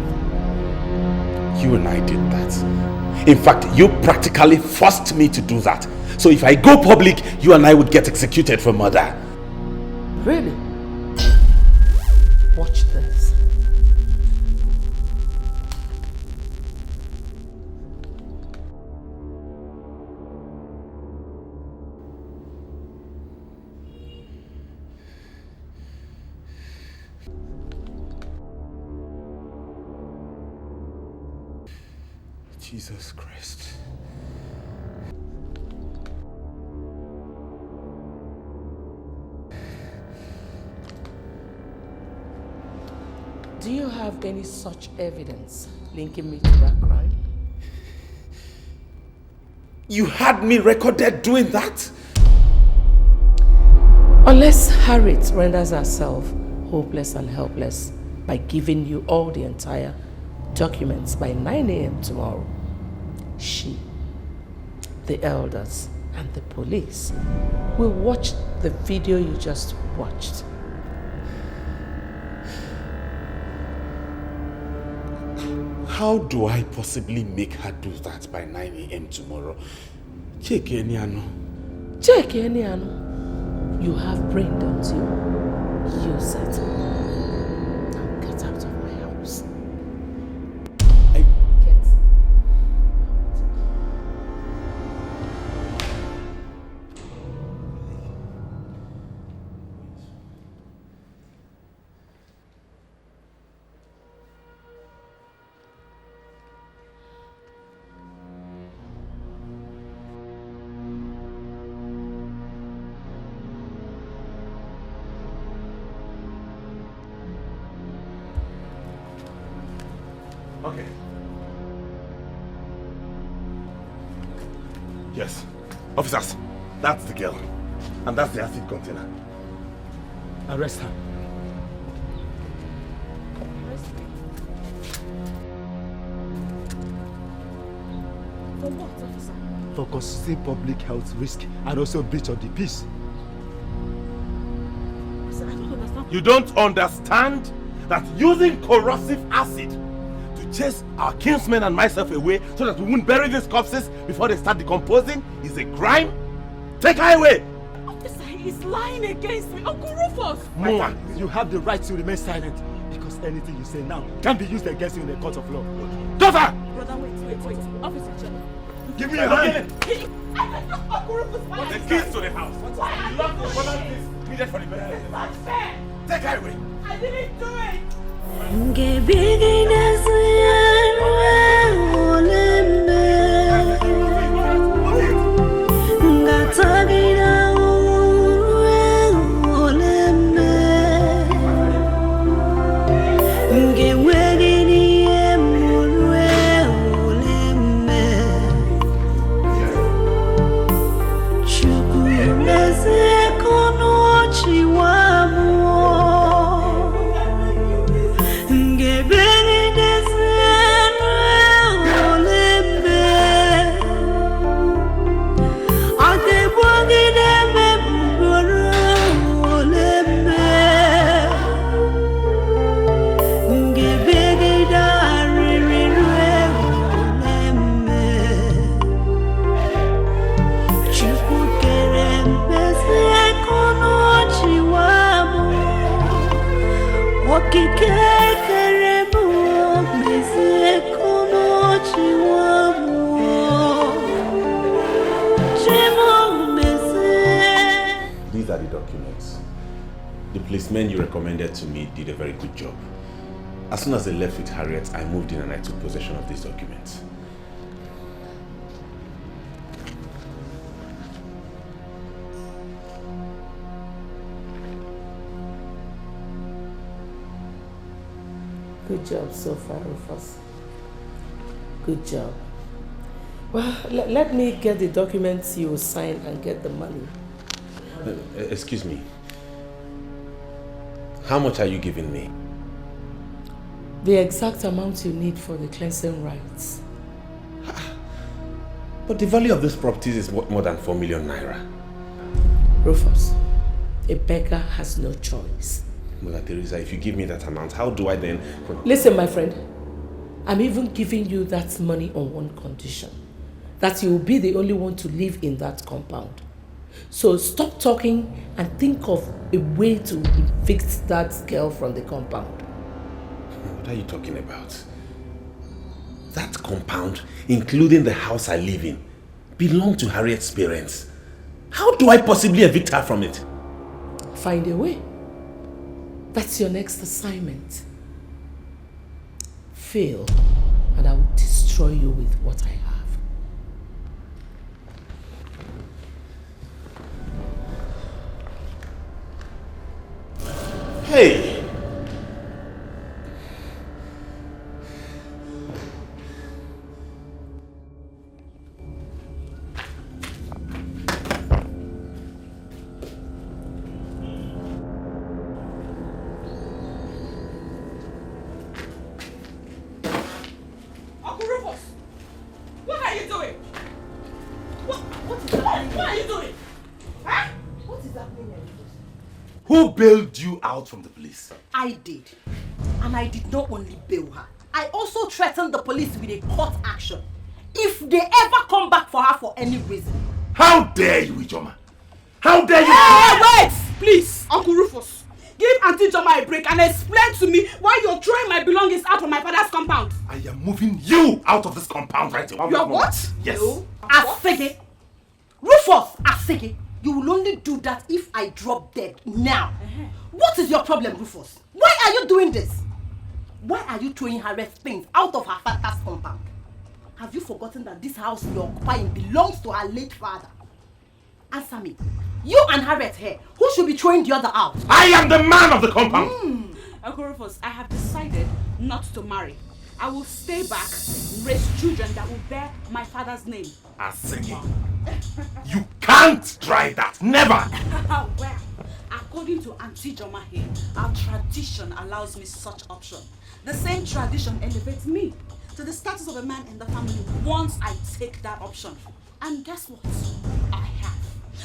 You and I did that. In fact, you practically forced me to do that. So if I go public, you and I would get executed for murder. Really? Watch this. Jesus Christ. Do you have any such evidence linking me to that crime? You had me recorded doing that? Unless Harriet renders herself hopeless and helpless by giving you all the entire documents by 9 a.m. tomorrow, she, the elders, and the police will watch the video you just watched. How do I possibly make her do that by 9 a.m. tomorrow? Check Eniano. Check Eniano. You have brain, don't you? Use it. Now get out of my house. Okay. Yes. Officers, that's the girl. And that's the acid container. Arrest her. For what, officer? For causing public health risk and also breach of the peace. Sir, I don't understand. You don't understand that using corrosive acid to chase our kinsmen and myself away so that we won't bury these corpses before they start decomposing is a crime? Take her away! Officer, is lying against me. Uncle Rufus! Mama, you have the right to remain silent because anything you say now can be used against you in a court of law. Daughter! Brother, wait. Officer General. Give me your hand! Uncle Rufus, why The keys to the house. Why are you Lock the doing brother it? is needed for the best. It's not fair! Take her away. I didn't do it! These are the documents. The policemen you recommended to me did a very good job. As soon as they left with Harriet, I moved in and I took possession of these documents. Good job so far, Rufus. Good job. Well, let me get the documents you sign and get the money. Excuse me. How much are you giving me? The exact amount you need for the cleansing rights. But the value of these properties is worth more than 4 million naira. Rufus, a beggar has no choice. Mother Teresa, if you give me that amount, how do I then... Listen, my friend. I'm even giving you that money on one condition. That you will be the only one to live in that compound. So stop talking and think of a way to evict that girl from the compound. What are you talking about? That compound, including the house I live in, belonged to Harriet's parents. How do I possibly evict her from it? Find a way. That's your next assignment. Fail, and I will destroy you with what I have. Hey! Uncle Rufus! What are you doing? What is happening? What are you doing? Huh? What is happening? Who bailed you out from the police? I did. And I did not only bail her. I also threatened the police with a court action if they ever come back for her for any reason. How dare you, Ijoma? How dare you? Hey, wait! Please, Uncle Rufus. Give Auntie Joma a break and explain to me why you're throwing my belongings out of my father's compound. I am moving you out of this compound right now. You're what? Yes. Asege. Rufus Asege. You will only do that if I drop dead now. What is your problem, Rufus? Why are you doing this? Why are you throwing Harriet's things out of her father's compound? Have you forgotten that this house you're occupying belongs to her late father? Answer me. You and Harriet here, who should be throwing the other out? I am the man of the compound. Uncle Rufus, I have decided not to marry. I will stay back, raise children that will bear my father's name. Asege, you can't try that. Never. Well, according to Auntie Joma here, our tradition allows me such option. The same tradition elevates me to the status of a man in the family once I take that option. And guess what? I have.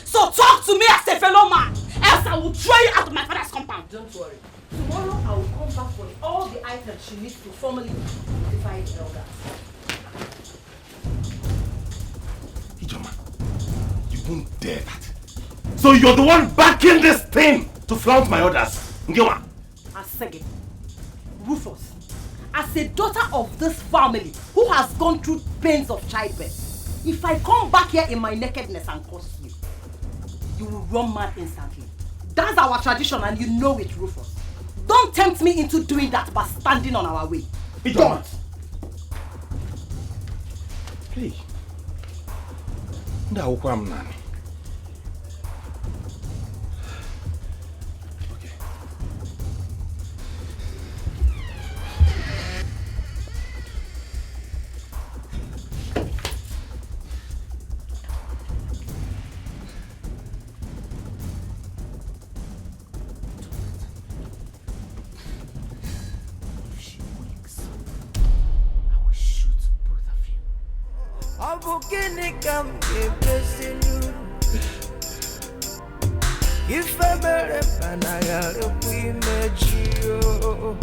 So talk to me as a fellow man, else I will throw you out of my father's compound. Don't worry. Tomorrow I will come back with all the items she needs to formally notify the elders. Ijoma, you won't dare that. So you're the one backing this thing to flaunt my orders. Ngewa. Asege, Rufus, as a daughter of this family who has gone through pains of childbirth, if I come back here in my nakedness and curse you, you will run mad instantly. That's our tradition and you know it, Rufus. Don't tempt me into doing that by standing on our way. Don't! Hey. Ndawukwa mnani. If I better find I gotta we met you.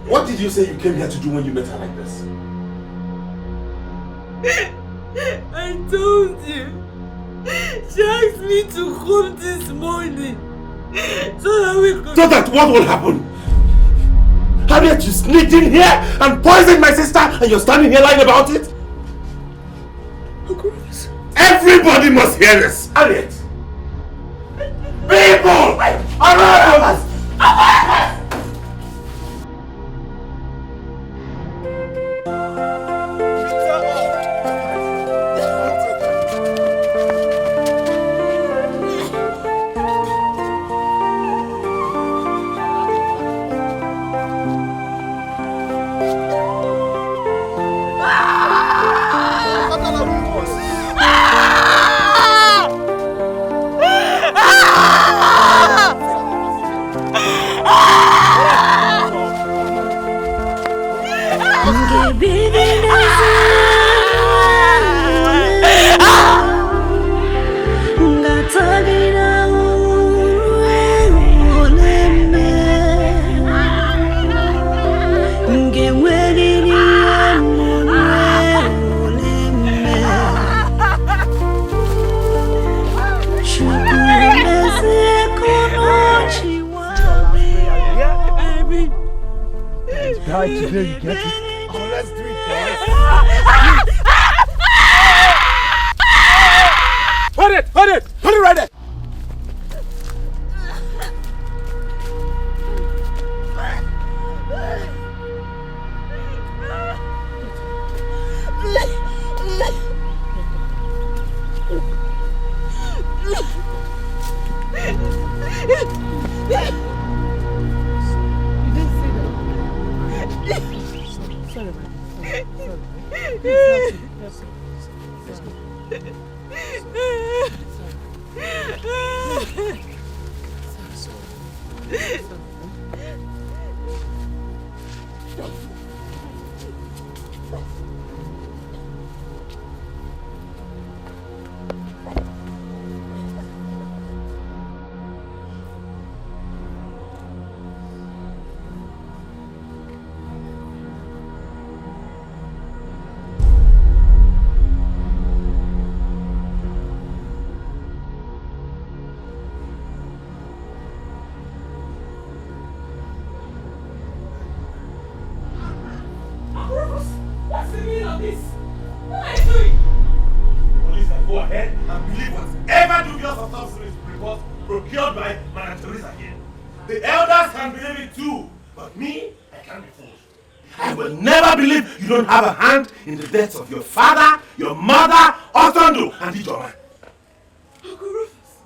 What did you say you came here to do when you met her like this? I told you. She asked me to come this morning so that we could... So that what will happen? Harriet, you sneaked in here and poisoned my sister and you're standing here lying about it? Everybody must hear this! Harriet! People! Around us! Today you get it? Oh, let's do it, guys. Hold it! Hold it! Hold it right there! Sorry, man. What's the meaning of this? What are you doing? Police can go ahead and believe whatever dubious autopsy report procured by Madam Teresa here. The elders can believe it too, but me, I can't be fooled. I will never believe you don't have a hand in the deaths of your father, your mother, Otondo, and Ijoma. Uncle Rufus,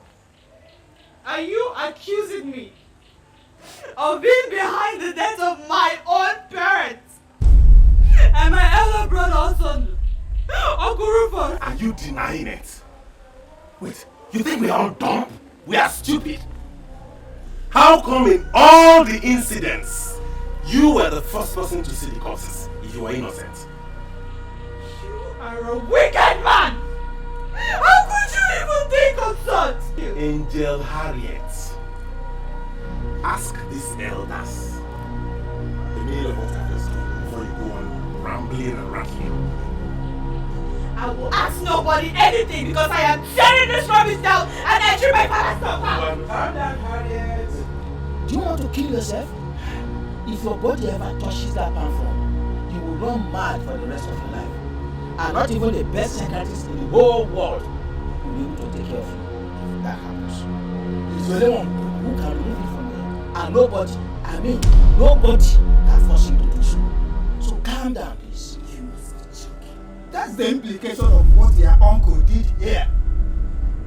are you accusing me of being behind the death of my own parents and my elder brother Otondo? Uncle Rufus! Are you denying it? Wait, you think we are all dumb? We are stupid? How come in all the incidents, you were the first person to see the corpses if you were innocent? You are a wicked man! How could you even think of such? Angel Harriet, ask these elders the meaning of what I just told before you go on rambling and rattling. I will ask nobody anything because I am tearing this rubbish down and entering my father's compound. Calm down, Harriet. Do you want to kill yourself? If your body ever touches that platform, you will run mad for the rest of your life. And not even the best psychiatrist in the whole world will be able to take care of you if that happens. It's the only one who can remove it from you. And nobody can force you to do so. So calm down, please. That's the implication of what your uncle did here.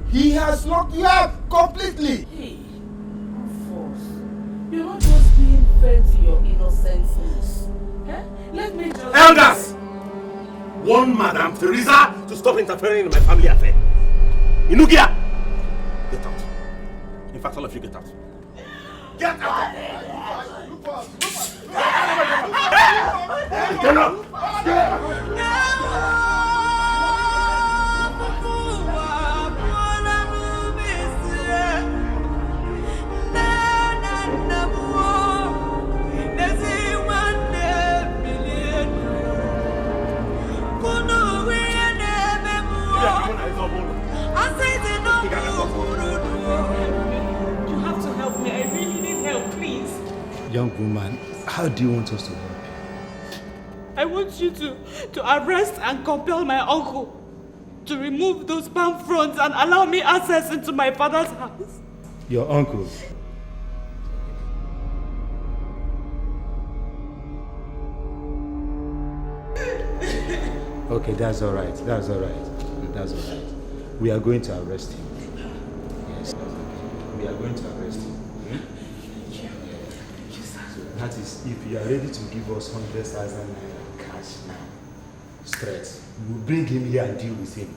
He has locked you up completely. Hey, Rufus, you're not just being fair to your innocence. Eh? Let me just... Elders! Warn Madam Teresa to stop interfering in my family affair. Inugia! Get out. In fact, all of you get out. Get out! Get out! You have to help me. I really need help, please. Young woman, how do you want us to help you? I want you to arrest and compel my uncle to remove those palm fronds and allow me access into my father's house. Your uncle? Okay, that's all right. That's all right. That's all right. We are going to arrest him. Yes, we are going to arrest him. So that is, if you are ready to give us 100,000 naira cash now, straight, we'll bring him here and deal with him.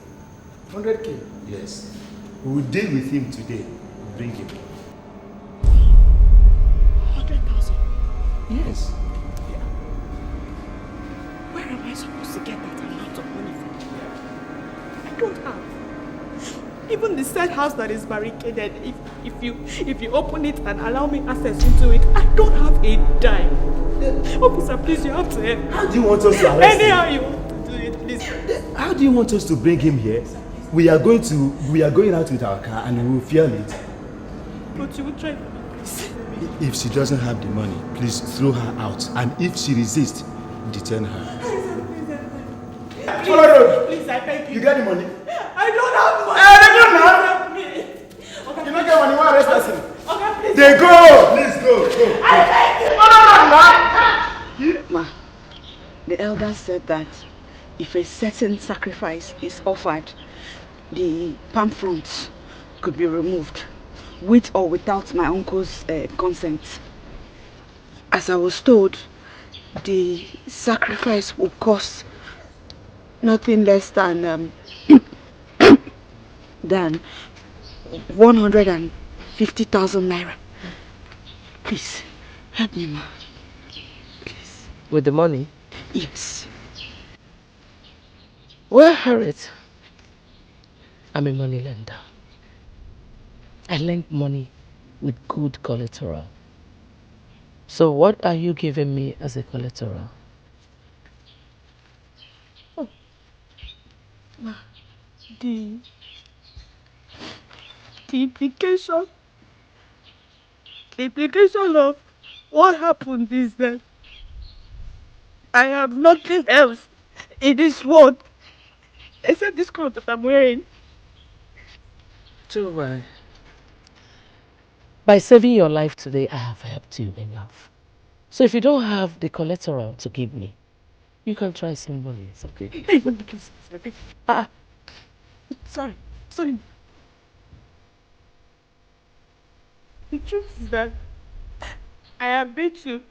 100K? Yes. We will deal with him today. We'll bring him. 100,000? Yes. Where am I supposed to get that amount of money from? I don't have. Even the said house that is barricaded, if you open it and allow me access into it, I don't have a dime. Officer, please, you have to help. How do you want us to arrest him? Anyhow you want to do it, please. How do you want us to bring him here? We are going out with our car and we will fuel it. But you will try for me, please. If she doesn't have the money, please throw her out. And if she resists, detain her. Please, I beg you. You get the money? I don't have money. Help me. Okay, You don't get money, why arrest person? Okay, please. They go! Please go. I beg you. Ma, the elders said that if a certain sacrifice is offered, the palm fronds could be removed. with or without my uncle's consent. As I was told, the sacrifice will cost nothing less than 150,000 naira. Please, help me, ma. Please. With the money? Yes. Well, Harriet, I'm a money lender. I lend money with good collateral. So what are you giving me as a collateral? Oh. Ma, the implication of what happened is that I have nothing else in this world except this clothes that I'm wearing. So, by saving your life today, I have helped you enough. So if you don't have the collateral to give me, you can try somebody. It's okay. Sorry. The truth is that I have been to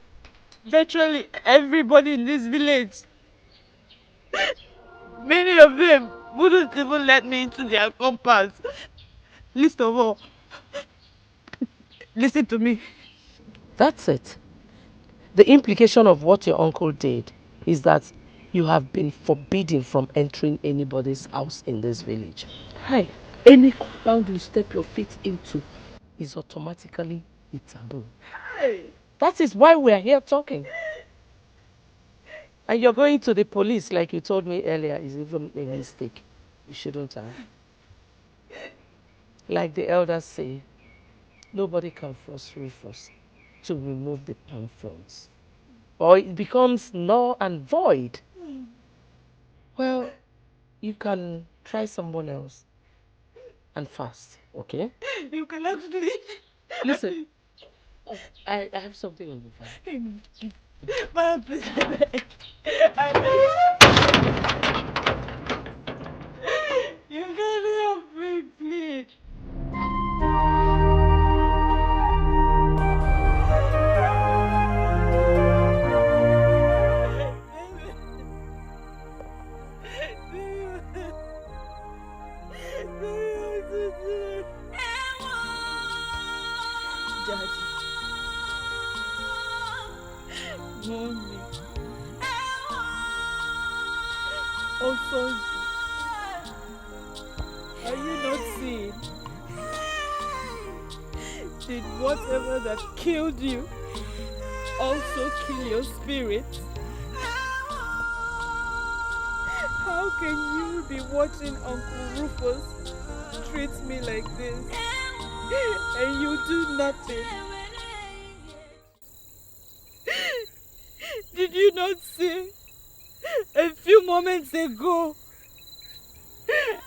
virtually everybody in this village. Many of them wouldn't even let me into their compounds. Least of all, listen to me. That's it. The implication of what your uncle did is that you have been forbidden from entering anybody's house in this village. Hi, any compound you step your feet into is automatically a taboo. Hey. That is why we are here talking. And you're going to the police like you told me earlier is even a mistake. You shouldn't have. Like the elders say, nobody can force Rufus to remove the palm fronds, or it becomes null and void. Well, you can try someone else and fast, okay? You can actually Listen, I have something on the phone. Mama, please, I beg. You can help me, please. Daddy. Mommy. Also, are you not seeing? Did whatever that killed you also kill your spirit? How can you be watching Uncle Rufus treat me like this and you do nothing? Did you not see? A few moments ago,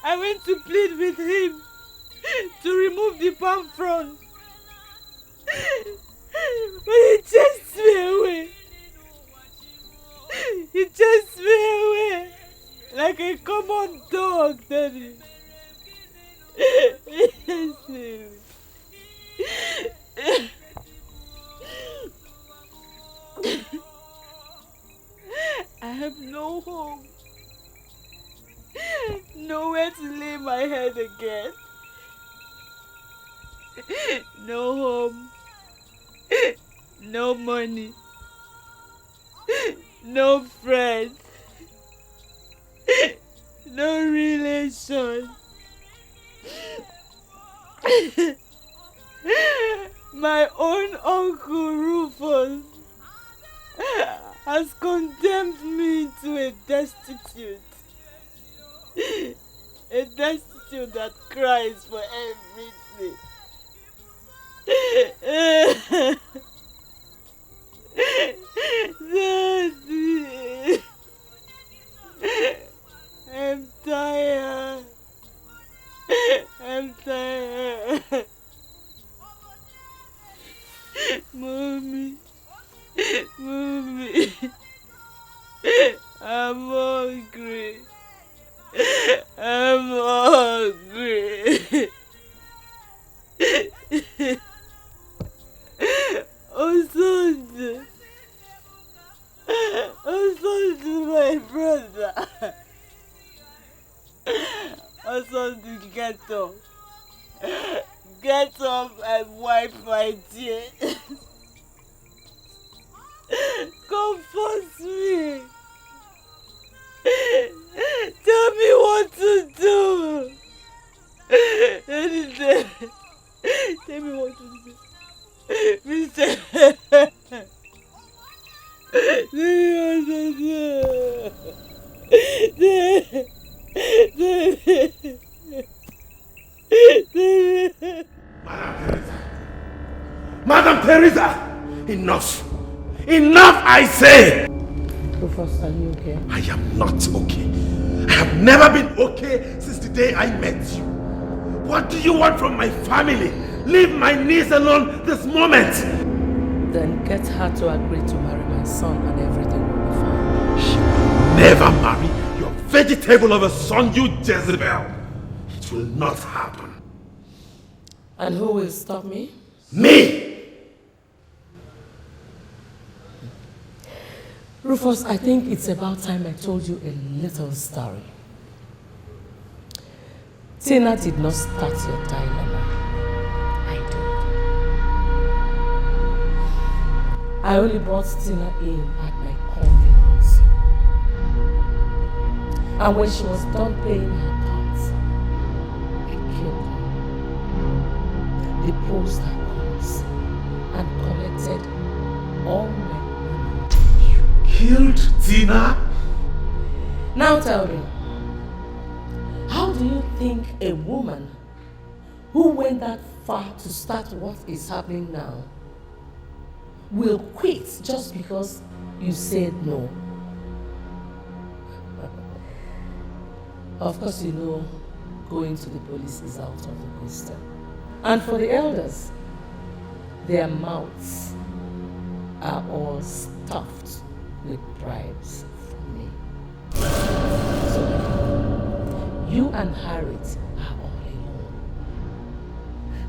I went to plead with him to remove the palm frond. But he chased me away. He chased me away like a common dog, Daddy. He chased me. I have no home, nowhere to lay my head again. No home, no money, no friends, no relation. My own Uncle Rufus has condemned me to a destitute. A destitute that cries for everything. Daddy, I'm tired. I'm tired. Mommy. Mommy. I'm hungry. I'm hungry. wife, my dear. Comfort me. Tell me what to do. Tell me what to do. Mister. Madam Teresa! Enough! Enough, I say! Rufus, are you okay? I am not okay. I have never been okay since the day I met you. What do you want from my family? Leave my niece alone this moment! Then get her to agree to marry my son and everything will be fine. She will never marry your vegetable of a son, you Jezebel! It will not happen. And who will stop me? Me! Rufus, I think it's about time I told you a little story. Tina did not start your dilemma. I did. I only brought Tina in at my convenience. And when she was done playing her part, I killed her. Deposed her coins and collected all my killed Tina? Now tell me, how do you think a woman who went that far to start what is happening now will quit just because you said no? Of course you know going to the police is out of the question. And for the elders, their mouths are all stuffed with bribes from me. So, you and Harriet are all alone.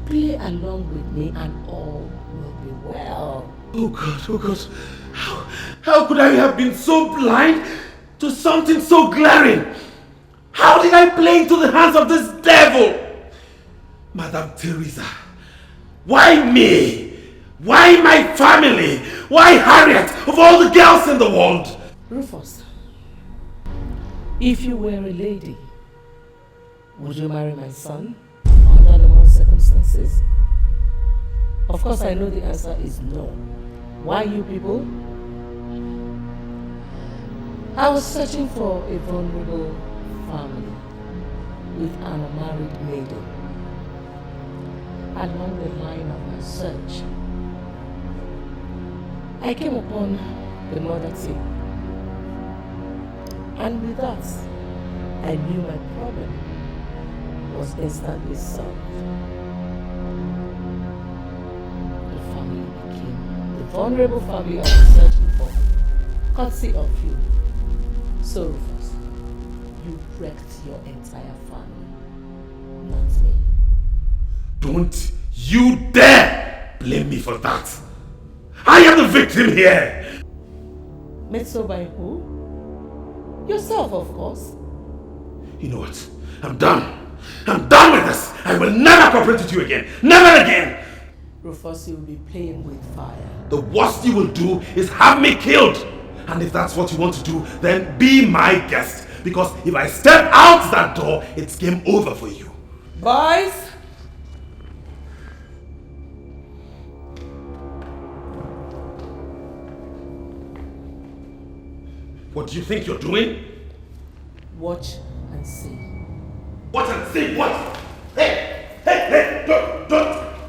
Play along with me and all will be well. Oh God, how could I have been so blind to something so glaring? How did I play into the hands of this devil? Madam Teresa, why me? Why my family? Why Harriet, of all the girls in the world? Rufus, if you were a lady, would you marry my son under normal circumstances? Of course, I know the answer is no. Why you people? I was searching for a vulnerable family with an unmarried maiden. Along the line of my search, I came upon the mother tip, and with that, I knew my problem was instantly solved. The family became the vulnerable family I was searching for, courtesy of you. So Rufus, you wrecked your entire family, not me. Don't you dare blame me for that! I am the victim here! Made so by who? Yourself, of course. You know what? I'm done. I'm done with this! I will never cooperate with you again! Never again! Rufus, you'll be playing with fire. The worst you will do is have me killed! And if that's what you want to do, then be my guest. Because if I step out that door, it's game over for you. Boys! What do you think you're doing? Watch and see. Watch and see what? Hey!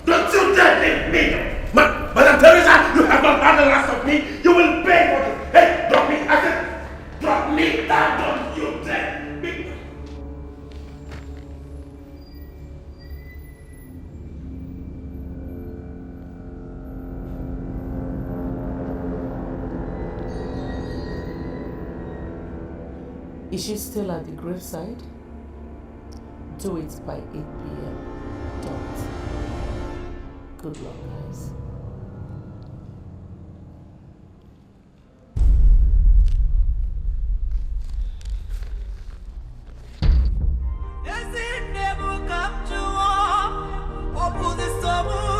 Don't you dare leave me! Madam Teresa, you have not had the last of me. You will pay for it. Hey, drop me. I said, drop me down. Don't you dare me. Is she still at the graveside? Do it by 8 p.m. Don't. Good luck, guys. Does it never come to war? Or pull the summer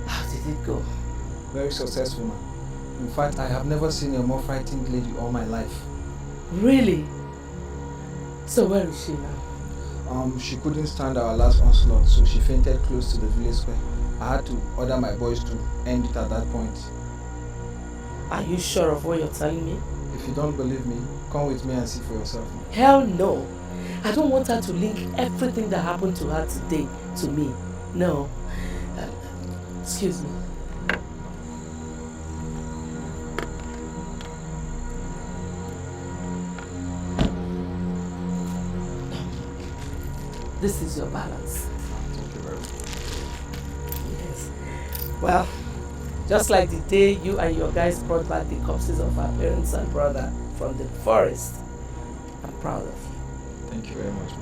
How did it go? Very successful, man. In fact, I have never seen a more frightened lady all my life. Really? So where is she now? She couldn't stand our last onslaught, so she fainted close to the village square. I had to order my boys to end it at that point. Are you sure of what you're telling me? If you don't believe me, come with me and see for yourself. Hell no. I don't want her to link everything that happened to her today to me. No. Excuse me. This is your balance. Thank you very much. Yes. Well, just like the day you and your guys brought back the corpses of our parents and brother from the forest, I'm proud of you. Thank you very much.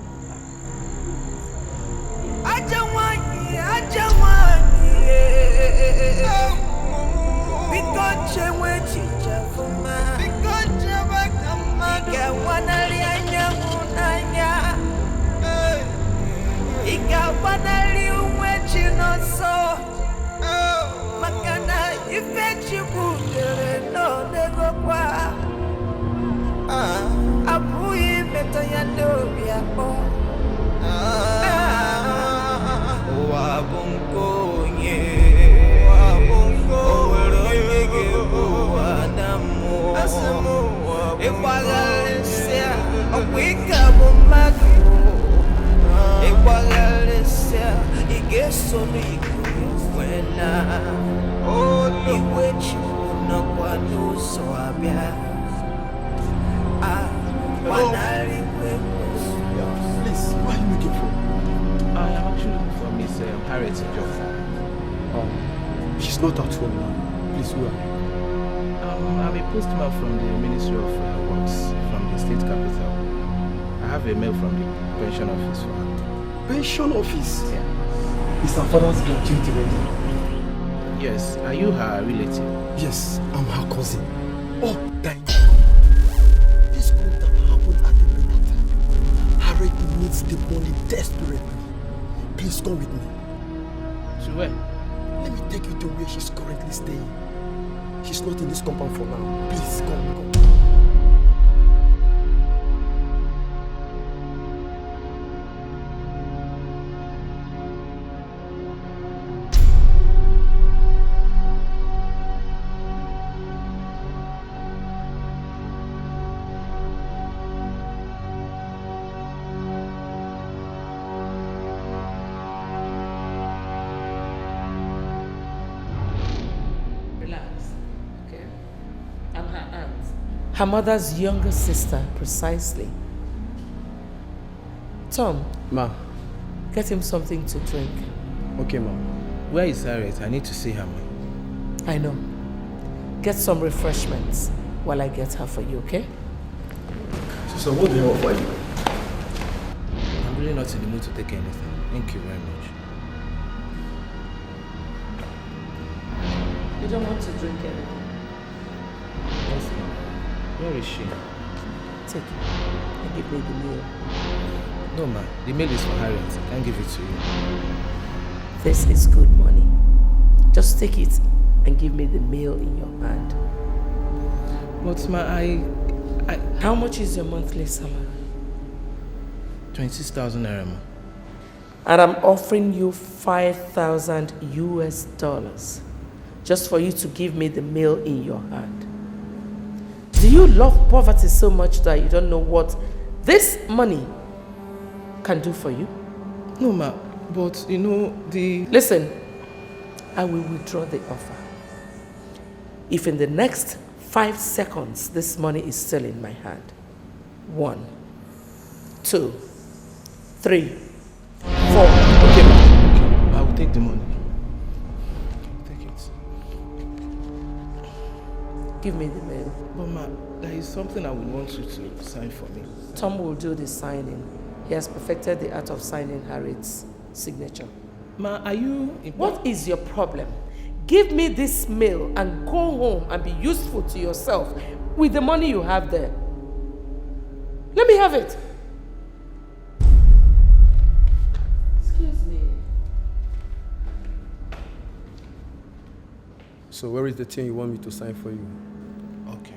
Please, what are you looking for? I am actually looking for Miss Harriet Job. She's not at home now. Please, who are you? I'm a postman from the Ministry of Works from the state capital. I have a mail from the pension office for her. Pension office? Yeah. Is her father's gratuity ready? Yes. Are you her relative? Yes, I'm her cousin. Oh, thank you. This couldn't have happened at a better time. Harriet needs the money desperately. Please come with me. To where? Let me take you to where she's currently staying. She's not in this compound for now. Please, come. Her mother's younger sister, precisely. Tom. Ma. Get him something to drink. Okay, ma. Where is Harriet? I need to see her, ma. I know. Get some refreshments while I get her for you, okay? So what do you offer you? I'm really not in the mood to take anything. Thank you very much. You don't want to drink anything? Yes, ma'am. Where is she? Take it and give me the meal. No, ma. The mail is for Harriet. I can't give it to you. This is good money. Just take it and give me the meal in your hand. But, ma, How much is your monthly salary? 26,000 naira, ma. And I'm offering you $5,000 US just for you to give me the meal in your hand. Do you love poverty so much that you don't know what this money can do for you? No, ma, but you know, Listen, I will withdraw the offer. If in the next 5 seconds this money is still in my hand. 1, 2, 3, 4. Okay, ma. I will take the money. Take it. Give me the mail. But ma, there is something I would want you to sign for me. Tom will do the signing. He has perfected the art of signing Harriet's signature. Ma, are you... What is your problem? Give me this mail and go home and be useful to yourself with the money you have there. Let me have it. So where is the thing you want me to sign for you? Okay,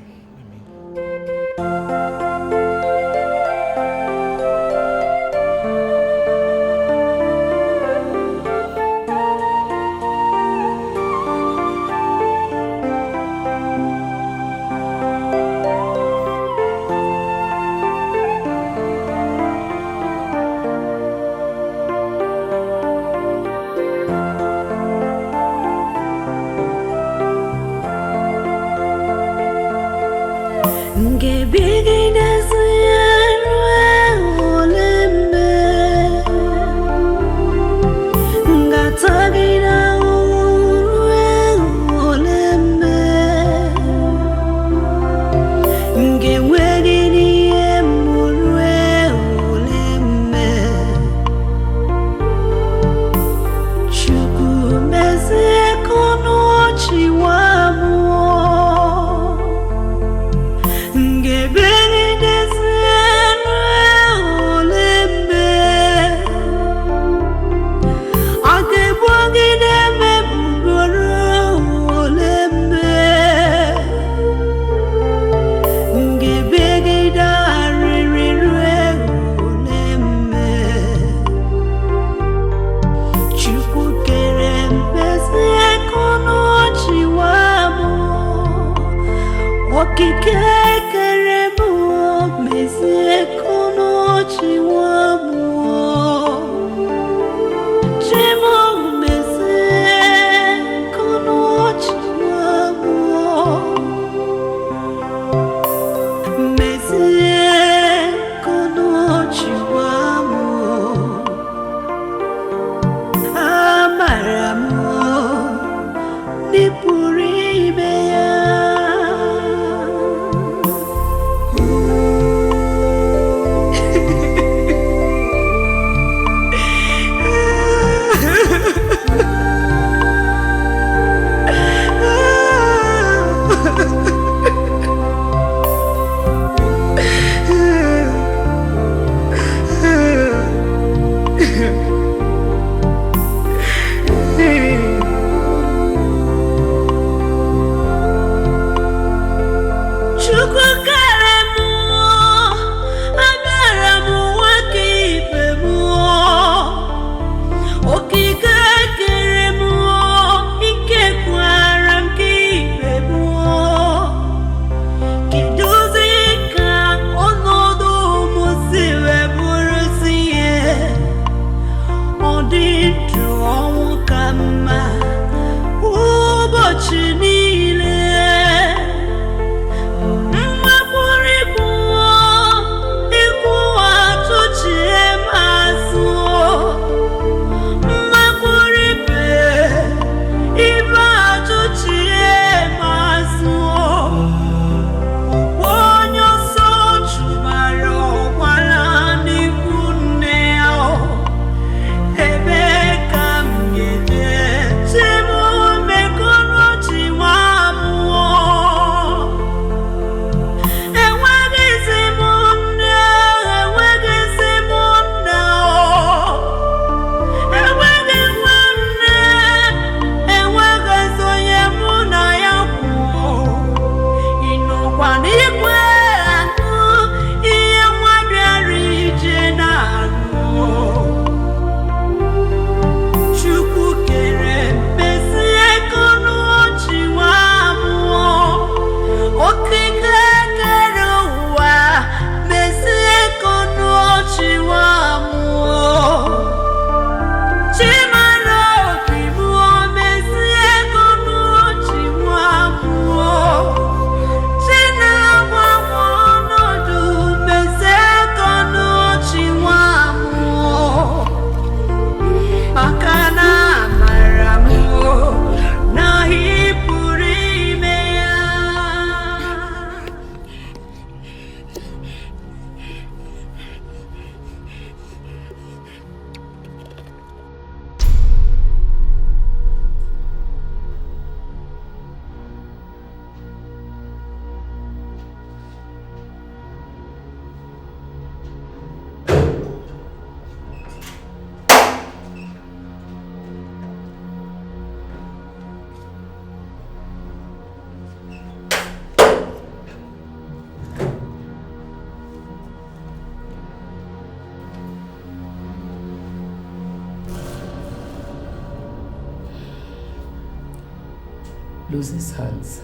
loose his hands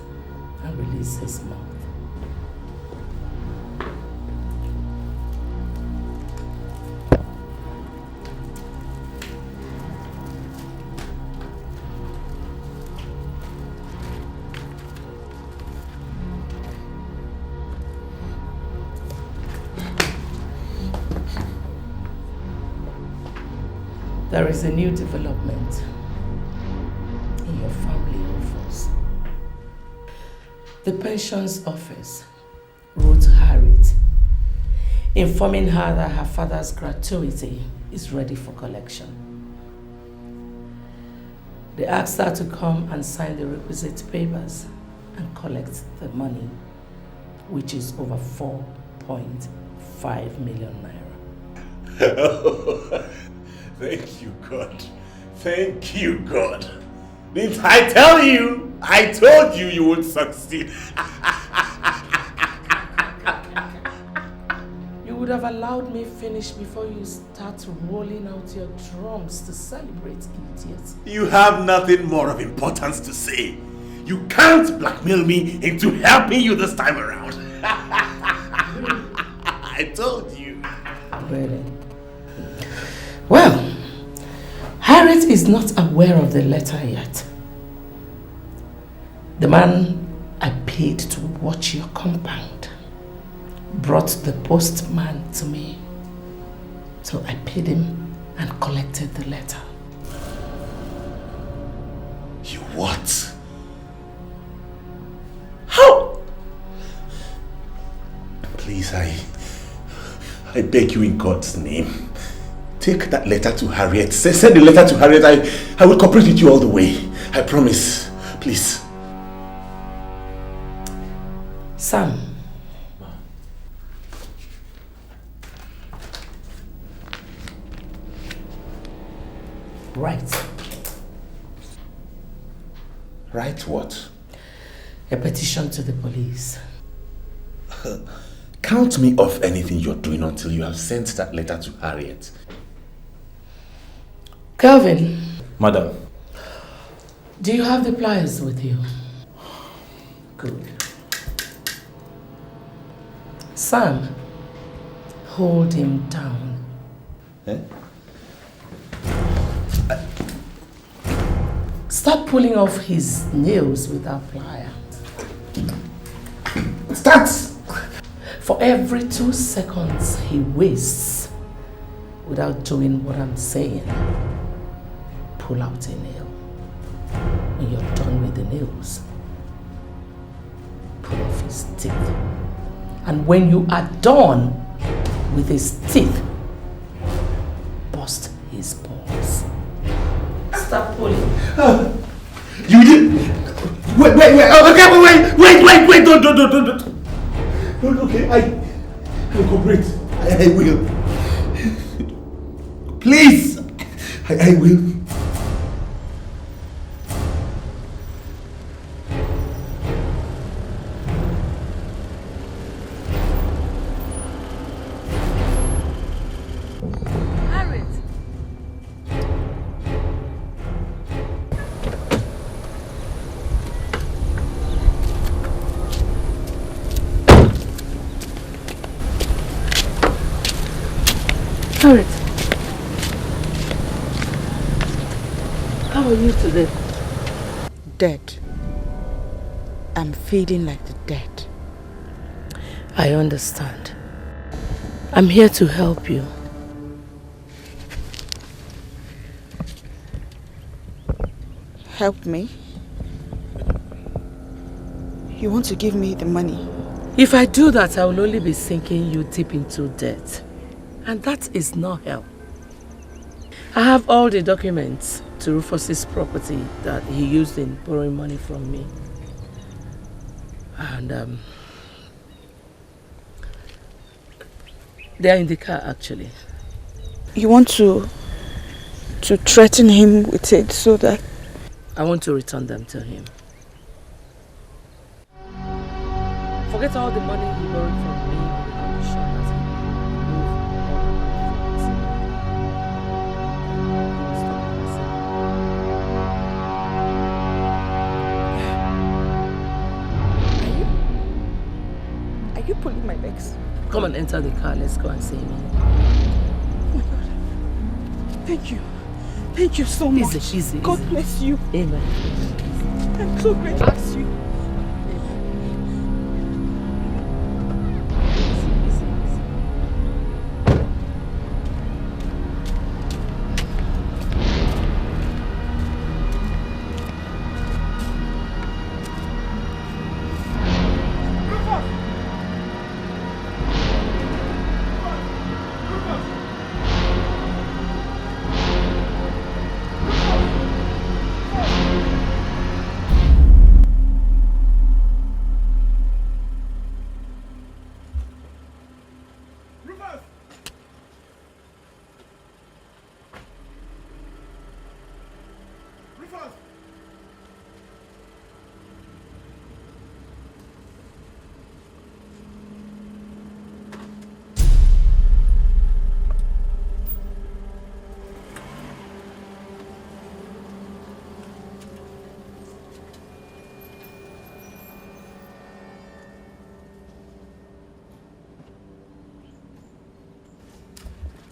and release his mouth. There is a new development in your family, Rufus. The pensions office wrote Harriet, informing her that her father's gratuity is ready for collection. They asked her to come and sign the requisite papers and collect the money, which is over 4.5 million naira. Thank you, God. Thank you, God. Didn't I tell you? I told you you would succeed. You would have allowed me finish before you start rolling out your drums to celebrate, idiot. You have nothing more of importance to say. You can't blackmail me into helping you this time around. I told you. Really? Well, Harriet is not aware of the letter yet. The man I paid to watch your compound brought the postman to me. So I paid him and collected the letter. You what? How? Please, I beg you in God's name. Take that letter to Harriet. Send the letter to Harriet. I will cooperate with you all the way. I promise. Please. Sam. Right. Write what? A petition to the police. Count me off anything you're doing until you have sent that letter to Harriet. Kelvin. Madam. Do you have the pliers with you? Good. Sam, hold him down. Eh? Start pulling off his nails with that plier. Start! For every 2 seconds he wastes without doing what I'm saying, pull out a nail. When you're done with the nails, pull off his teeth. And when you are done with his teeth, bust his balls. Stop pulling. You did. Wait, don't. Okay, I will cooperate. I will. Please, I will. Harriet, how are you today? Dead. I'm feeling like the dead. I understand. I'm here to help you. Help me? You want to give me the money? If I do that, I will only be sinking you deep into debt. And that is not help. I have all the documents to Rufus's property that he used in borrowing money from me. And they are in the car actually. You want to threaten him with it so that... I want to return them to him. Forget all the money he borrowed from me on the condition that he remove all the money from his. Are you pulling my legs? Come and enter the car. Let's go and see him. Oh my God. Thank you. Thank you so much. Easy. God bless you. Amen. I'm so grateful to you.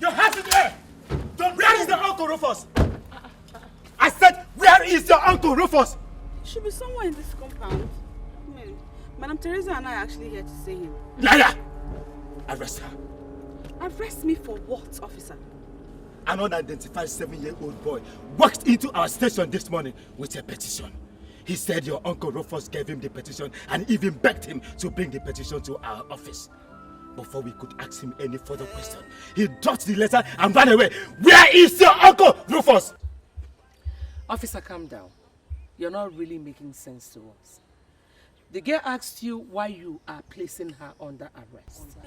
Your hands in the air! Where is the Uncle Rufus? I said, where is your Uncle Rufus? Should be somewhere in this compound. Madam Teresa and I are actually here to see him. Liar! Arrest her. Arrest me for what, officer? An unidentified 7-year-old boy walked into our station this morning with a petition. He said your Uncle Rufus gave him the petition and even begged him to bring the petition to our office. Before we could ask him any further question, he dropped the letter and ran away. Where is your Uncle Rufus? Officer, calm down. You're not really making sense to us. The girl asked you why you are placing her under arrest.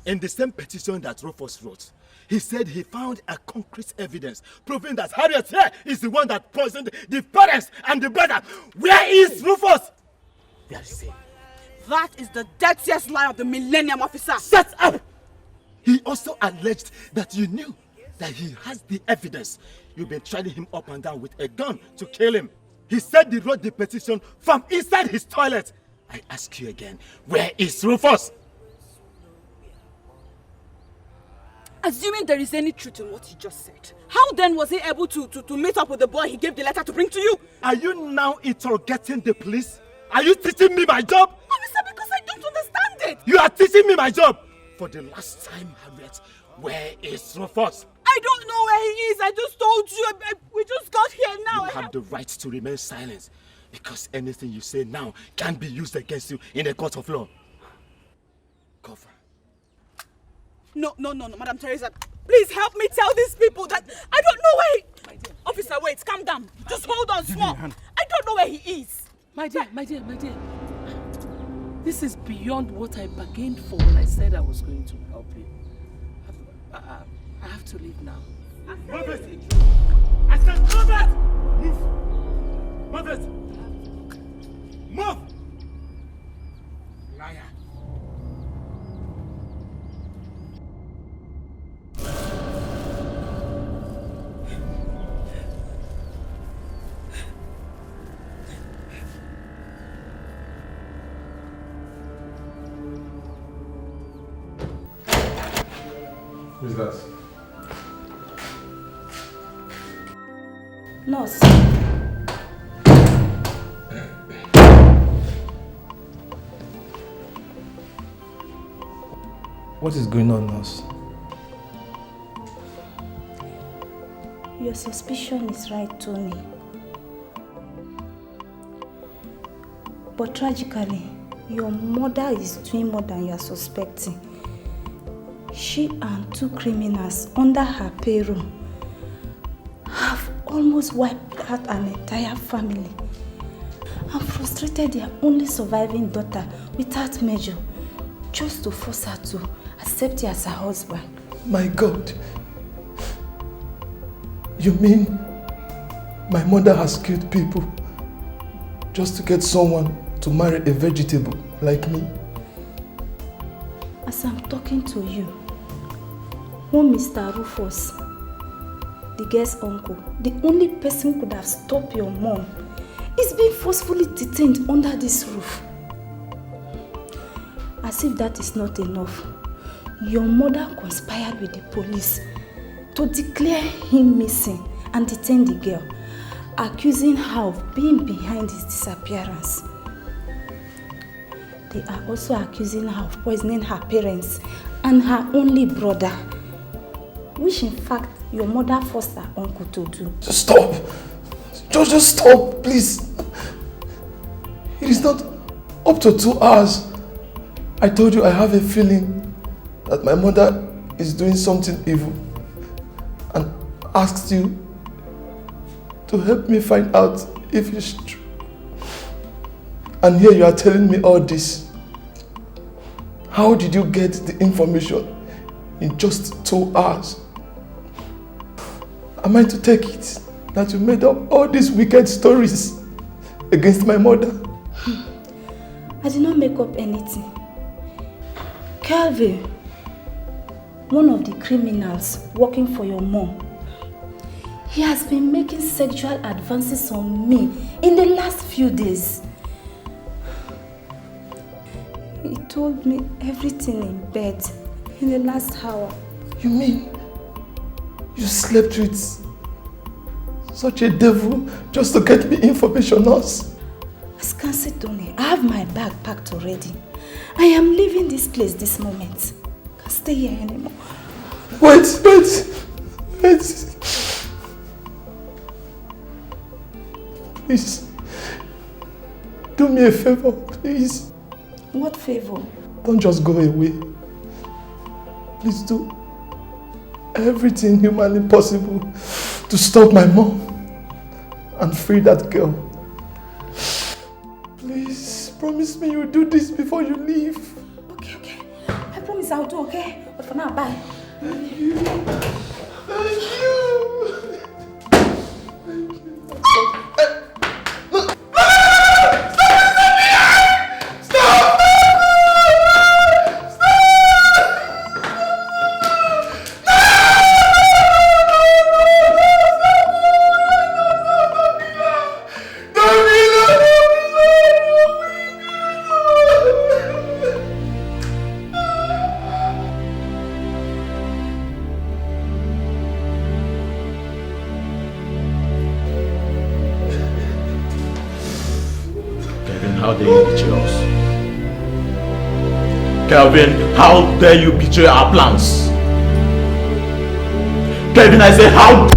In the same petition that Rufus wrote, he said he found a concrete evidence proving that Harriet here is the one that poisoned the parents and the brother. Where is Rufus? Where is he? That is the dirtiest lie of the millennium, officer. Shut up! He also alleged that you knew that he has the evidence. You've been trailing him up and down with a gun to kill him. He said he wrote the petition from inside his toilet. I ask you again, where is Rufus? Assuming there is any truth in what he just said, how then was he able to meet up with the boy he gave the letter to bring to you? Are you now interrogating the police? Are you teaching me my job? Officer, because I don't understand it. You are teaching me my job. For the last time, Harriet, where is Rufus? I don't know where he is. I just told you. We just got here now. You have the right to remain silent because anything you say now can be used against you in a court of law. Cover. No, Madam Teresa. Please help me tell these people that I don't know where he... Officer, wait, calm down. Just hold on small. I don't know where he is. My dear. This is beyond what I bargained for when I said I was going to help you. I have to leave now. Move it! I said move it! Move! Move it! Move! Liar! Who's that? Nurse. What is going on, nurse? Your suspicion is right, Tony. But tragically, your mother is doing more than you are suspecting. She and 2 criminals under her payroll have almost wiped out an entire family and frustrated their only surviving daughter without measure, just to force her to accept you as her husband. My God. You mean my mother has killed people just to get someone to marry a vegetable like me? As I'm talking to you, one Mr. Rufus, the girl's uncle, the only person who could have stopped your mom, is being forcefully detained under this roof. As if that is not enough, your mother conspired with the police to declare him missing and detain the girl, accusing her of being behind his disappearance. They are also accusing her of poisoning her parents and her only brother, which in fact your mother forced her uncle to do. Stop! Just stop, please. It is not up to 2 hours. I told you I have a feeling that my mother is doing something evil and asked you to help me find out if it's true. And here you are telling me all this. How did you get the information in just 2 hours? Am I to take it that you made up all these wicked stories against my mother? I did not make up anything. Calvin, one of the criminals working for your mom, he has been making sexual advances on me in the last few days. He told me everything in bed in the last hour. You mean you slept with such a devil just to get me information on us? Scansi Tony, I have my bag packed already. I am leaving this place this moment. I can't stay here anymore. Wait. Please, do me a favor, please. What favor? Don't just go away. Please do everything humanly possible to stop my mom and free that girl. Please, promise me you'll do this before you leave. Okay. I promise I'll do, okay? But for now, bye. Thank you. Kelvin, how dare you betray our plans? Kelvin, I say, how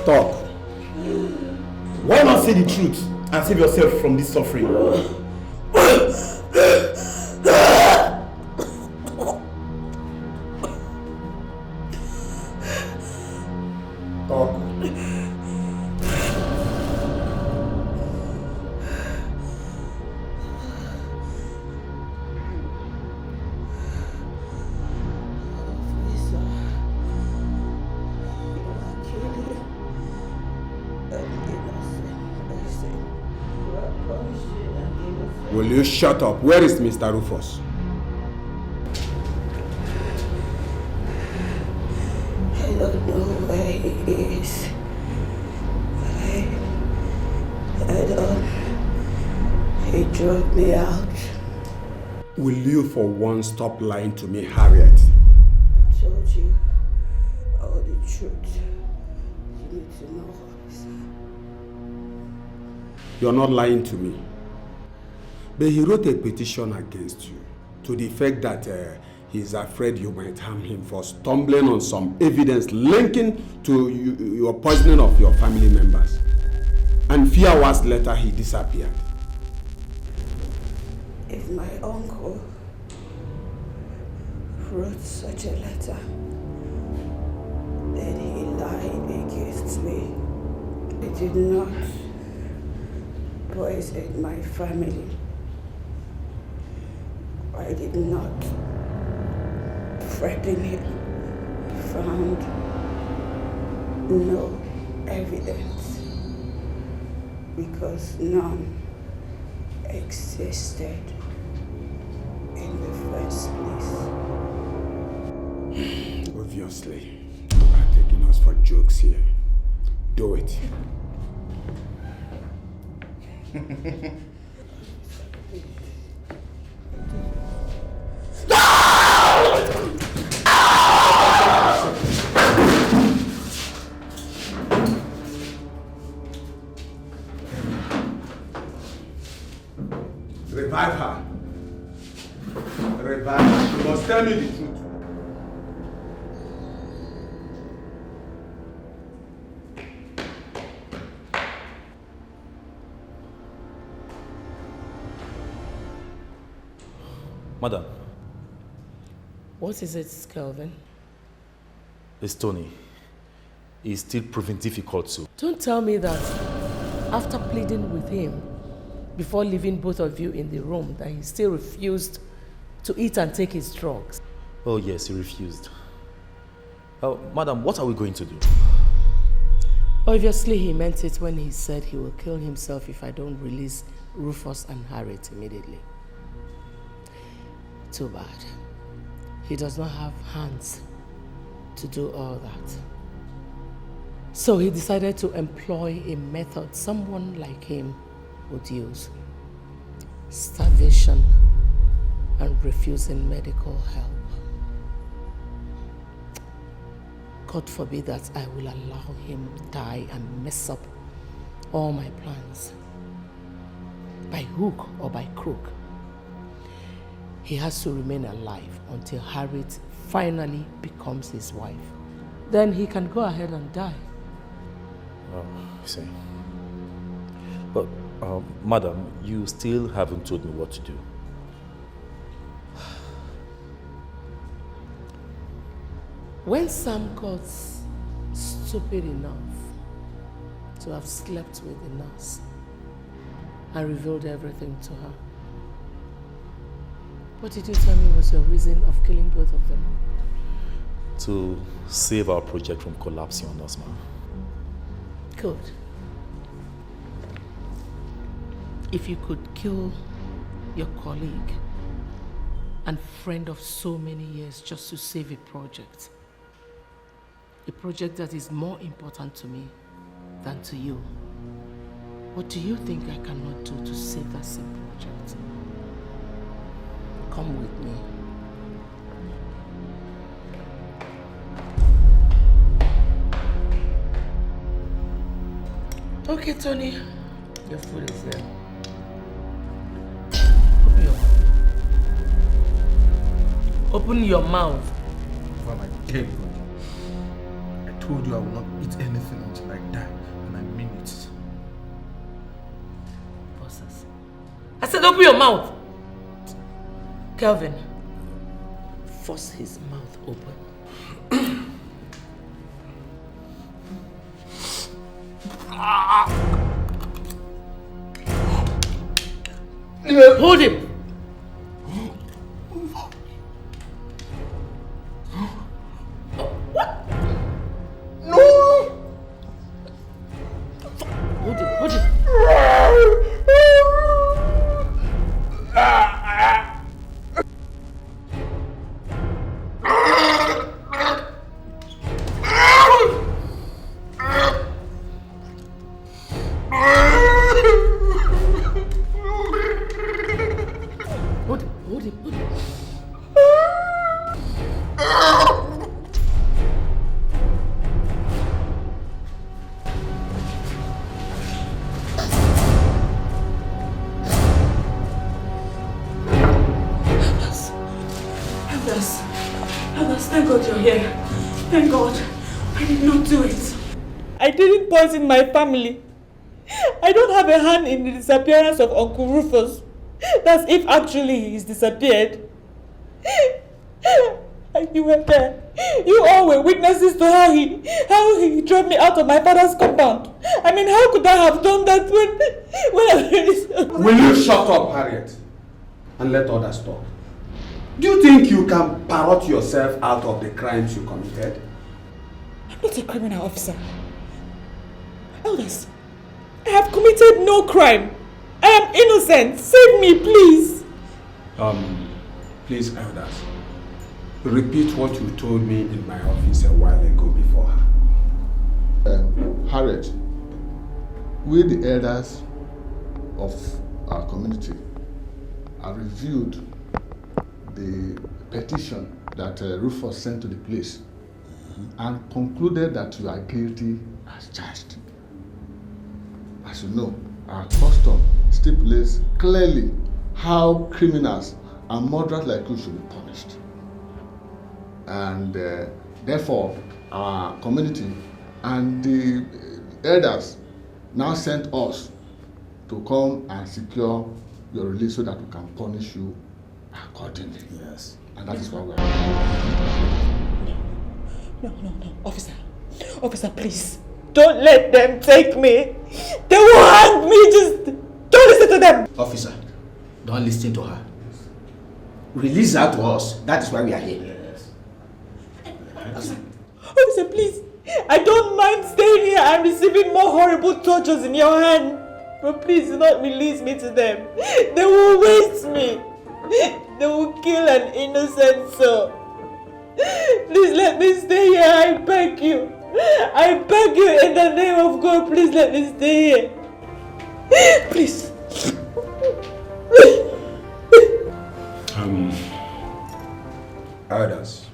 Talk. Why not say the truth and save yourself from this suffering? Talk. Will you shut up? Where is Mr. Rufus? I don't know where he is. I don't. He drove me out. Will you for once stop lying to me, Harriet? I told you all the truth. You need to know. You're not lying to me. But he wrote a petition against you to the effect that he's afraid you might harm him for stumbling on some evidence linking to your poisoning of your family members. And a few hours later, he disappeared. If my uncle wrote such a letter, then he lied against me. I did not poison my family. I did not. Frederick found no evidence because none existed in the first place. Obviously, you are taking us for jokes here. Do it. Revive her. Revive her. She must tell me the truth. Madam. What is it, Kelvin? It's Tony. He's still proving difficult to. Don't tell me that after pleading with him, before leaving both of you in the room, that he still refused to eat and take his drugs. Oh yes, he refused. Madam, what are we going to do? Obviously, he meant it when he said he will kill himself if I don't release Rufus and Harriet immediately. Too bad. He does not have hands to do all that. So he decided to employ a method someone like him would use. Starvation and refusing medical help. God forbid that I will allow him die and mess up all my plans. By hook or by crook. He has to remain alive until Harriet finally becomes his wife. Then he can go ahead and die. Oh, I see. But, madam, you still haven't told me what to do. When Sam got stupid enough to have slept with the nurse and revealed everything to her, what did you tell me was your reason of killing both of them? To save our project from collapsing on us, ma'am. Good. If you could kill your colleague and friend of so many years just to save a project that is more important to me than to you, what do you think I cannot do to save that same project? Come with me. Okay, Tony. Your food is here. Open your mouth. For my dead body. I told you I will not eat anything until I die, and I mean it. Bosses. I said open your mouth. Kelvin, force his mouth open. Hold him. What? No. Hold him. Hold him. Thank God you're here. Thank God. I did not do it. I didn't poison my family. I don't have a hand in the disappearance of Uncle Rufus. That's if actually he's disappeared. You were there. You all were witnesses to how he drove me out of my father's compound. I mean, how could I have done that when Will you shut up, Harriet, and let others talk? think you can parrot yourself out of the crimes you committed? I'm not a criminal officer. Elders, I have committed no crime. I am innocent. Save me, please. Please, elders, repeat what you told me in my office a while ago before her. Harriet, we the elders of our community have reviewed the petition that Rufus sent to the police and concluded that you are guilty as charged. As you know, our custom stipulates clearly how criminals and murderers like you should be punished. And therefore, our community and the elders now sent us to come and secure your release so that we can punish you accordingly. Yes. And that is why we are. No, officer. Officer, please. Don't let them take me. They will hang me. Just don't listen to them. Officer, don't listen to her. Release her to us. That is why we are here. Yes. Officer, please. I don't mind staying here and receiving more horrible tortures in your hand. But please do not release me to them. They will waste me. They will kill an innocent soul. Please let me stay here, I beg you. I beg you in the name of God, please let me stay here. Please. Elders,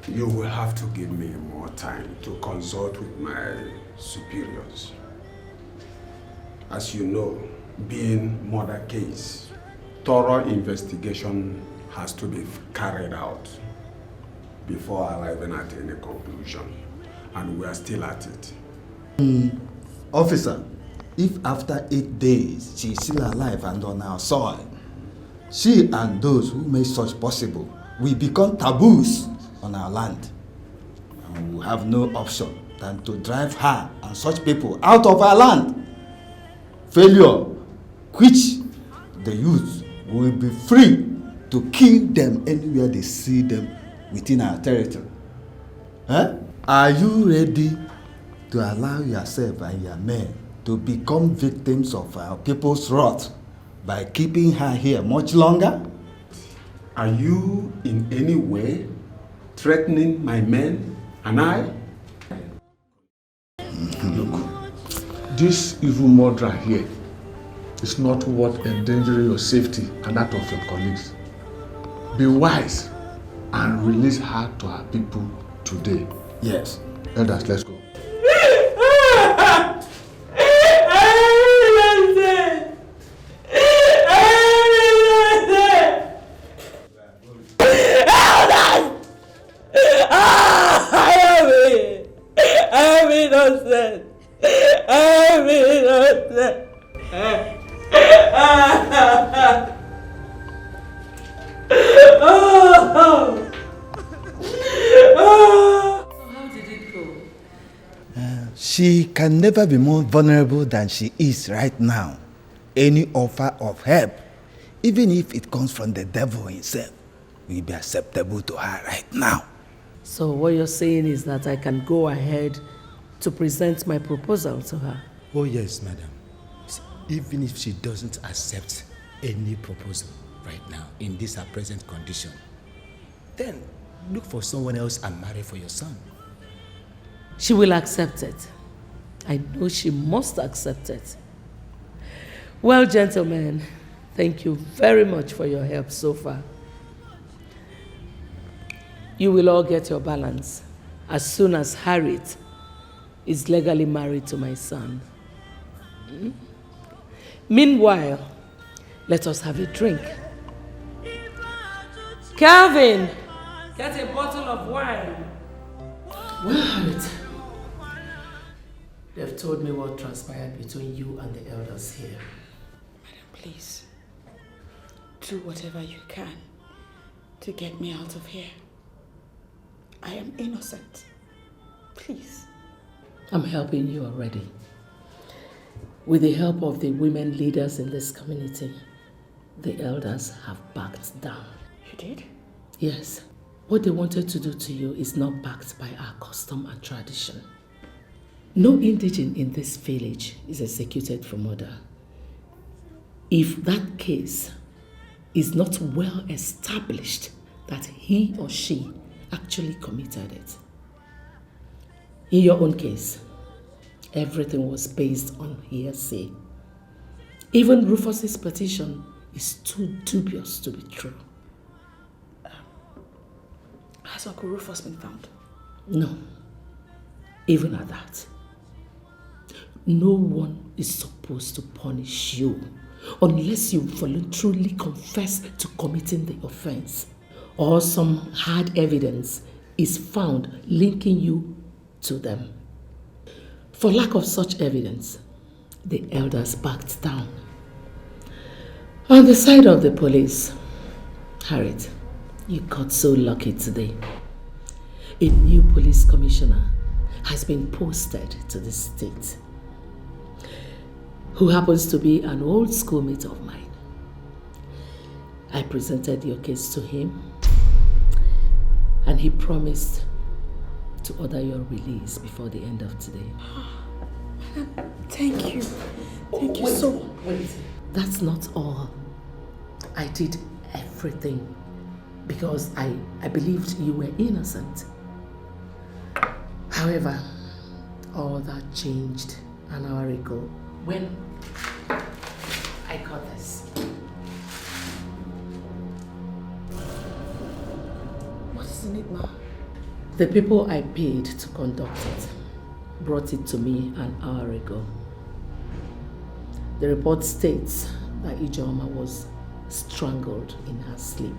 you will have to give me more time to consult with my superiors. As you know, being murder case, thorough investigation has to be carried out before arriving at any conclusion, and we are still at it. Officer, if after 8 days she is still alive and on our soil, she and those who made such possible will become taboos on our land. And we have no option than to drive her and such people out of our land. Failure, which the youth will be free to kill them anywhere they see them within our territory. Are you ready to allow yourself and your men to become victims of our people's wrath by keeping her here much longer? Are you in any way threatening my men and I? Look, this evil murderer here is not worth endangering your safety and that of your colleagues. Be wise and release her to her people today. Yes. Elders, let's go. She can never be more vulnerable than she is right now. Any offer of help, even if it comes from the devil himself, will be acceptable to her right now. So what you're saying is that I can go ahead to present my proposal to her? Oh yes, madam. Even if she doesn't accept any proposal right now, in this her present condition, then look for someone else and marry for your son. She will accept it. I know she must accept it. Well, gentlemen, thank you very much for your help so far. You will all get your balance as soon as Harriet is legally married to my son. Meanwhile, let us have a drink. Calvin, get a bottle of wine. Well, Harriet, they've told me what transpired between you and the elders here. Madam, please, do whatever you can to get me out of here. I am innocent. Please. I'm helping you already. With the help of the women leaders in this community, the elders have backed down. did? Yes. What they wanted to do to you is not backed by our custom and tradition. No indigene in this village is executed for murder. If that case is not well established that he or she actually committed it. In your own case, everything was based on hearsay. Even Rufus's petition is too dubious to be true. Has Uncle Rufus been found? No. Even at that. No one is supposed to punish you unless you voluntarily confess to committing the offense or some hard evidence is found linking you to them. For lack of such evidence, the elders backed down. On the side of the police, Harriet, you got so lucky today. A new police commissioner has been posted to the state, who happens to be an old schoolmate of mine. I presented your case to him, and he promised to order your release before the end of today. Thank you. Thank you so much. Wait. That's not all. I did everything because I believed you were innocent. However, all that changed an hour ago when I got this. What is in it, Ma? The people I paid to conduct it brought it to me an hour ago. The report states that Ijeoma was strangled in her sleep.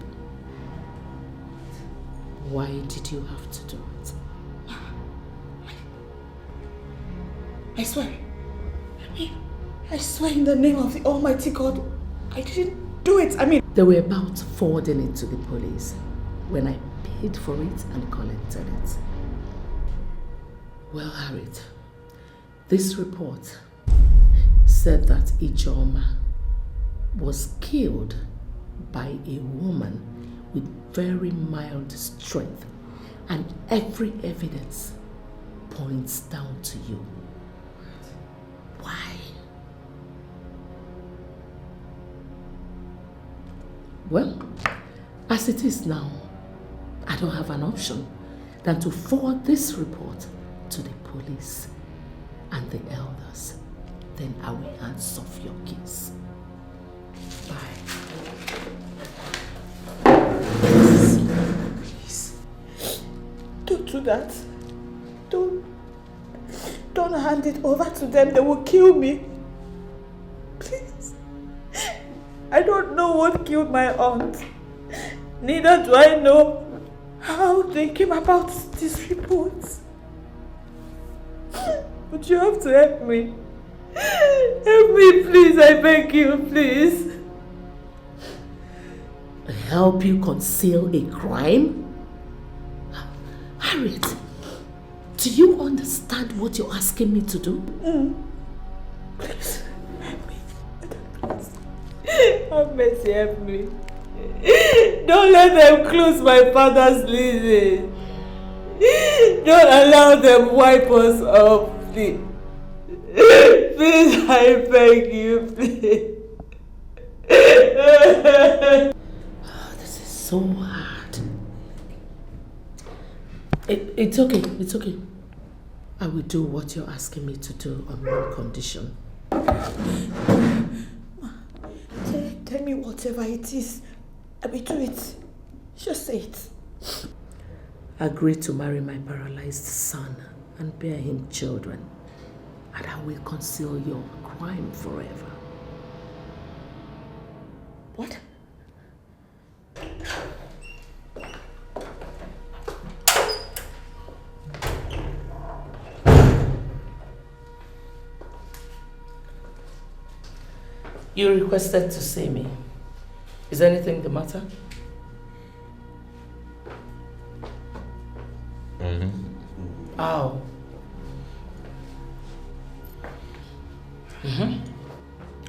Why did you have to do it? I swear. I swear in the name of the Almighty God, I didn't do it. They were about forwarding it to the police when I paid for it and collected it. Well, Harriet, this report said that Ijeoma was killed by a woman with very mild strength, and every evidence points down to you. Why? Well, as it is now, I don't have an option than to forward this report to the police and the elders. Then I will hands off your case. Bye. Please. Don't do that. Don't hand it over to them. They will kill me. Please. I don't know what killed my aunt. Neither do I know how they came about these reports. But you have to help me. Help me, please. I beg you, please. Help you conceal a crime? Harriet, do you understand what you're asking me to do? Please, help me. Please. Have mercy, help me. Don't let them close my father's lineage. Don't allow them wipe us off, please. Please, I beg you, please. This is so hard. It's okay, it's okay. I will do what you're asking me to do on one condition. Tell me whatever it is. I will do it. Just say it. Agree to marry my paralyzed son and bear him children, and I will conceal your crime forever. What? You requested to see me. Is anything the matter? Oh.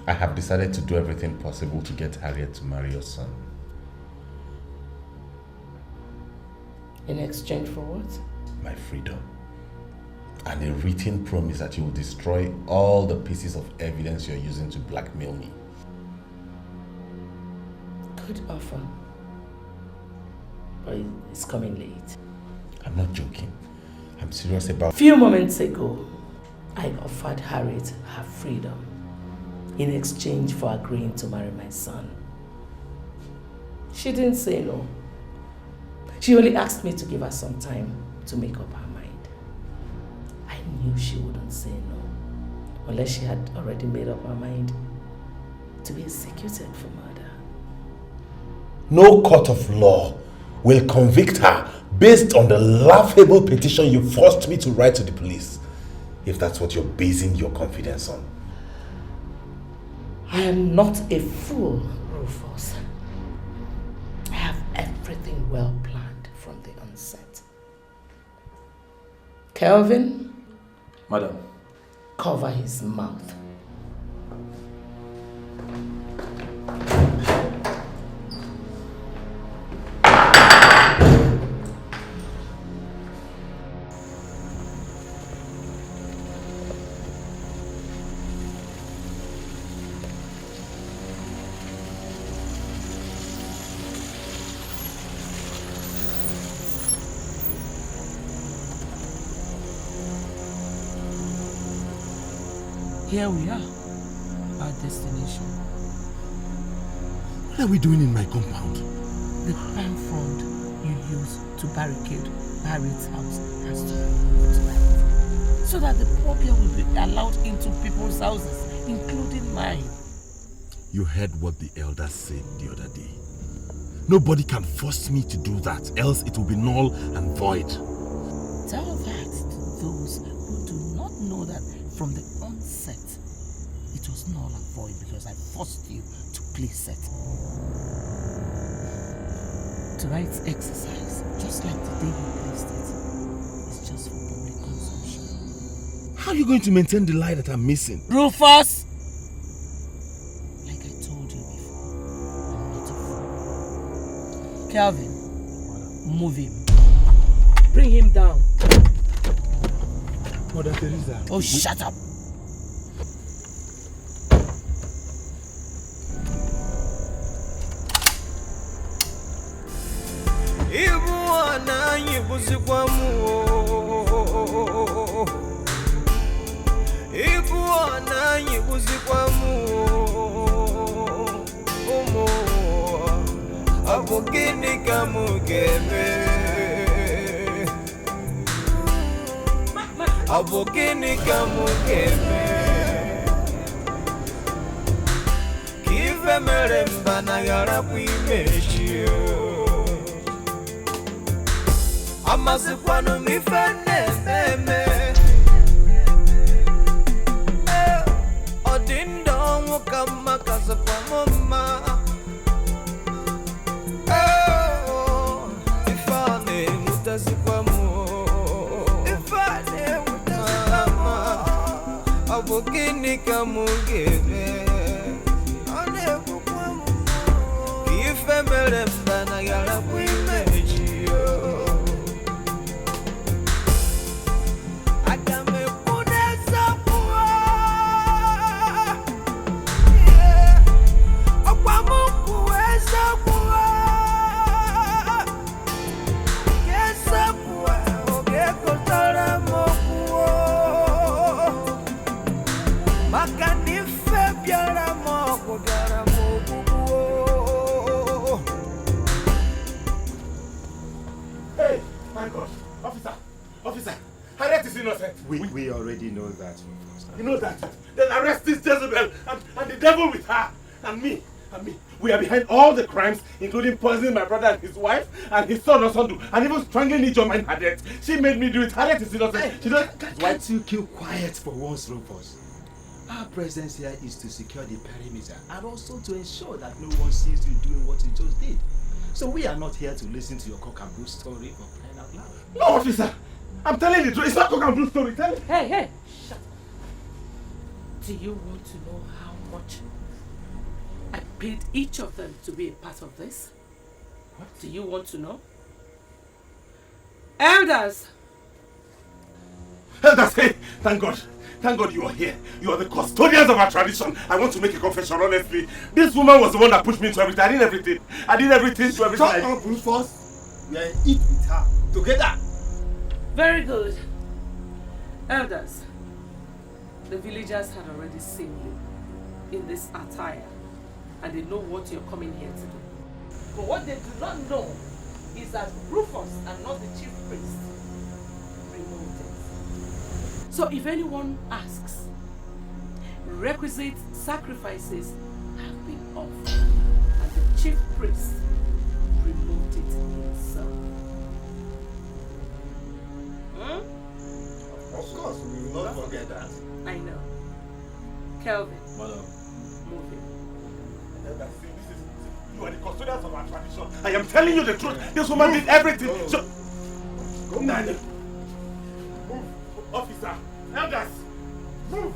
I have decided to do everything possible to get Harriet to marry your son. In exchange for what? My freedom. And a written promise that you will destroy all the pieces of evidence you're using to blackmail me. Good offer. But it's coming late. I'm not joking. I'm serious about... Few moments ago, I offered Harriet her freedom in exchange for agreeing to marry my son. She didn't say no. She only asked me to give her some time to make up her mind. I knew she wouldn't say no, unless she had already made up her mind to be executed for murder. No court of law will convict her based on the laughable petition you forced me to write to the police, if that's what you're basing your confidence on. I am not a fool, Rufus. I have everything well planned from the onset. Kelvin? Madam. Cover his mouth. Here we are, our destination. What are we doing in my compound? The palm frond you used to barricade Harriet's house has to be removed, so that the poor girl will be allowed into people's houses, including mine. You heard what the elder said the other day. Nobody can force me to do that, else it will be null and void. Tell that to those who do not know that from the onset, it was null and void because I forced you to place it. Tonight's exercise, just like the day you placed it, is just for public consumption. How are you going to maintain the lie that I'm missing? Rufus! Like I told you before, I'm not a fool. Calvin, move him. Bring him down. Mother Teresa. Oh, shut up. Ibu ananyi buzikwamu. Ibu ananyi buzikwamu. Omo abogini kamugeme. Abogini kamugeme. Kive meremba na yara kuimeshio. Amazikwano mifene meme. Odindo mukama kasapa mama. Ifane mutazikwamu. Ifane mutazikwamu. Abogini kamugebe. Ane bukwamu. Kife meremba na yara kuimejio. We already know that. You know that? Then arrest this Jezebel and the devil with her. And me. We are behind all the crimes, including poisoning my brother and his wife and his son Osondu, and even strangling Ijoma in Harriet. She made me do it. Harriet is innocent. Can't you keep quiet for once, Rufus? Our presence here is to secure the perimeter and also to ensure that no one sees you doing what you just did. So we are not here to listen to your cock and bull story for crying out loud. No, officer! I'm telling the truth. It's not cock and bull story. Tell it. Hey! Shut up. Do you want to know how much I paid each of them to be a part of this? What? Do you want to know? Elders! Elders, hey, thank God. Thank God you are here. You are the custodians of our tradition. I want to make a confession, honestly. This woman was the one that pushed me into everything. I did everything. I did everything to everything. Shut up, Rufus. We are in it with her. Together. Very good. Elders, the villagers had already seen you in this attire, and they know what you're coming here to do. But what they do not know is that Rufus and not the chief priest removed it. So if anyone asks, requisite sacrifices have been offered, and the chief priest removed it himself. Of course, we will not forget that. I know. Kelvin. Madam. Move him. You are the custodians of our tradition. I am telling you the truth. This woman did everything. So, Nani. Move. Officer. Elders. Move.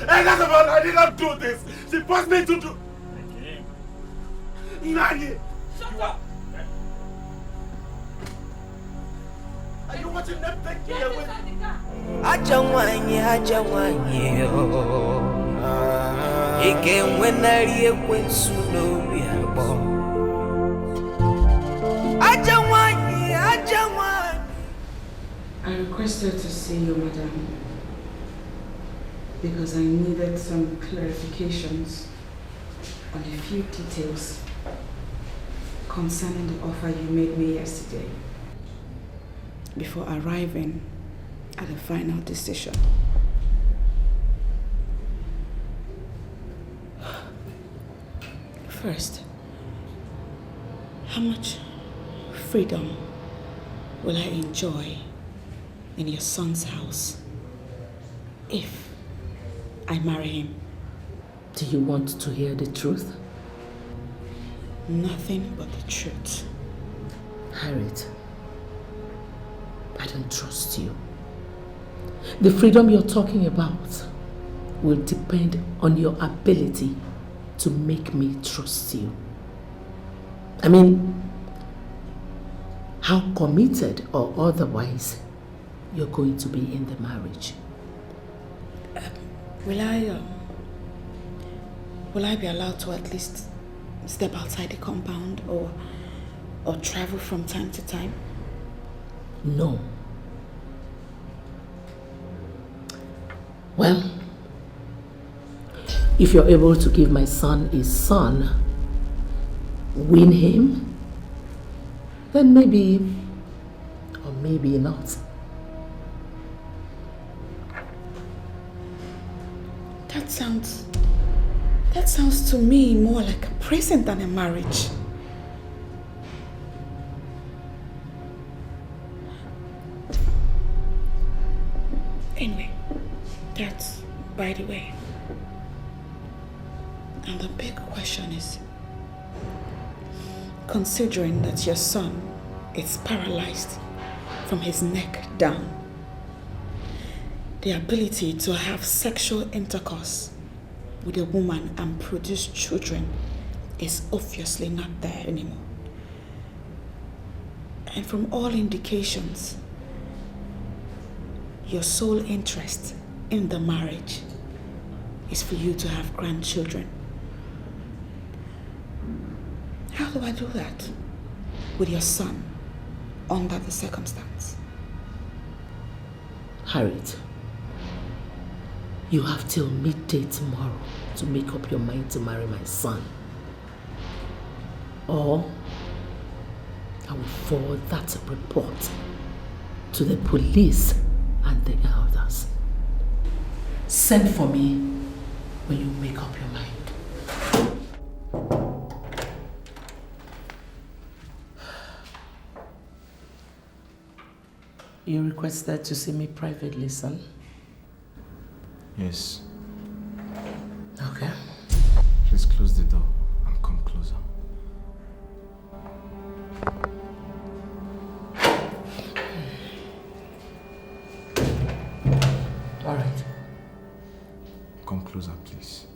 Elders, I did not do this. She forced me to do. Nani. Shut up. Are you watching them take me away? Ajawanye, Ike wenari ekwensu n'obi abọ. Ajawanye. I requested to see you, madam, because I needed some clarifications on a few details concerning the offer you made me yesterday before arriving at a final decision. First, how much freedom will I enjoy in your son's house if I marry him? Do you want to hear the truth? Nothing but the truth. Harriet, I don't trust you. The freedom you're talking about will depend on your ability to make me trust you. I mean, how committed or otherwise you're going to be in the marriage. Will I be allowed to at least step outside the compound or travel from time to time? No. Well, if you're able to give my son his son, win him, then maybe, or maybe not. That sounds to me more like a present than a marriage. Anyway, that's by the way. And the big question is, considering that your son is paralyzed from his neck down, the ability to have sexual intercourse with a woman and produce children is obviously not there anymore. And from all indications, your sole interest in the marriage is for you to have grandchildren. How do I do that with your son under the circumstance? Harriet, you have till midday tomorrow to make up your mind to marry my son. Or I will forward that report to the police and the elders. Send for me when you make up your mind. You requested to see me privately, son? Yes. Okay. Please close the door and come closer. All right. Come closer, please.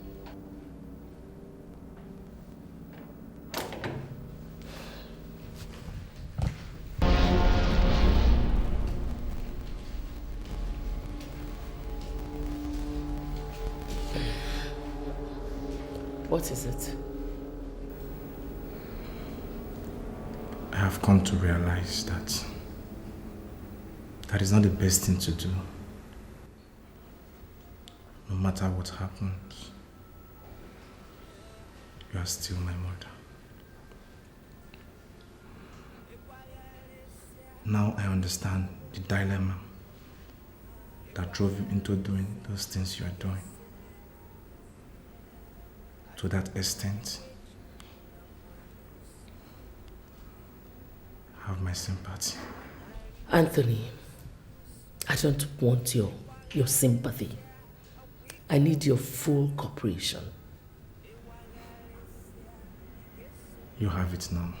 What is it? I have come to realize that that is not the best thing to do. No matter what happens, you are still my mother. Now I understand the dilemma that drove you into doing those things you are doing. To that extent, have my sympathy. Anthony, I don't want your sympathy. I need your full cooperation. You have it now.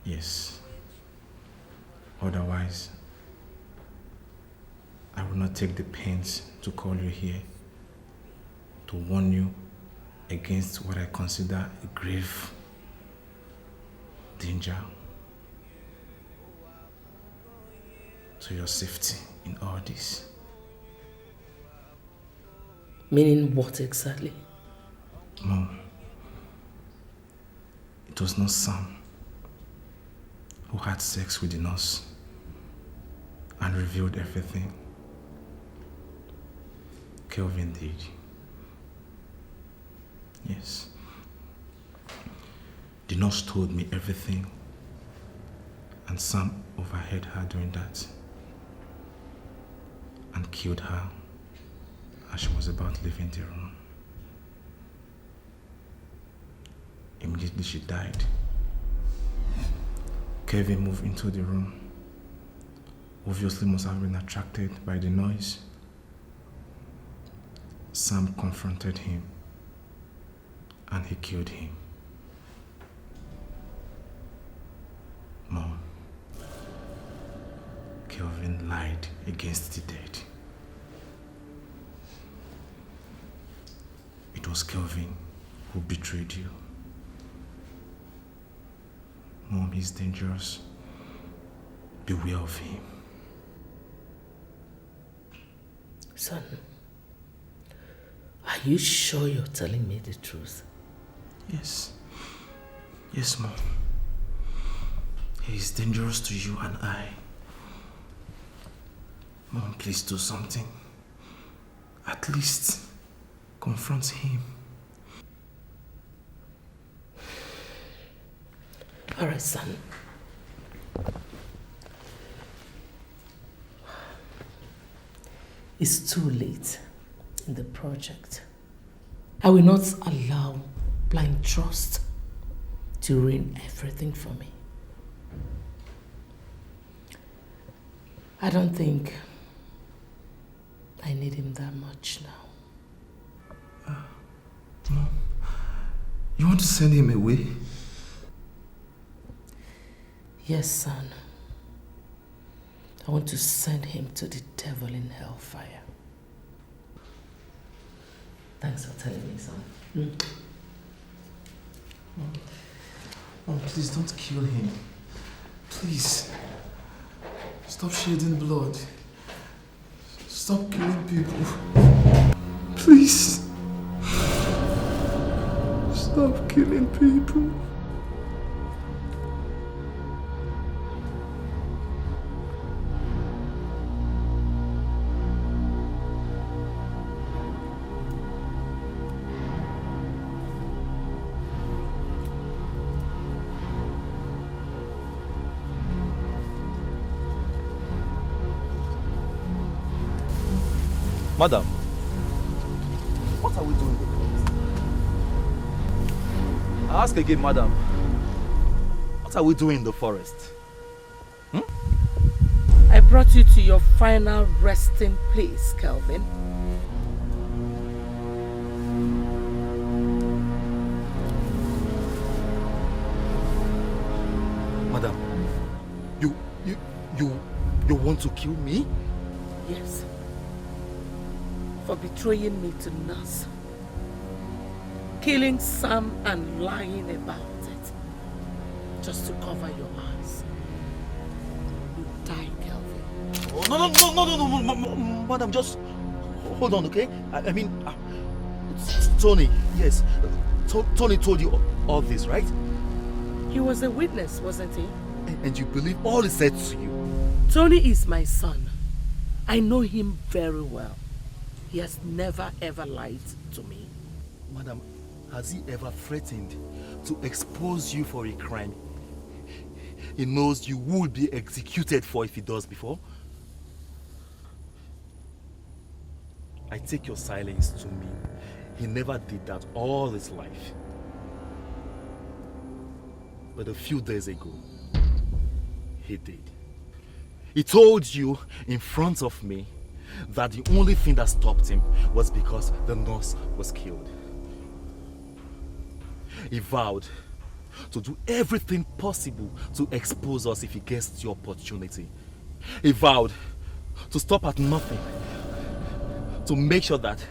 Yes. Otherwise, I will not take the pains to call you here to warn you against what I consider a grave danger to your safety in all this. Meaning what exactly? Mom, it was not Sam who had sex with the nurse and revealed everything. Kelvin did. Yes. The nurse told me everything, and Sam overheard her doing that and killed her as she was about leaving the room. Immediately she died. Kevin moved into the room. Obviously must have been attracted by the noise. Sam confronted him and he killed him. Mom, Kelvin lied against the dead. It was Kelvin who betrayed you. Mom, he's dangerous. Beware of him. Son, are you sure you're telling me the truth? Yes. Yes, Mom. He is dangerous to you and I. Mom, please do something. At least confront him. All right, son. It's too late in the project. I will not allow blind trust to ruin everything for me. I don't think I need him that much now. Mom, you want to send him away? Yes, son. I want to send him to the devil in hellfire. Thanks for telling me, son. Mom, please don't kill him. Please. Stop shedding blood. Stop killing people. Please. Stop killing people. Madam, what are we doing in the forest? I ask again, madam, what are we doing in the forest? I brought you to your final resting place, Kelvin. Madam, you want to kill me? Yes. For betraying me to Nas, killing Sam and lying about it, just to cover your eyes. You die, Kelvin. Oh, no, madam, just hold on, okay? I mean, Tony, yes. Tony told you all this, right? He was a witness, wasn't he? And you believe all he said to you? Tony is my son. I know him very well. He has never ever lied to me. Madam, has he ever threatened to expose you for a crime he knows you will be executed for if he does before? I take your silence to mean he never did that all his life. But a few days ago, he did. He told you in front of me that the only thing that stopped him was because the nurse was killed. He vowed to do everything possible to expose us if he gets the opportunity. He vowed to stop at nothing to make sure that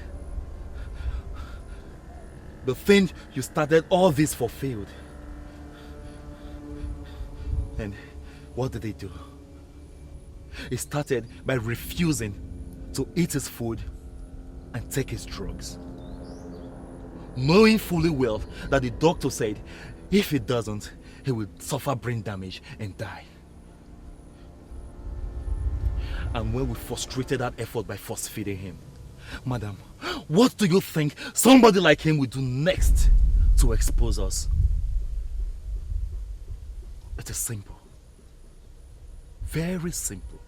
the thing you started all this for failed. And what did he do? He started by refusing to eat his food and take his drugs, knowing fully well that the doctor said if he doesn't, he will suffer brain damage and die. And when we frustrated that effort by force feeding him, madam, what do you think somebody like him will do next to expose us? It is simple. Very simple.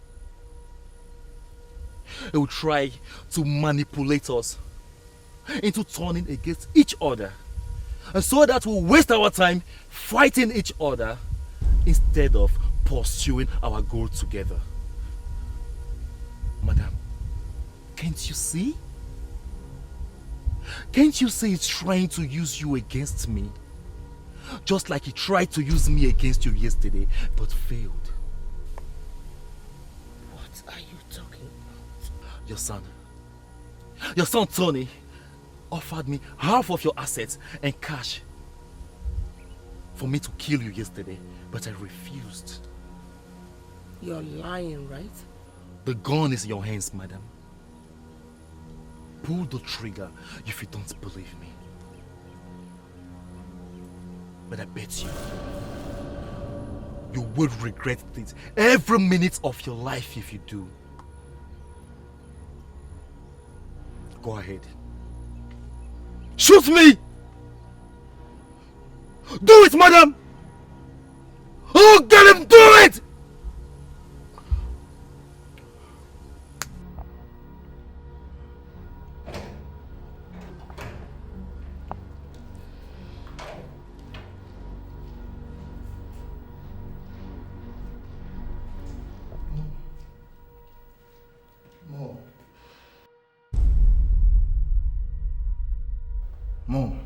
He will try to manipulate us into turning against each other, and so that we'll waste our time fighting each other instead of pursuing our goal together. Madam, can't you see? Can't you see he's trying to use you against me? Just like he tried to use me against you yesterday, but failed. What are you talking about? Your son Tony offered me half of your assets and cash for me to kill you yesterday, but I refused. You're lying, right? The gun is in your hands, madam. Pull the trigger if you don't believe me. But I bet you will regret it every minute of your life if you do. Go ahead. Shoot me! Do it, madam! Oh, get him, do it! Mom.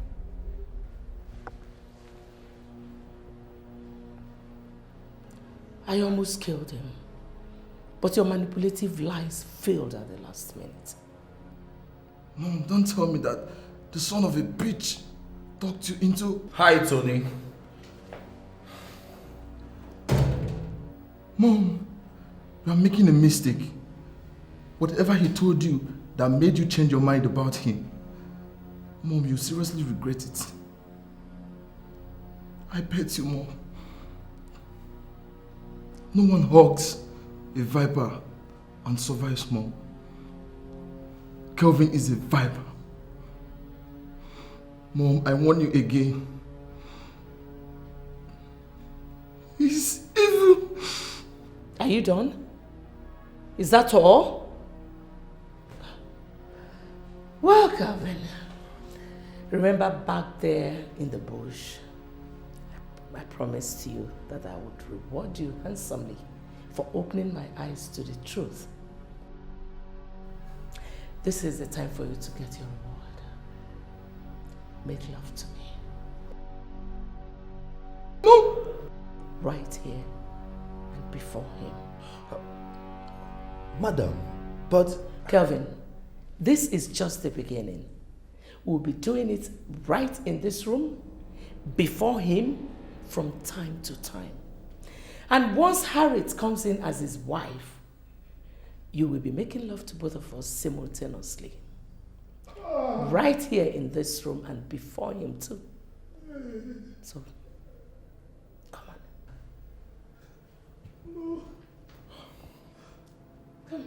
I almost killed him. But your manipulative lies failed at the last minute. Mom, don't tell me that the son of a bitch talked you into... Hi, Tony. Mom, you are making a mistake. Whatever he told you that made you change your mind about him, Mom, you seriously regret it. I bet you, Mom. No one hugs a viper and survives, Mom. Kelvin is a viper. Mom, I warn you again. He's evil. Are you done? Is that all? Well, Kelvin, remember back there in the bush, I promised you that I would reward you handsomely for opening my eyes to the truth. This is the time for you to get your reward. Make love to me. Mom! Right here and before him. Madam, but... Kelvin, this is just the beginning. We'll be doing it right in this room, before him, from time to time. And once Harriet comes in as his wife, you will be making love to both of us simultaneously. Right here in this room and before him too. So, come on. No. Come.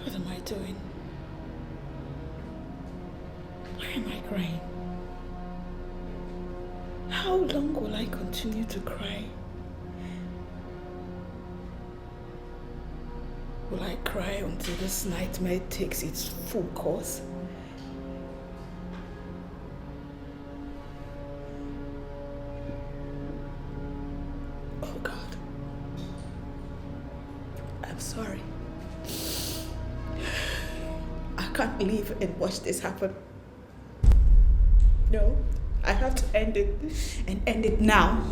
What am I doing? Why am I crying? How long will I continue to cry? Will I cry until this nightmare takes its full course? Oh God. I'm sorry. I can't live and watch this happen. No, I have to end it, and end it now.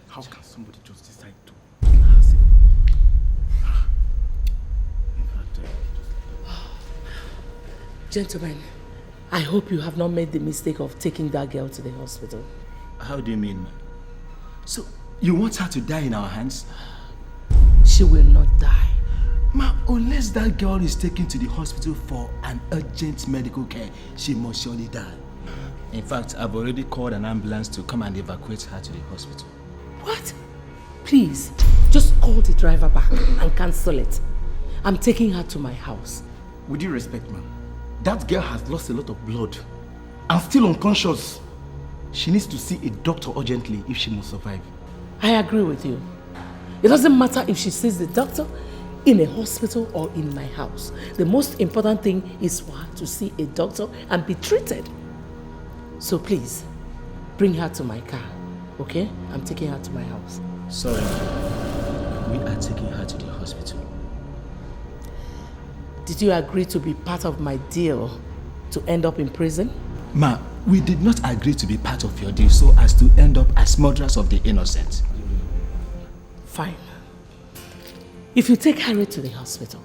How can somebody just decide to? Gentlemen, I hope you have not made the mistake of taking that girl to the hospital. How do you mean, ma'am? So, you want her to die in our hands? She will not die. Ma, unless that girl is taken to the hospital for an urgent medical care, she must surely die. In fact, I've already called an ambulance to come and evacuate her to the hospital. What? Please, just call the driver back and cancel it. I'm taking her to my house. With due respect, ma'am, that girl has lost a lot of blood and still unconscious. She needs to see a doctor urgently if she must survive. I agree with you. It doesn't matter if she sees the doctor in a hospital or in my house. The most important thing is for her to see a doctor and be treated. So please, bring her to my car, okay? I'm taking her to my house. Sorry, we are taking her to the hospital. Did you agree to be part of my deal to end up in prison? Ma, we did not agree to be part of your deal so as to end up as murderers of the innocent. Fine. If you take Harriet to the hospital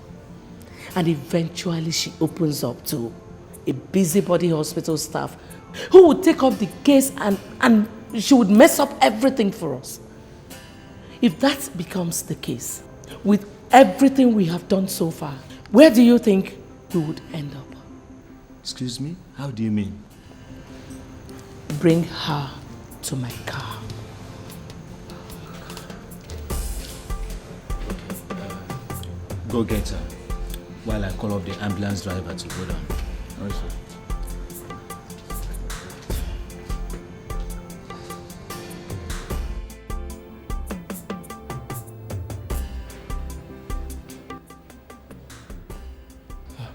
and eventually she opens up to a busybody hospital staff who would take up the case and she would mess up everything for us. If that becomes the case, with everything we have done so far, where do you think we would end up? Excuse me? How do you mean? Bring her to my car. Go get her while I call up the ambulance driver to go down. All right, sir.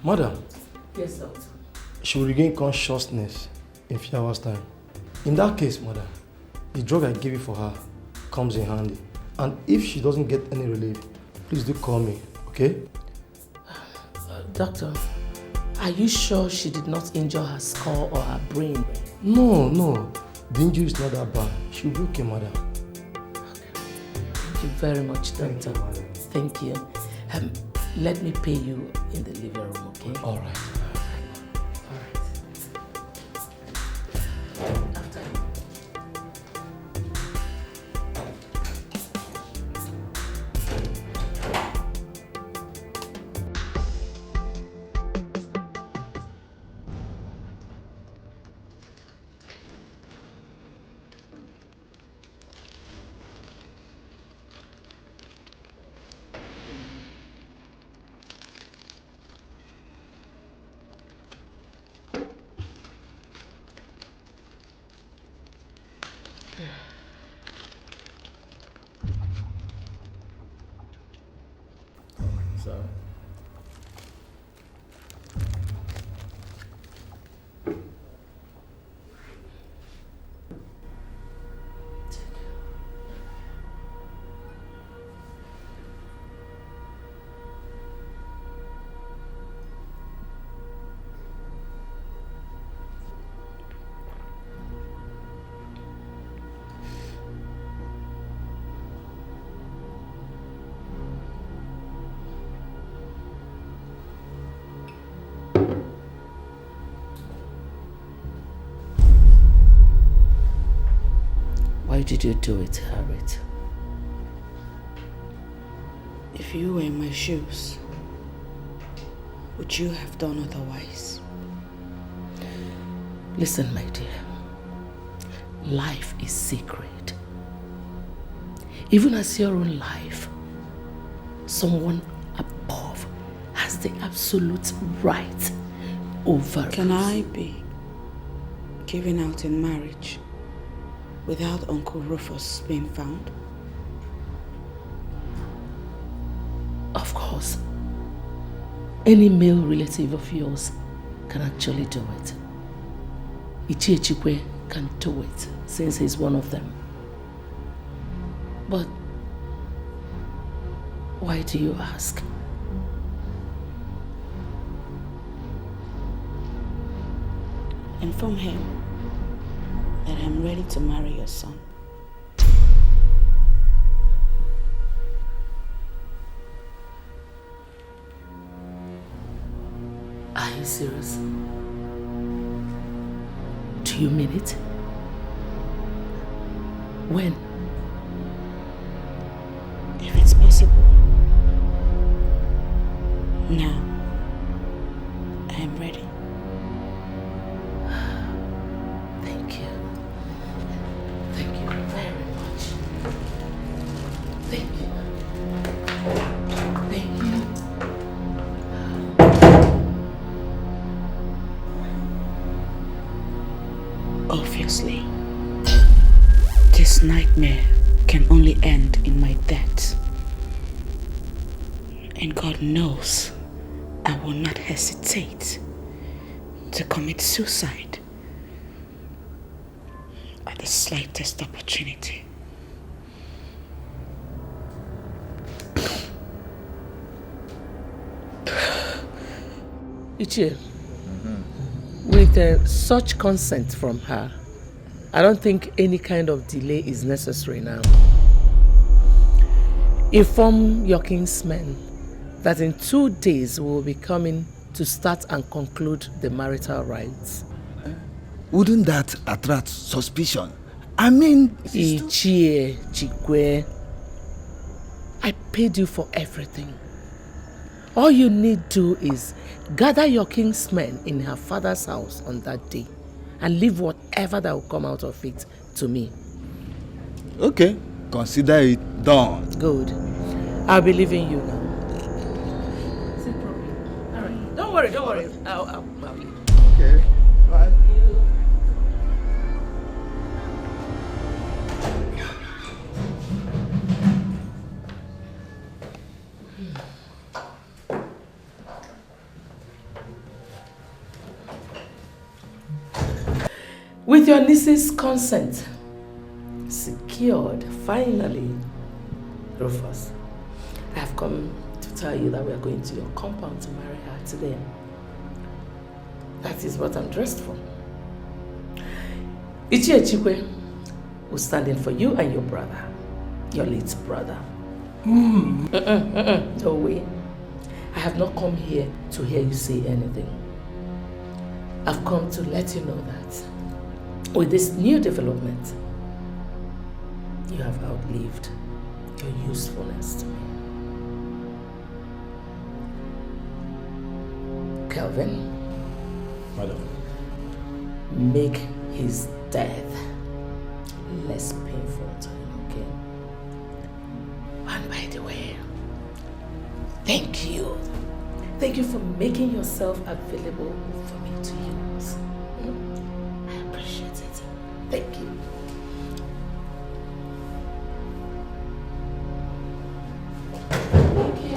Madam. Yes, doctor. she will regain consciousness in a few hours' time. In that case, mother, the drug I gave you for her comes in handy. And if she doesn't get any relief, please do call me, okay? Doctor, are you sure she did not injure her skull or her brain? No. The injury is not that bad. She'll be okay, mother. Thank you very much, Doctor. Thank you. Let me pay you in the living room, okay? All right. Why did you do it, Harriet? If you were in my shoes, would you have done otherwise? Listen, my dear. Life is sacred. Even as your own life, someone above has the absolute right over it. Can I be given out in marriage without Uncle Rufus being found? Of course. Any male relative of yours can actually do it. Ichie Chikwe can do it since he's one of them. But why do you ask? Inform him that I'm ready to marry your son. Are you serious? Do you mean it? When? If it's possible. Now. I am ready. Thank you. Thank you very much. Thank you. Thank you. Obviously, this nightmare can only end in my death. And God knows I will not hesitate to commit suicide at the slightest opportunity. Ichie, with such consent from her, I don't think any kind of delay is necessary now. Inform your kinsmen that in 2 days we will be coming to start and conclude the marital rites. Wouldn't that attract suspicion? I mean... Ichie Chikwe, I paid you for everything. All you need to do is gather your kinsmen in her father's house on that day and leave whatever that will come out of it to me. Okay, consider it done. Good. I'll be leaving you now. All right. Don't worry. I'll leave. Okay, bye. With your niece's consent, secured, finally, Rufus, I have come to tell you that we are going to your compound to marry her today. That is what I'm dressed for. Ichie Chikwe will stand in for you and your brother, your late brother. No way. I have not come here to hear you say anything. I've come to let you know that with this new development, you have outlived your usefulness to me. Kelvin, Madam, make his death less painful to him, okay? And by the way, thank you. Thank you for making yourself available for me to use. I appreciate it. Thank you. Thank you.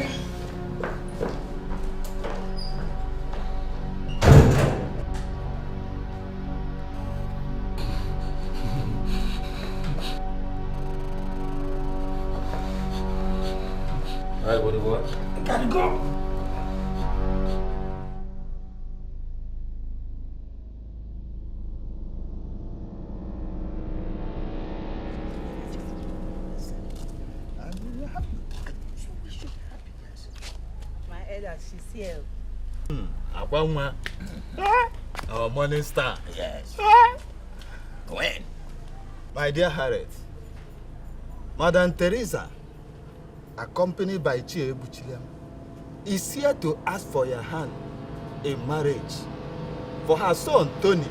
Alright, what? I gotta go. My elder, she's here. Akwanwa. Our morning star. Yes. When? My dear Harriet, Madam Teresa, accompanied by Chie Buchiliam, is here to ask for your hand in marriage for her son, Tony.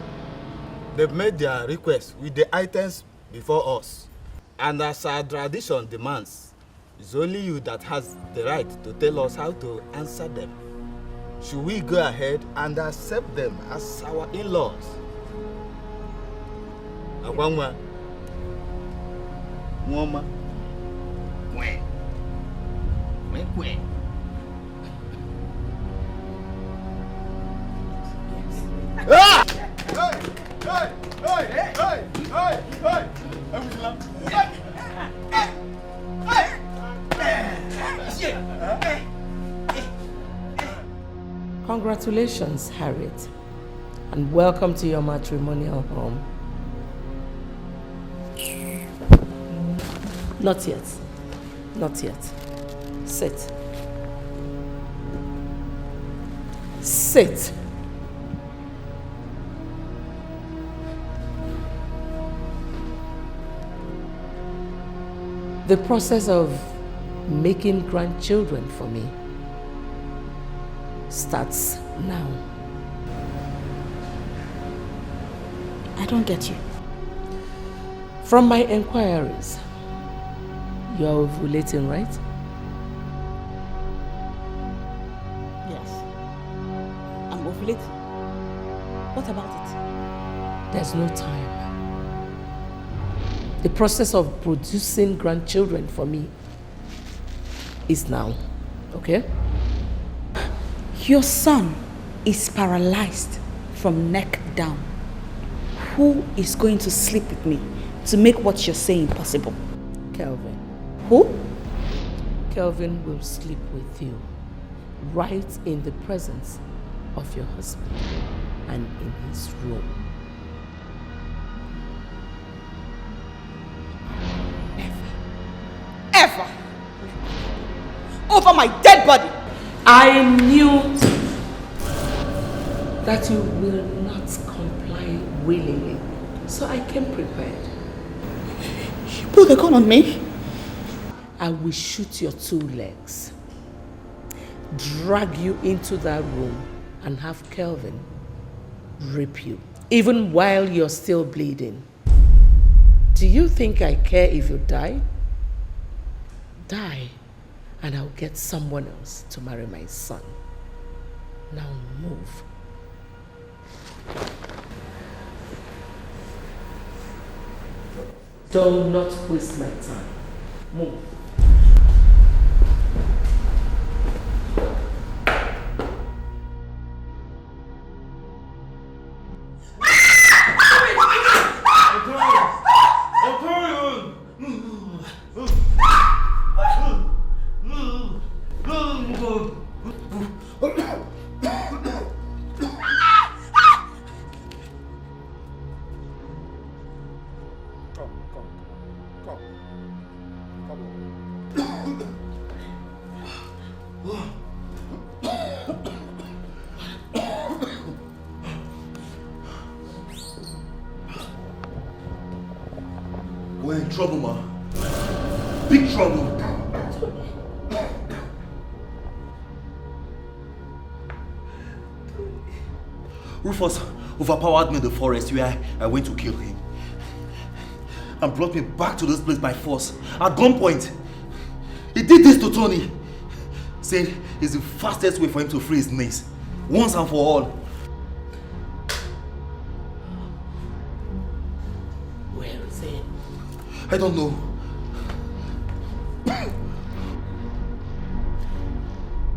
They've made their request with the items before us. And as our tradition demands, it's only you that has the right to tell us how to answer them. Should we go ahead and accept them as our in-laws? Agwangwa. Mwoma. When? Ah! Congratulations, Harriet, and welcome to your matrimonial home. Not yet. Not yet. Sit. Sit. The process of making grandchildren for me starts now. I don't get you. From my inquiries, you are ovulating, right? Yes. I'm ovulating. What about it? There's no time. The process of producing grandchildren for me is now, okay? Your son is paralyzed from neck down. Who is going to sleep with me to make what you're saying possible? Kelvin. Who? Kelvin will sleep with you right in the presence of your husband and in his room. Ever. Over my dead body. I knew that you will not comply willingly, so I came prepared. You put the gun on me? I will shoot your two legs, drag you into that room, and have Kelvin rape you, even while you're still bleeding. Do you think I care if you die? Die, and I'll get someone else to marry my son. Now move. Do not waste my time. Move. We're in trouble, ma. Big trouble. Rufus overpowered me in the forest where I went to kill him. And brought me back to this place by force, at gunpoint. He did this to Tony, saying it's the fastest way for him to free his niece, once and for all. Where is he? I don't know.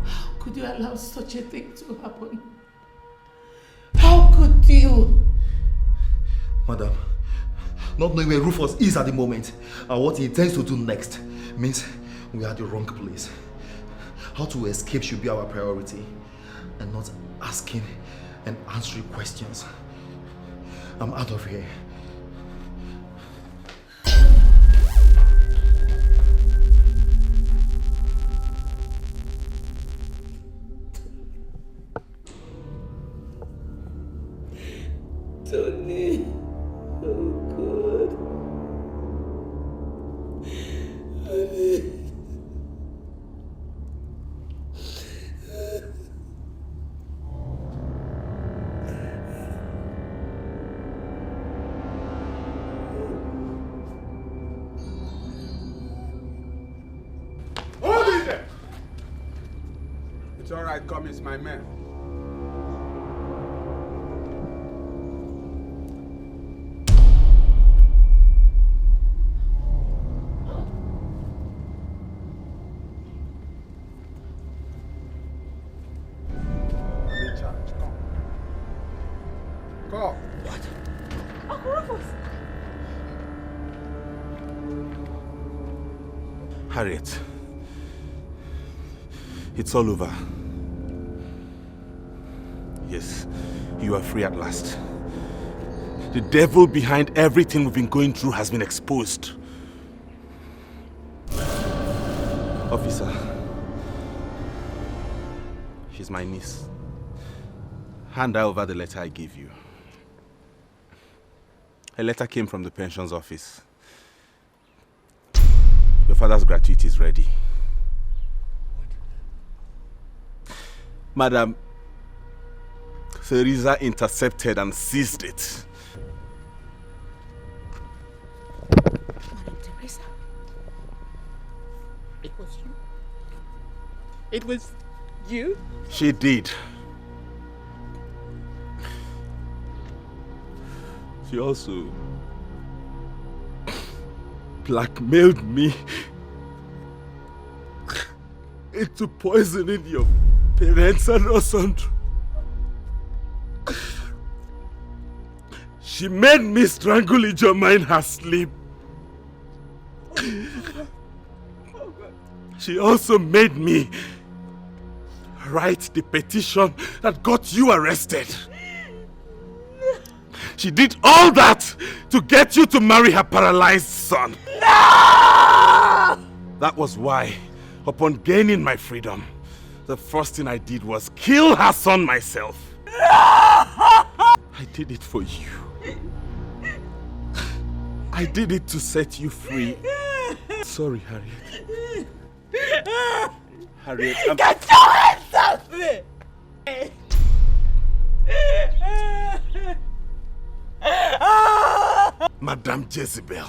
How could you allow such a thing to happen? How could you? Madam, not knowing where Rufus is at the moment and what he intends to do next means we are at the wrong place. How to escape should be our priority and not asking and answering questions. I'm out of here. Tony, oh God. Honey. Hold it there! It's all right, come, it's my man. Harriet, it's all over. Yes, you are free at last. The devil behind everything we've been going through has been exposed. Officer, she's my niece. Hand her over the letter I gave you. A letter came from the pensions office. Your father's gratuity is ready. Madam, Teresa intercepted and seized it. Madam Teresa, it was you. It was you? She did. She also blackmailed me into poisoning your parents and us. She made me strangle Ijoma in her sleep. She also made me write the petition that got you arrested. She did all that to get you to marry her paralyzed son. No! That was why, upon gaining my freedom, the first thing I did was kill her son myself. No! I did it for you. I did it to set you free. Sorry, Harriet. Harriet, Get your hands off me! Madame Jezebel,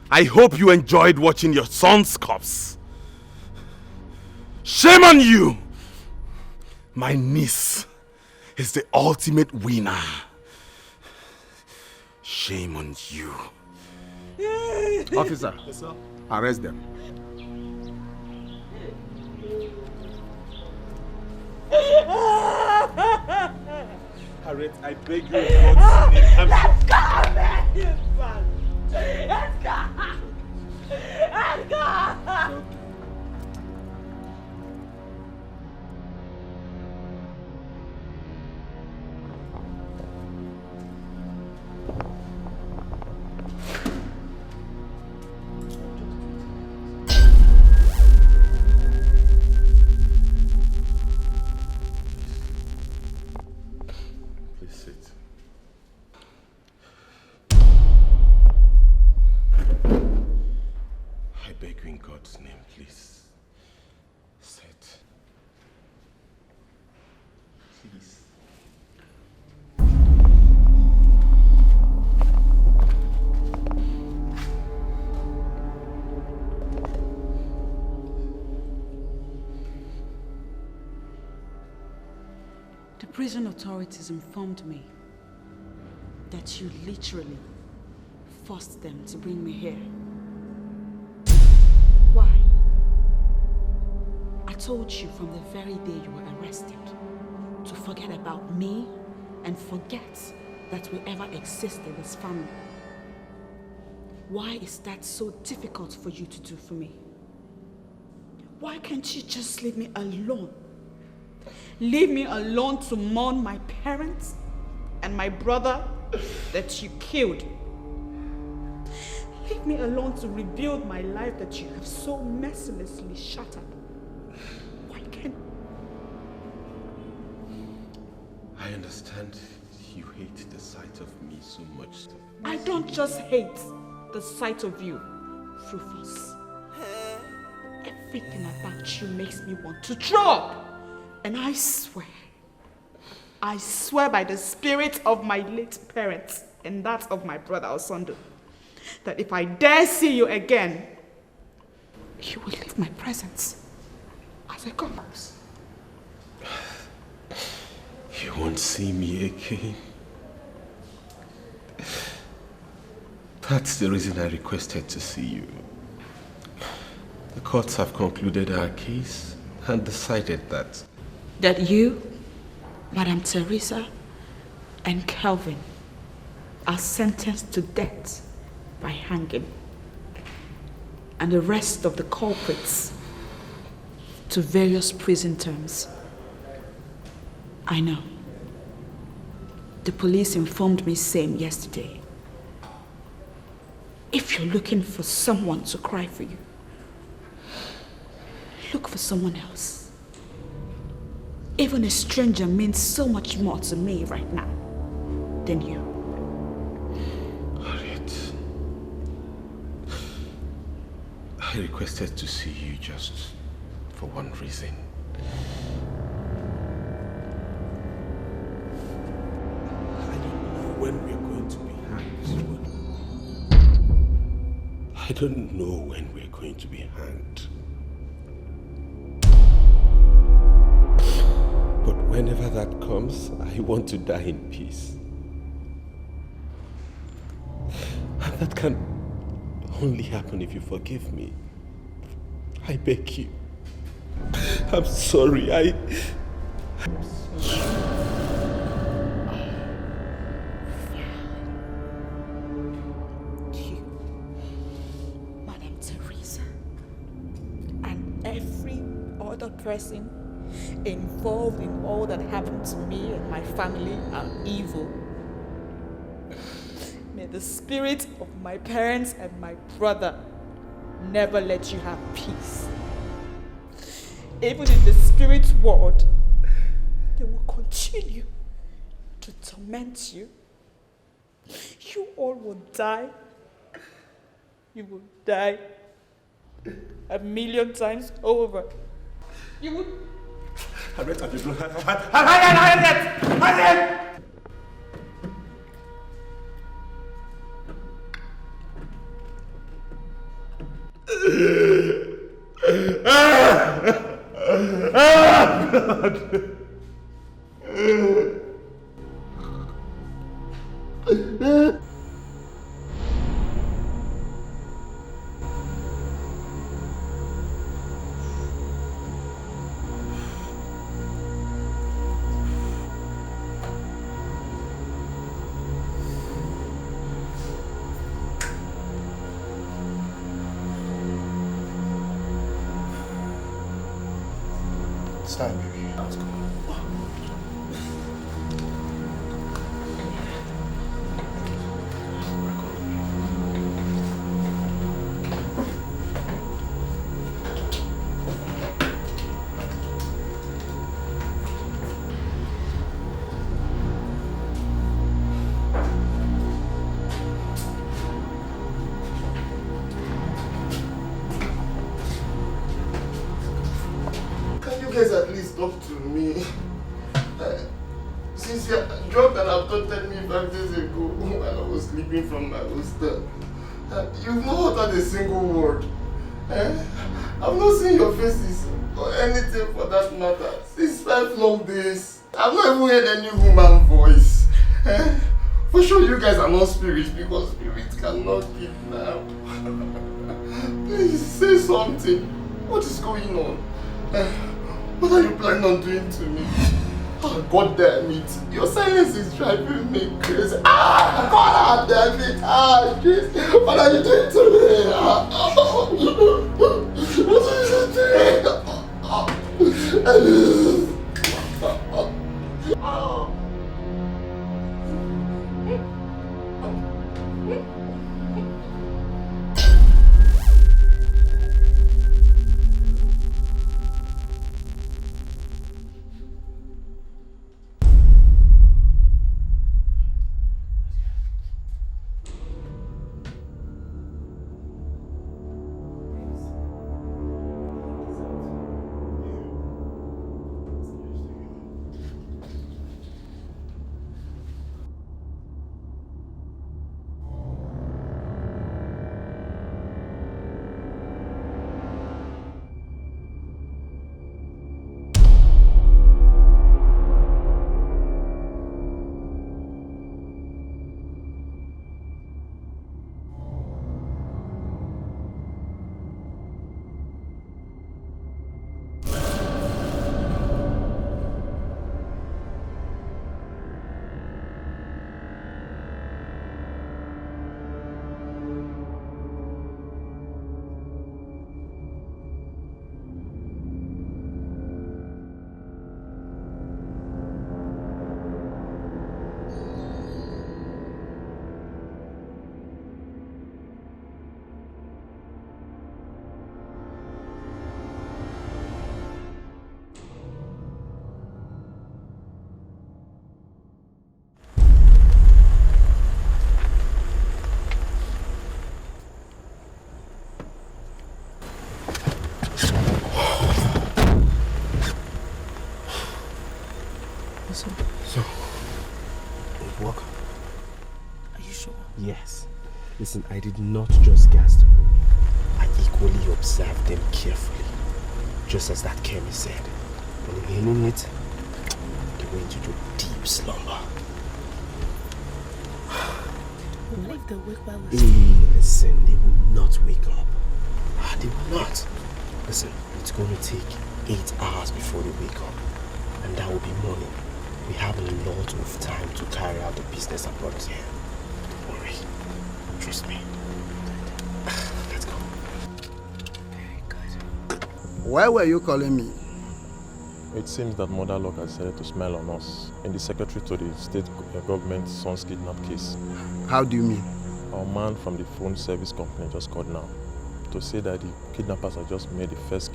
I hope you enjoyed watching your son's corpse. Shame on you! My niece is the ultimate winner. Shame on you. Officer, yes, sir. Arrest them. Harriet, I beg you in God's name. Let's go, man! You fuck! Let's go! Let's go! beg you in God's name, please. Sit. Please. The prison authorities informed me that you literally forced them to bring me here. Why? I told you from the very day you were arrested to forget about me and forget that we ever existed as family. Why is that so difficult for you to do for me? Why can't you just leave me alone? Leave me alone to mourn my parents and my brother that you killed. Leave me alone to rebuild my life that you have so mercilessly shattered. Why can't... I understand you hate the sight of me so much. I don't just hate the sight of you, Rufus. Everything about you makes me want to throw up. And I swear by the spirit of my late parents and that of my brother Osondo, that if I dare see you again, you will leave my presence as a corpse. You won't see me again. That's the reason I requested to see you. The courts have concluded our case and decided that you, Madam Teresa, and Calvin are sentenced to death by hanging, and the rest of the culprits to various prison terms. I know. The police informed me same yesterday. If you're looking for someone to cry for you, look for someone else. Even a stranger means so much more to me right now than you. Harriet, I requested to see you just for one reason. I don't know when we're going to be hanged. I don't know when we're going to be hanged. But whenever that comes, I want to die in peace. And that can only happen if you forgive me. I beg you. I'm sorry. I'm sorry. You, Madam Teresa, and every other person involved in all that happened to me and my family are evil. May the spirit of my parents and my brother never let you have peace. Even in the spirit world, they will continue to torment you. You all will die. You will die 1,000,000 times over. You will... Harriet, have you blown Harriet! It's time, baby. Let's go. you guys at least talk to me? Since you dropped and abducted me 5 days ago while I was sleeping from my hostel, you've not uttered a single word. I've not seen your faces or anything for that matter since 5 long days. I've not even heard any human voice. For sure you guys are not spirits because spirits cannot kidnap. Please say something. What is going on? What are you planning on doing to me? Oh, God damn it. Your silence is driving me crazy. God damn it. Chris. What are you doing to me? What are you doing? Yes. Listen, I did not just gas the boy. I equally observed them carefully. Just as that Kemi said. On hearing it, they went into deep slumber. What if they wake while we're Hey, listen, they will not wake up. They will not. Listen, it's going to take 8 hours before they wake up. And that will be morning. We have a lot of time to carry out the business that brought us here. Don't worry. Trust me. Let's go. Very good. Why were you calling me? It seems that Mother Luck has decided to smile on us in the secretary to the state government's son's kidnap case. How do you mean? Our man from the phone service company just called now to say that the kidnappers have just made the first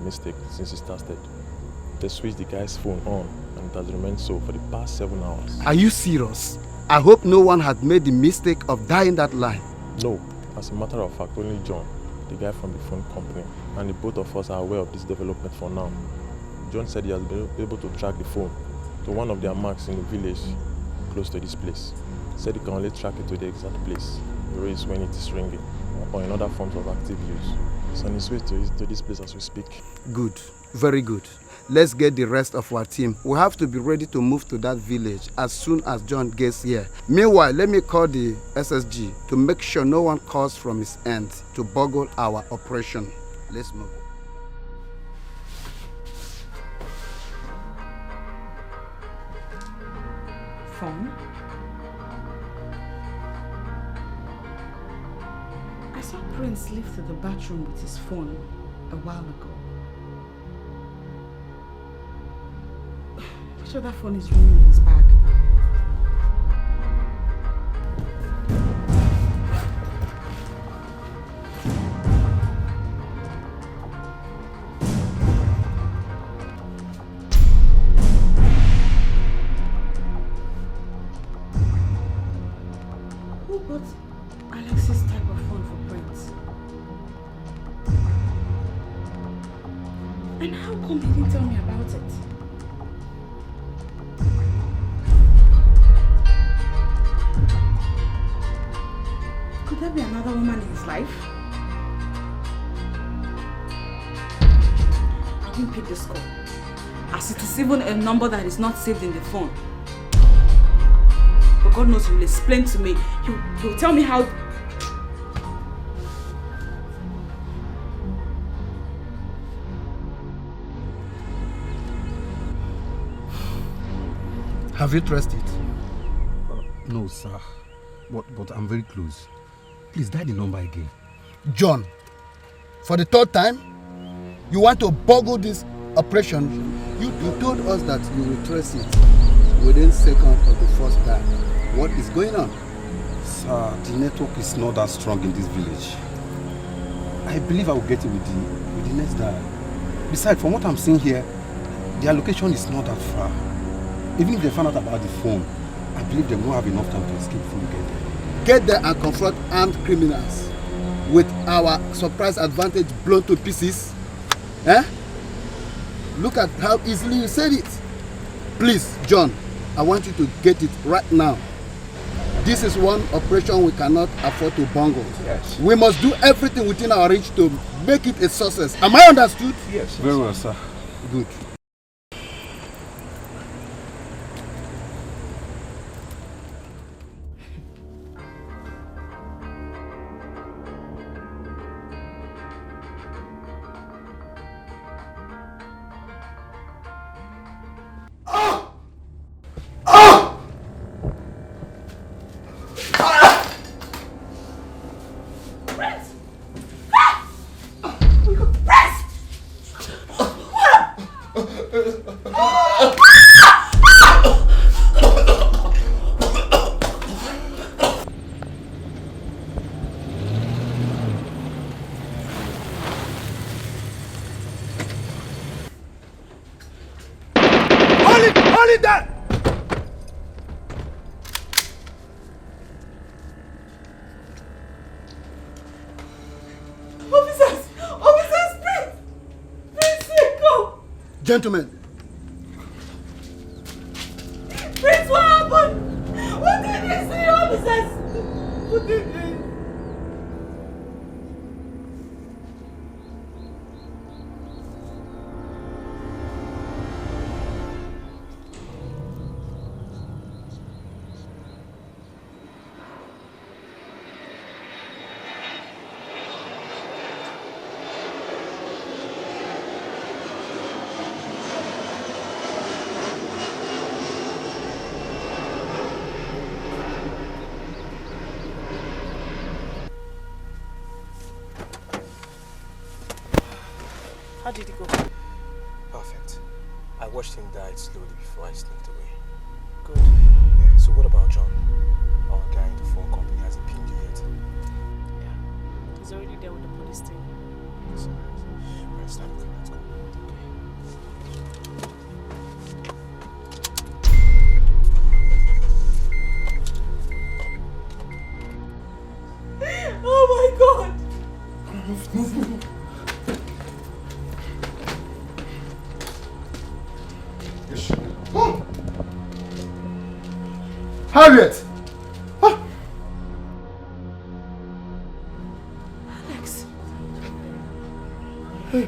mistake since he started. They switched the guy's phone on and it has remained so for the past 7 hours. Are you serious? I hope no one had made the mistake of dying that line. No, as a matter of fact, only John, the guy from the phone company, and the both of us are aware of this development for now. John said he has been able to track the phone to one of their marks in the village close to this place. He said he can only track it to the exact place, the race when it is ringing, or in other forms of active use. It's on his way to this place as we speak. Good, very good. Let's get the rest of our team. We have to be ready to move to that village as soon as John gets here. Meanwhile, let me call the SSG to make sure no one calls from his end to boggle our operation. Let's move. Phone? I saw Prince leave to the bathroom with his phone a while ago. I'm sure that phone is ringing in his bag. Who bought Alex's type of phone for Prince? And how come he didn't tell me about it? Could there be another woman in his life? I didn't pick this call, as it is even a number that is not saved in the phone. But God knows he will explain to me. He will tell me how... Have you traced it? No, sir. But I'm very close. Please dial the number again. John, for the third time, you want to boggle this operation. You told us that you will trace it within seconds of the first dial. What is going on? Sir, the network is not that strong in this village. I believe I will get it with the next dial. Besides, from what I'm seeing here, their location is not that far. Even if they find out about the phone, I believe they won't have enough time to escape before we get there. Get there and confront armed criminals with our surprise advantage blown to pieces. Eh? Look at how easily you said it. Please, John, I want you to get it right now. This is one operation we cannot afford to bungle. Yes. We must do everything within our reach to make it a success. Am I understood? Yes. Very well, sir. Good. Gentlemen. Prince, what happened? What did you see, officers? What did you... How did it go? Perfect. I watched him die slowly before I sneaked away. Good. Yeah, so what about John? Our guy in the phone company hasn't pinged you yet. Yeah. He's already there with the police team. Yes, right, start moving. Let's go. Oh my God! Move. Harriet! Alex. Hey.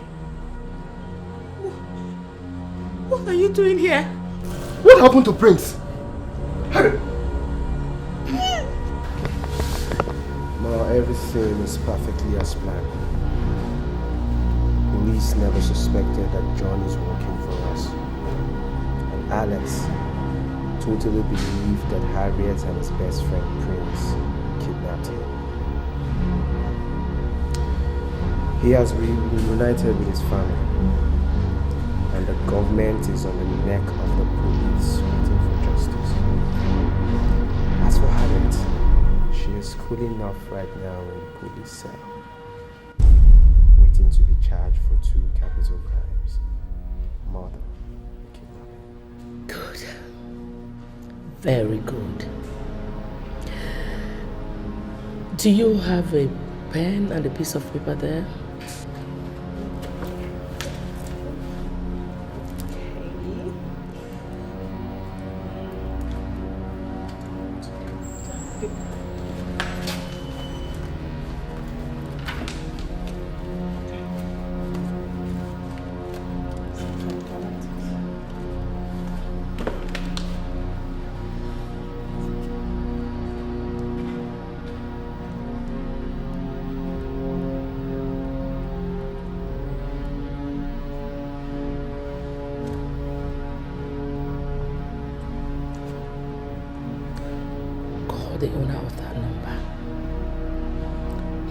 What are you doing here? What happened to Prince? Harriet! Now everything is perfectly as planned. Police never suspected that John is working for us. And Alex totally believed that Harriet and his best friend Prince kidnapped him. He has reunited with his family, and the government is on the neck of the police waiting for justice. As for Harriet, she is cooling off right now in the police cell, waiting to be charged for 2 capital crimes: murder and kidnapping. Good. Very good. Do you have a pen and a piece of paper there? the owner of that number.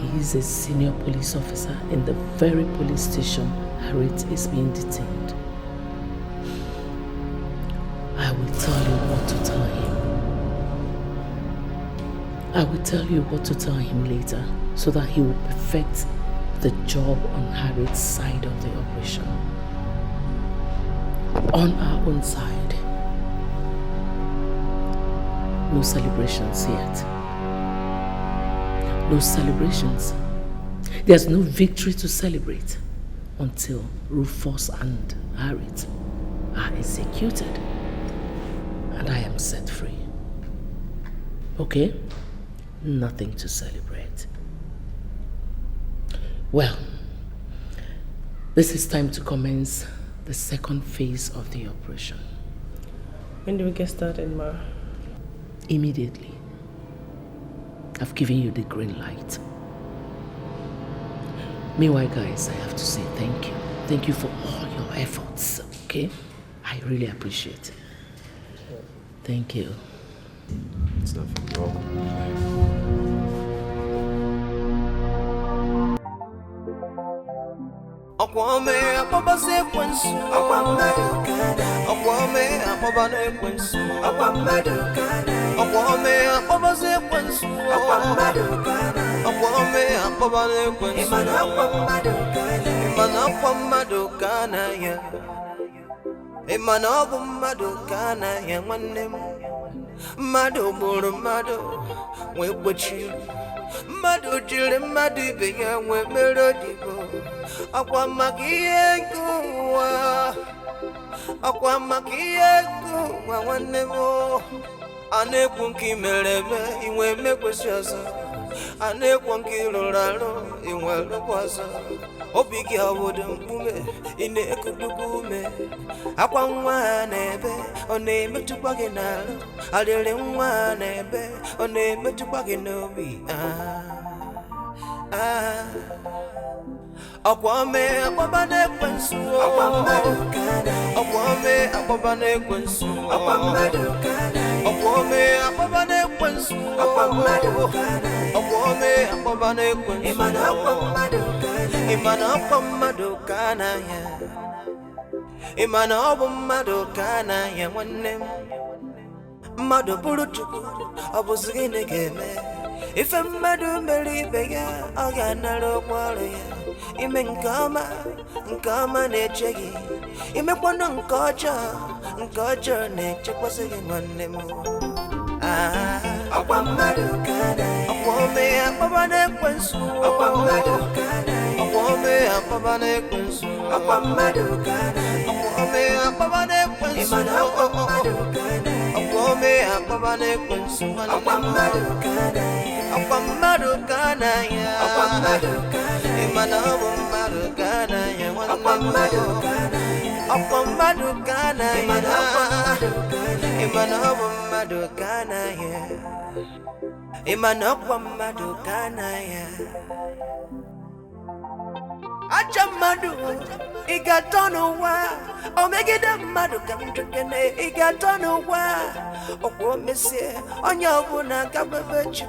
He is a senior police officer in the very police station Harriet is being detained. I will tell you what to tell him. I will tell you what to tell him later so that he will perfect the job on Harriet's side of the operation. On our own side. No celebrations yet. No celebrations. There's no victory to celebrate until Rufus and Harriet are executed and I am set free. Okay? Nothing to celebrate. Well, this is time to commence the second phase of the operation. When do we get started, Ma? Immediately. I've given you the green light. Meanwhile, guys, I have to say thank you. Thank you for all your efforts, okay? I really appreciate it. Thank you. It's nothing wrong. Akwame apaba sequence. Akwame kana. Akwame apaba sequence. Akwame kana. Akwame apaba sequence. Akwame kana. Akwame apaba sequence. Imana akwame kana. Imana akwame kana ya. Imana akwame kana ya mwanem. Mado buru mado. We wachi. Mado jile madi beya we melody bo. Akwa makiyengu wanemo ane kunki meleme iwe mekwesiasa ane kunki loralo iwe lokwaza obiki awodo mpume ine kudukume akwa nwa nebe one metukwa genalo alele nwa nebe one metukwa genobi Akwame apabane kwensu. Akwame apabane kwensu. Akwame apabane kwensu. Akwame apabane kwensu. Imana apamado kana ya. Imana apamado kana ya mwanem. Mado bulutuku abuzigine geme. Ife madu melibe ya aganalo kwale ya. Ime nkama nechegi. Ime kwano nkocha nechekwasege mwanemu. Akwamadu kana. Akwame apabane kwensu. Akwamadu kana. Akwame apabane kwensu. Akwamadu kana. Akwame apabane kwensu. Imana akwamadu kana. Akwame apabane kwensu. Akwamadu kana. Akwamadu kana ya. Akwamadu kana. Imana akwamadu kana ya. Akwamadu kana. Akwamadu kana ya. Imana akwamadu kana. Imana akwamadu kana ya. Imana akwamadu kana ya. Achamadu, igatono wa, omegida madu kamtukene, igatono wa, okwo mesie, onyabu na kabebechu,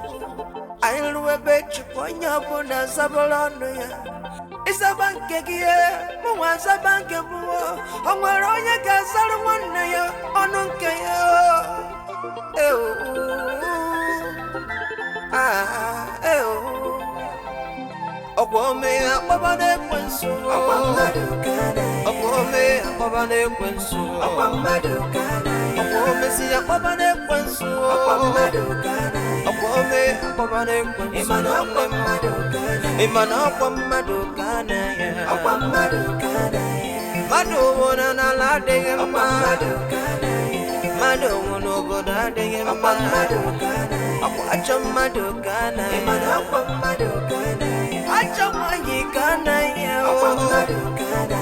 ailuwe bechu, onyabu na zabolono ya. Isabanke gie, muwa zabanke buwo, onwaronya kazaru mwana ya, onunke ya. Akwame apabane kwensu. Akwamadu kana. Akwame apabane kwensu. Akwamadu kana. Akwame si apabane kwensu. Akwamadu kana. Akwame apabane kwensu. Imana akwamadu kana. Imana akwamadu kana ya. Akwamadu kana. Madu wana na lade yema. Akwamadu kana. Madu wana boda de yema. Akwamadu kana. Akwamadu kana. Imana akwamadu kana. Achamanyi kana ya. Akwamadu kana.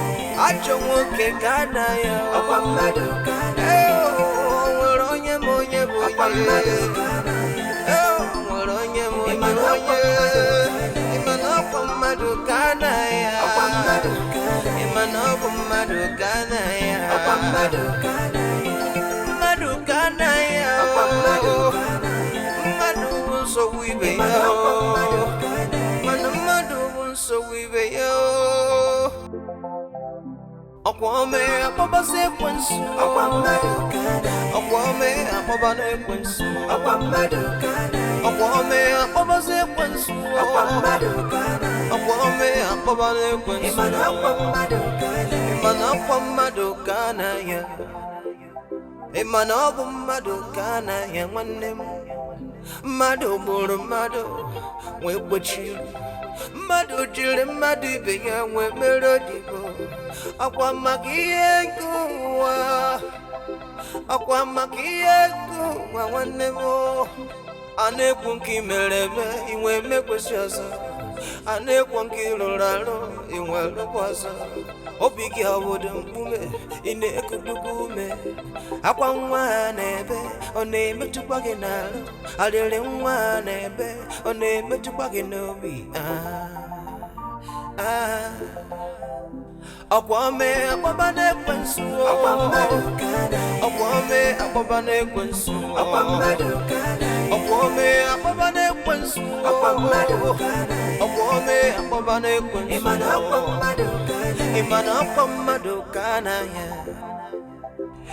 Achamuke kana ya. Akwamadu kana. Waronye monye boye. Akwamadu kana. Waronye monye boye. Imana akwamadu kana ya. Akwamadu kana. Imana akwamadu kana ya. Akwamadu kana. Madu kana ya. Akwamadu kana. Madu so we be yo. Manamadu so we be yo. Akwame apaba sequence. Akwamadu kana. Akwame apaba sequence. Akwamadu kana. Akwame apaba sequence. Akwamadu kana. Akwame apaba sequence. Imana akwamadu kana. Imana akwamadu kana ya. Imana akwamadu kana ya mwanem. Madu buru madu we butchi. Madu jile madu biya we melodigo. Akwa makiyenguwa wanemo anekwanki mereme iwe mekwesiasa anekwanki loralo iwe lokwasa obigi awodo mpume inekudukume akwa nwa nebe onemetukwa ginalo alele nwa nebe onemetukwa ginobi Akwame apabane kwensu Akwamadu kana Akwame apabane kwensu Akwamadu kana Akwame apabane kwensu Akwamadu kana Akwame apabane kwensu Imana akwamadu kana Imana akwamadu kana ya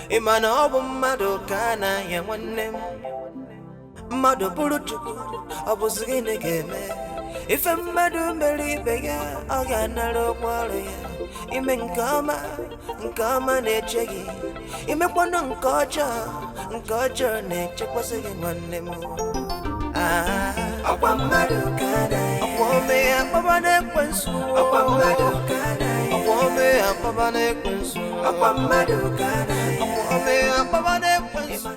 Imana akwamadu kana ya mwanem Madu bulutuku abuzigine geme Ife madu meribe ya aganaro kwalo ya Ime nkama nechegi Ime kwano nkocha neche mwane mu Akwamadu kana Akwame apabane kwensu Akwamadu kana Akwame apabane kwensu Akwamadu kana Akwame apabane kwensu